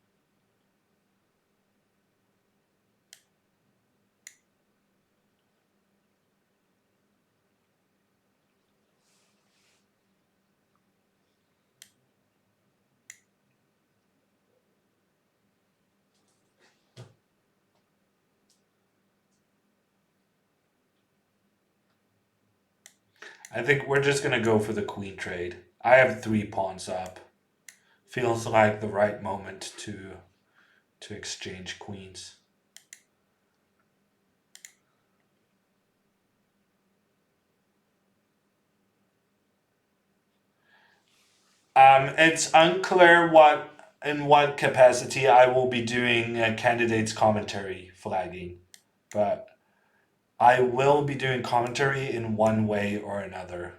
I think we're just gonna go for the queen trade. I have 3 pawns up. Feels like the right moment to exchange queens. It's unclear in what capacity I will be doing a candidate's commentary flagging, but I will be doing commentary in one way or another.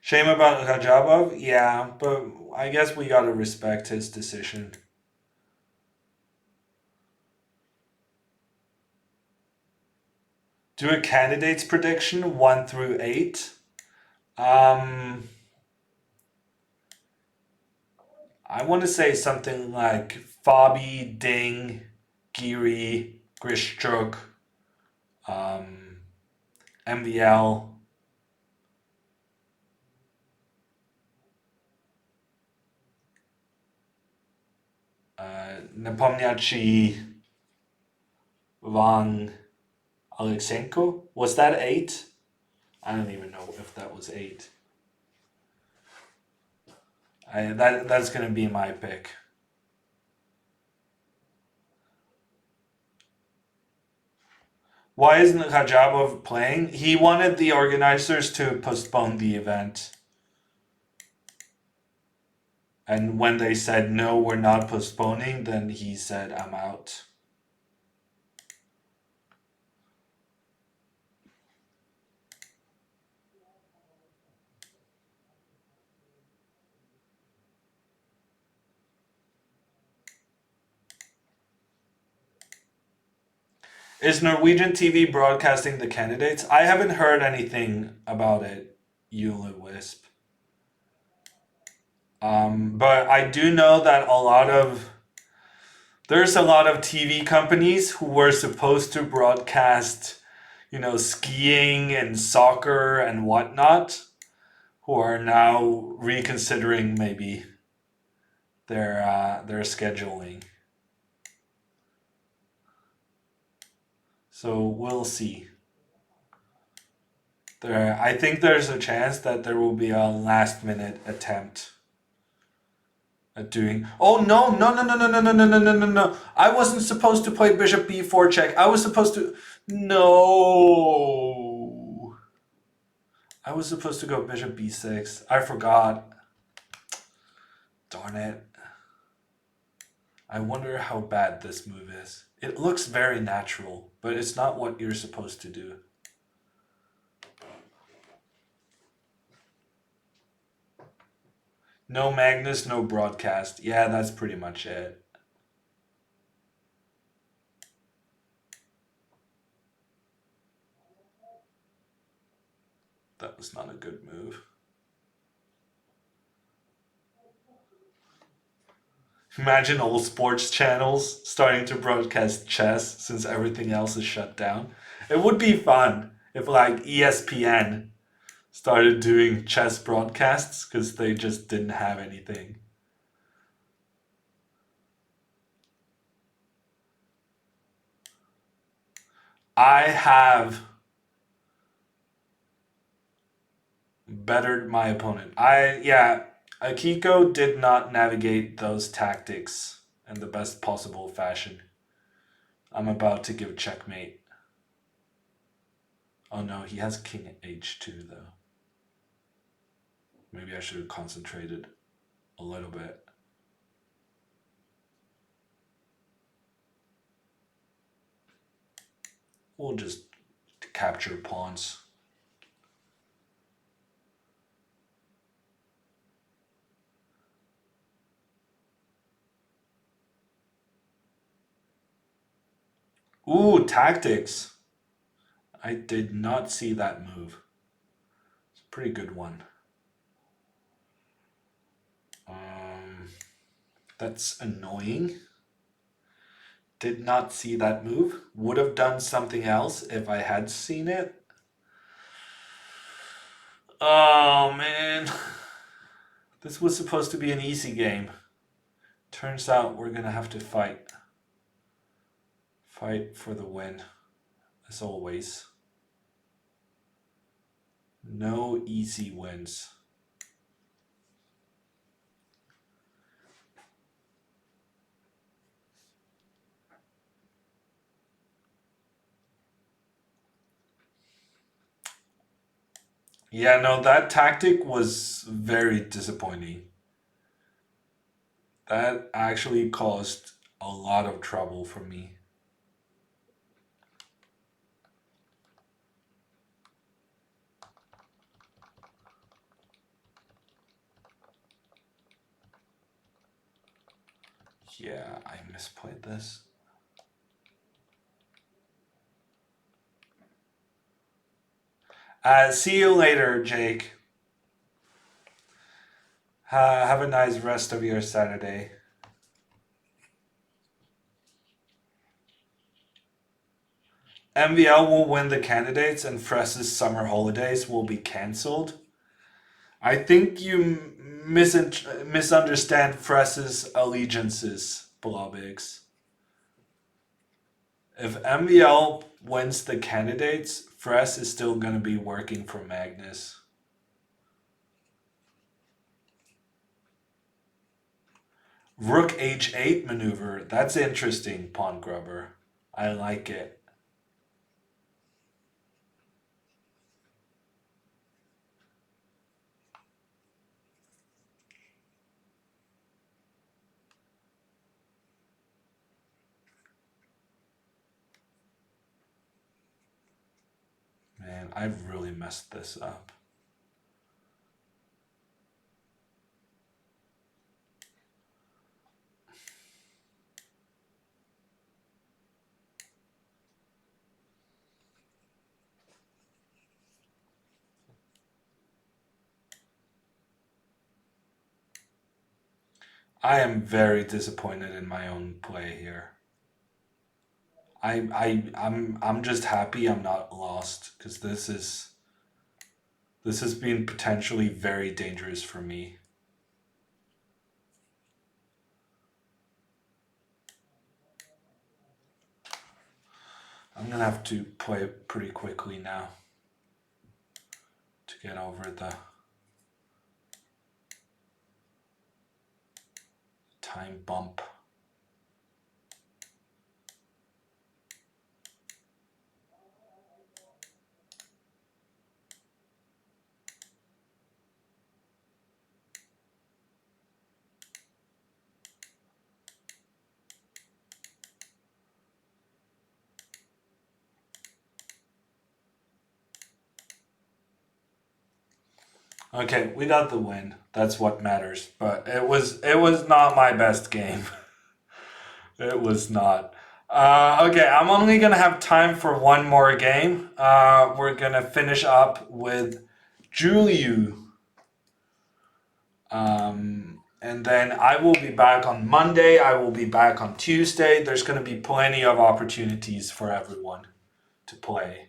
Shame about Rajabov? Yeah, but I guess we gotta respect his decision. Do a candidate's prediction 1 through 8. I want to say something like Fabi, Ding, Giri, Grishchuk, MVL. Nepomniachtchi, Wang, Alexenko. Was that 8? I don't even know if that was 8. That's gonna be my pick. Why isn't Rajabov playing? He wanted the organizers to postpone the event. And when they said, no, we're not postponing, then he said, I'm out. Is Norwegian TV broadcasting the candidates? I haven't heard anything about it, Eula Wisp. But I do know that there's a lot of TV companies who were supposed to broadcast, skiing and soccer and whatnot, who are now reconsidering maybe their scheduling. So we'll see. I think there's a chance that there will be a last minute attempt at doing. Oh no, no, no, no, no, no, no, no, no, no, no, no. I wasn't supposed to play bishop b4 check. I was supposed to. No. I was supposed to go bishop b6. I forgot. Darn it. I wonder how bad this move is. It looks very natural, but it's not what you're supposed to do. No Magnus, no broadcast. Yeah, that's pretty much it. That was not a good move. Imagine all sports channels starting to broadcast chess since everything else is shut down. It would be fun if like ESPN started doing chess broadcasts because they just didn't have anything. I have bettered my opponent. Akiko did not navigate those tactics in the best possible fashion. I'm about to give checkmate. Oh no, he has king h2 though. Maybe I should have concentrated a little bit. We'll just capture pawns. Ooh, tactics. I did not see that move. It's a pretty good one. That's annoying. Did not see that move. Would have done something else if I had seen it. Oh man. This was supposed to be an easy game. Turns out we're gonna have to fight. Fight for the win, as always. No easy wins. Yeah, no, that tactic was very disappointing. That actually caused a lot of trouble for me. Yeah, I misplayed this. See you later, Jake. Have a nice rest of your Saturday. MVL will win the candidates and Fress's summer holidays will be cancelled. I think you misunderstand Fress's allegiances, Blobix. If MVL wins the candidates, Fress is still going to be working for Magnus. Rook h8 maneuver. That's interesting, Pawn Grubber. I like it. Man, I've really messed this up. I am very disappointed in my own play here. I'm just happy I'm not lost because this has been potentially very dangerous for me. I'm gonna have to play pretty quickly now to get over the time bump. Okay, we got the win. That's what matters. But it was not my best game. It was not. Okay, I'm only gonna have time for one more game. We're gonna finish up with Juliu. And then I will be back on Monday. I will be back on Tuesday. There's gonna be plenty of opportunities for everyone to play.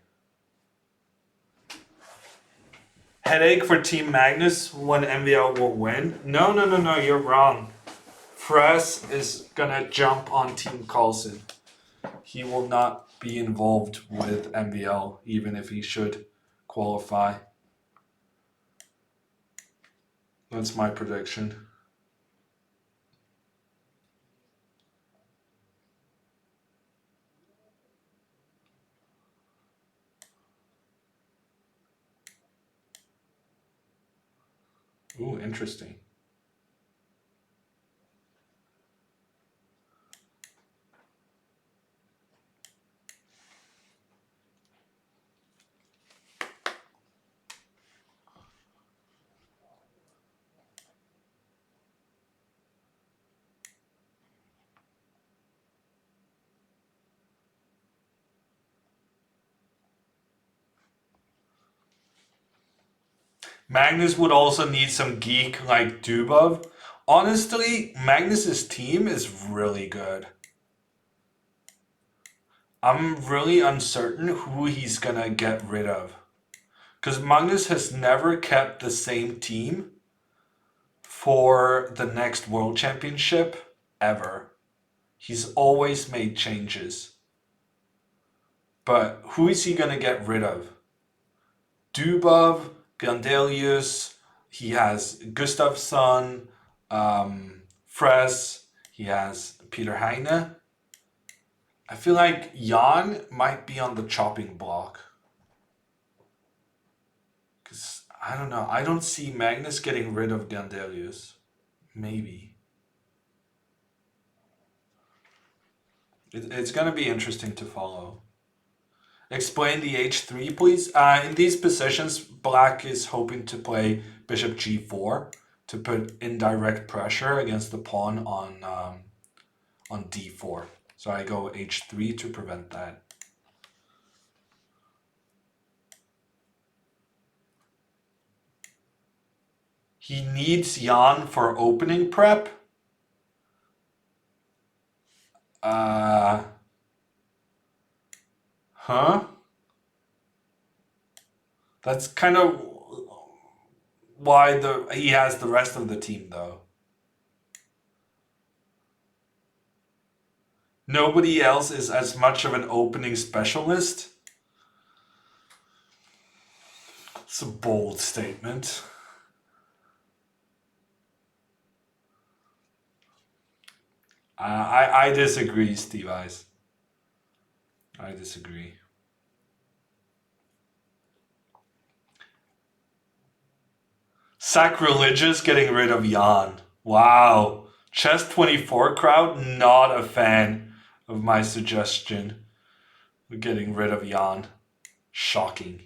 Headache for Team Magnus when MVL will win. No, no, no, no, you're wrong. Fress is gonna jump on Team Carlson. He will not be involved with MVL, even if he should qualify. That's my prediction. Ooh, interesting. Magnus would also need some geek like Dubov. Honestly, Magnus's team is really good. I'm really uncertain who he's gonna get rid of. Because Magnus has never kept the same team for the next World Championship ever. He's always made changes. But who is he going to get rid of? Dubov, Gandelius, he has Gustafsson, Fres, he has Peter Heine. I feel like Jan might be on the chopping block. Because, I don't know, I don't see Magnus getting rid of Gandelius. Maybe. It's going to be interesting to follow. Explain the h3, please. In these positions, black is hoping to play bishop g4 to put indirect pressure against the pawn on d4. So I go h3 to prevent that. He needs Jan for opening prep. Huh? That's kind of why he has the rest of the team, though. Nobody else is as much of an opening specialist. It's a bold statement. I disagree, Steve Ice. I disagree. Sacrilegious getting rid of Jan. Wow. Chess 24 crowd, not a fan of my suggestion. We're getting rid of Jan. Shocking.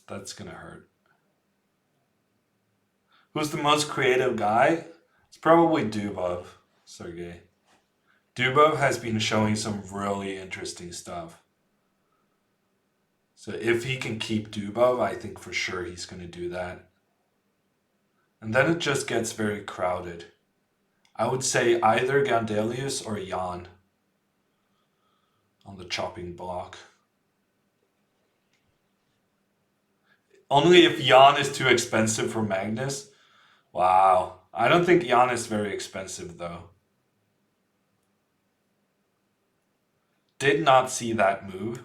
That's gonna hurt. Who's the most creative guy? It's probably Dubov, Sergey. Dubov has been showing some really interesting stuff. So if he can keep Dubov, I think for sure he's going to do that. And then it just gets very crowded. I would say either Gandelius or Jan on the chopping block. Only if Jan is too expensive for Magnus. Wow. I don't think Jan is very expensive though. Did not see that move.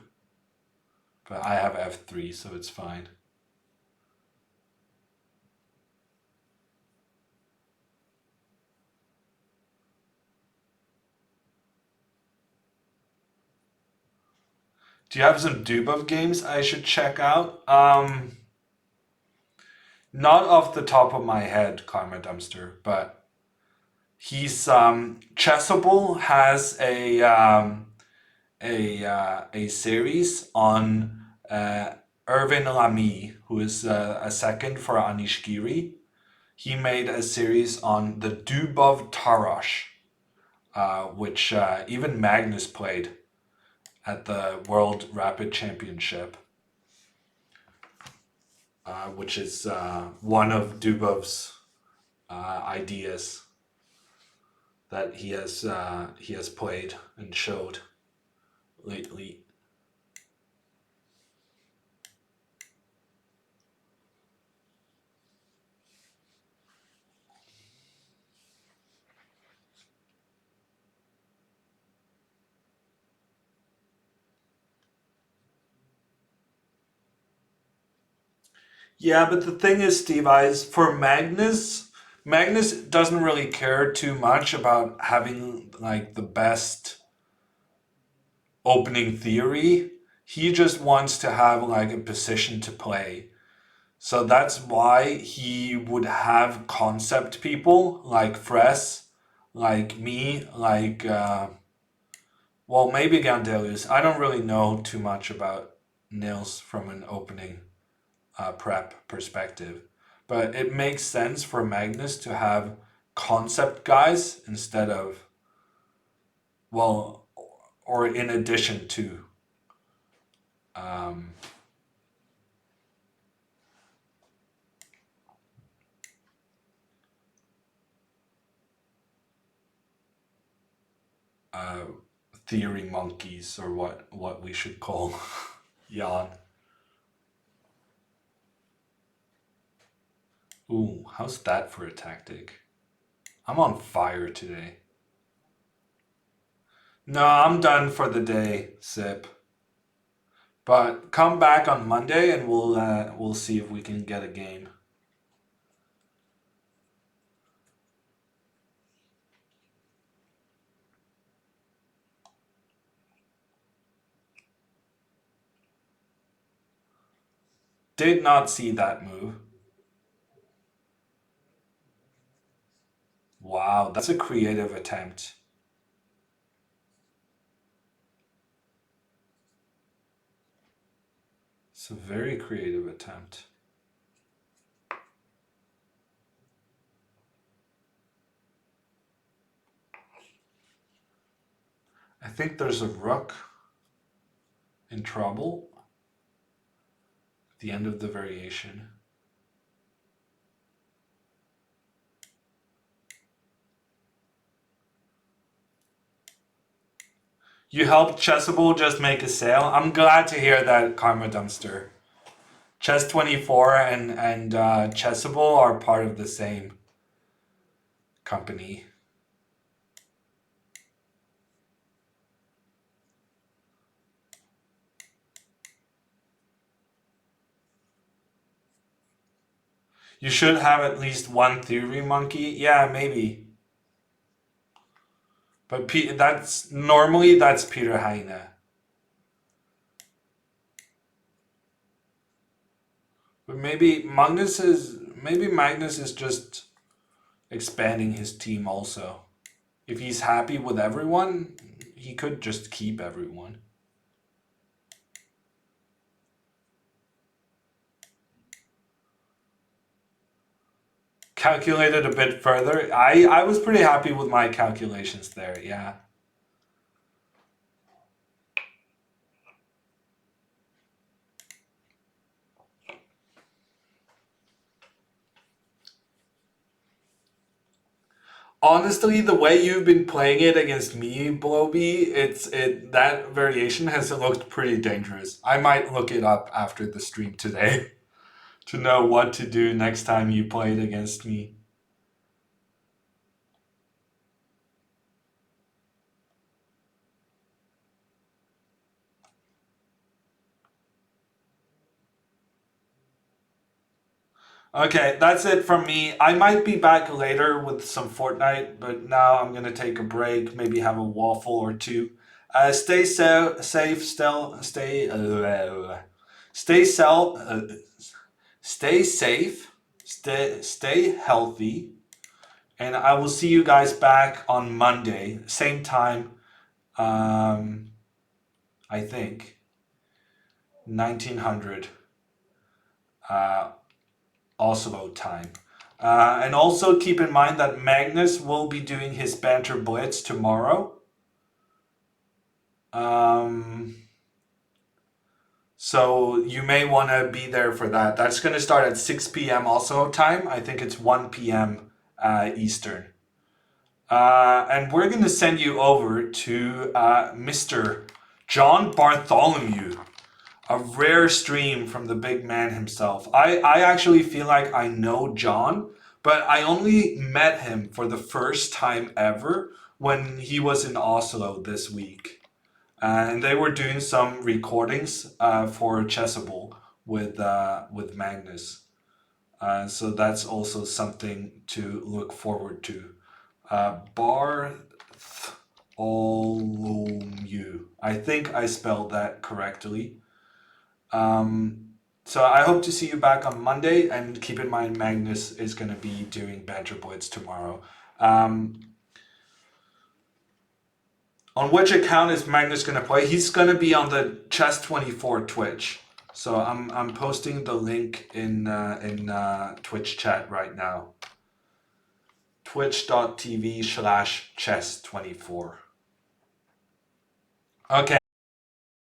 But I have f3, so it's fine. Do you have some Dubov games I should check out? Not off the top of my head, Karma Dumpster, but he's Chessable has a series on Irvin Lamy, who is a second for Anish Giri. He made a series on the Dubov Tarash, which even Magnus played at the World Rapid Championship, which is one of Dubov's ideas that he has played and showed lately. Yeah, but the thing is, Steve Eyes, for Magnus doesn't really care too much about having like the best opening theory. He just wants to have like a position to play. So that's why he would have concept people like Fres, like me, like well, maybe Gandelius. I don't really know too much about Nils from an opening prep perspective. But it makes sense for Magnus to have concept guys instead of, well, or in addition to. Um, uh, Theory monkeys, or what we should call Jan. Ooh, how's that for a tactic? I'm on fire today. No, I'm done for the day, Sip. But come back on Monday and we'll see if we can get a game. Did not see that move. Wow, that's a creative attempt. It's a very creative attempt. I think there's a rook in trouble at the end of the variation. You helped Chessable just make a sale. I'm glad to hear that, Karma Dumpster. Chess24 and Chessable are part of the same company. You should have at least one theory monkey. Yeah, maybe. But that's Peter Heine. But maybe Magnus is just expanding his team also. If he's happy with everyone, he could just keep everyone. Calculated a bit further. I was pretty happy with my calculations there, yeah. Honestly, the way you've been playing it against me, Bloby, that variation has looked pretty dangerous. I might look it up after the stream today to know what to do next time you play it against me. Okay, that's it from me. I might be back later with some Fortnite, but now I'm gonna take a break, maybe have a waffle or two. Stay safe, still stay self, stay safe, stay healthy, and I will see you guys back on Monday, same time. Um, I think 1900 Oslo time. And also keep in mind that Magnus will be doing his banter blitz tomorrow. So you may want to be there for that. That's going to start at 6 p.m. Oslo time. I think it's 1 p.m. Eastern. And we're going to send you over to Mr. John Bartholomew. A rare stream from the big man himself. I actually feel like I know John, but I only met him for the first time ever when he was in Oslo this week. And they were doing some recordings for Chessable with Magnus. So that's also something to look forward to. Bartholomew. I think I spelled that correctly. So I hope to see you back on Monday, and keep in mind Magnus is going to be doing Banter Blitz tomorrow. On which account is Magnus going to play? He's going to be on the Chess24 Twitch. So I'm posting the link in Twitch chat right now. Twitch.tv/chess24. Okay.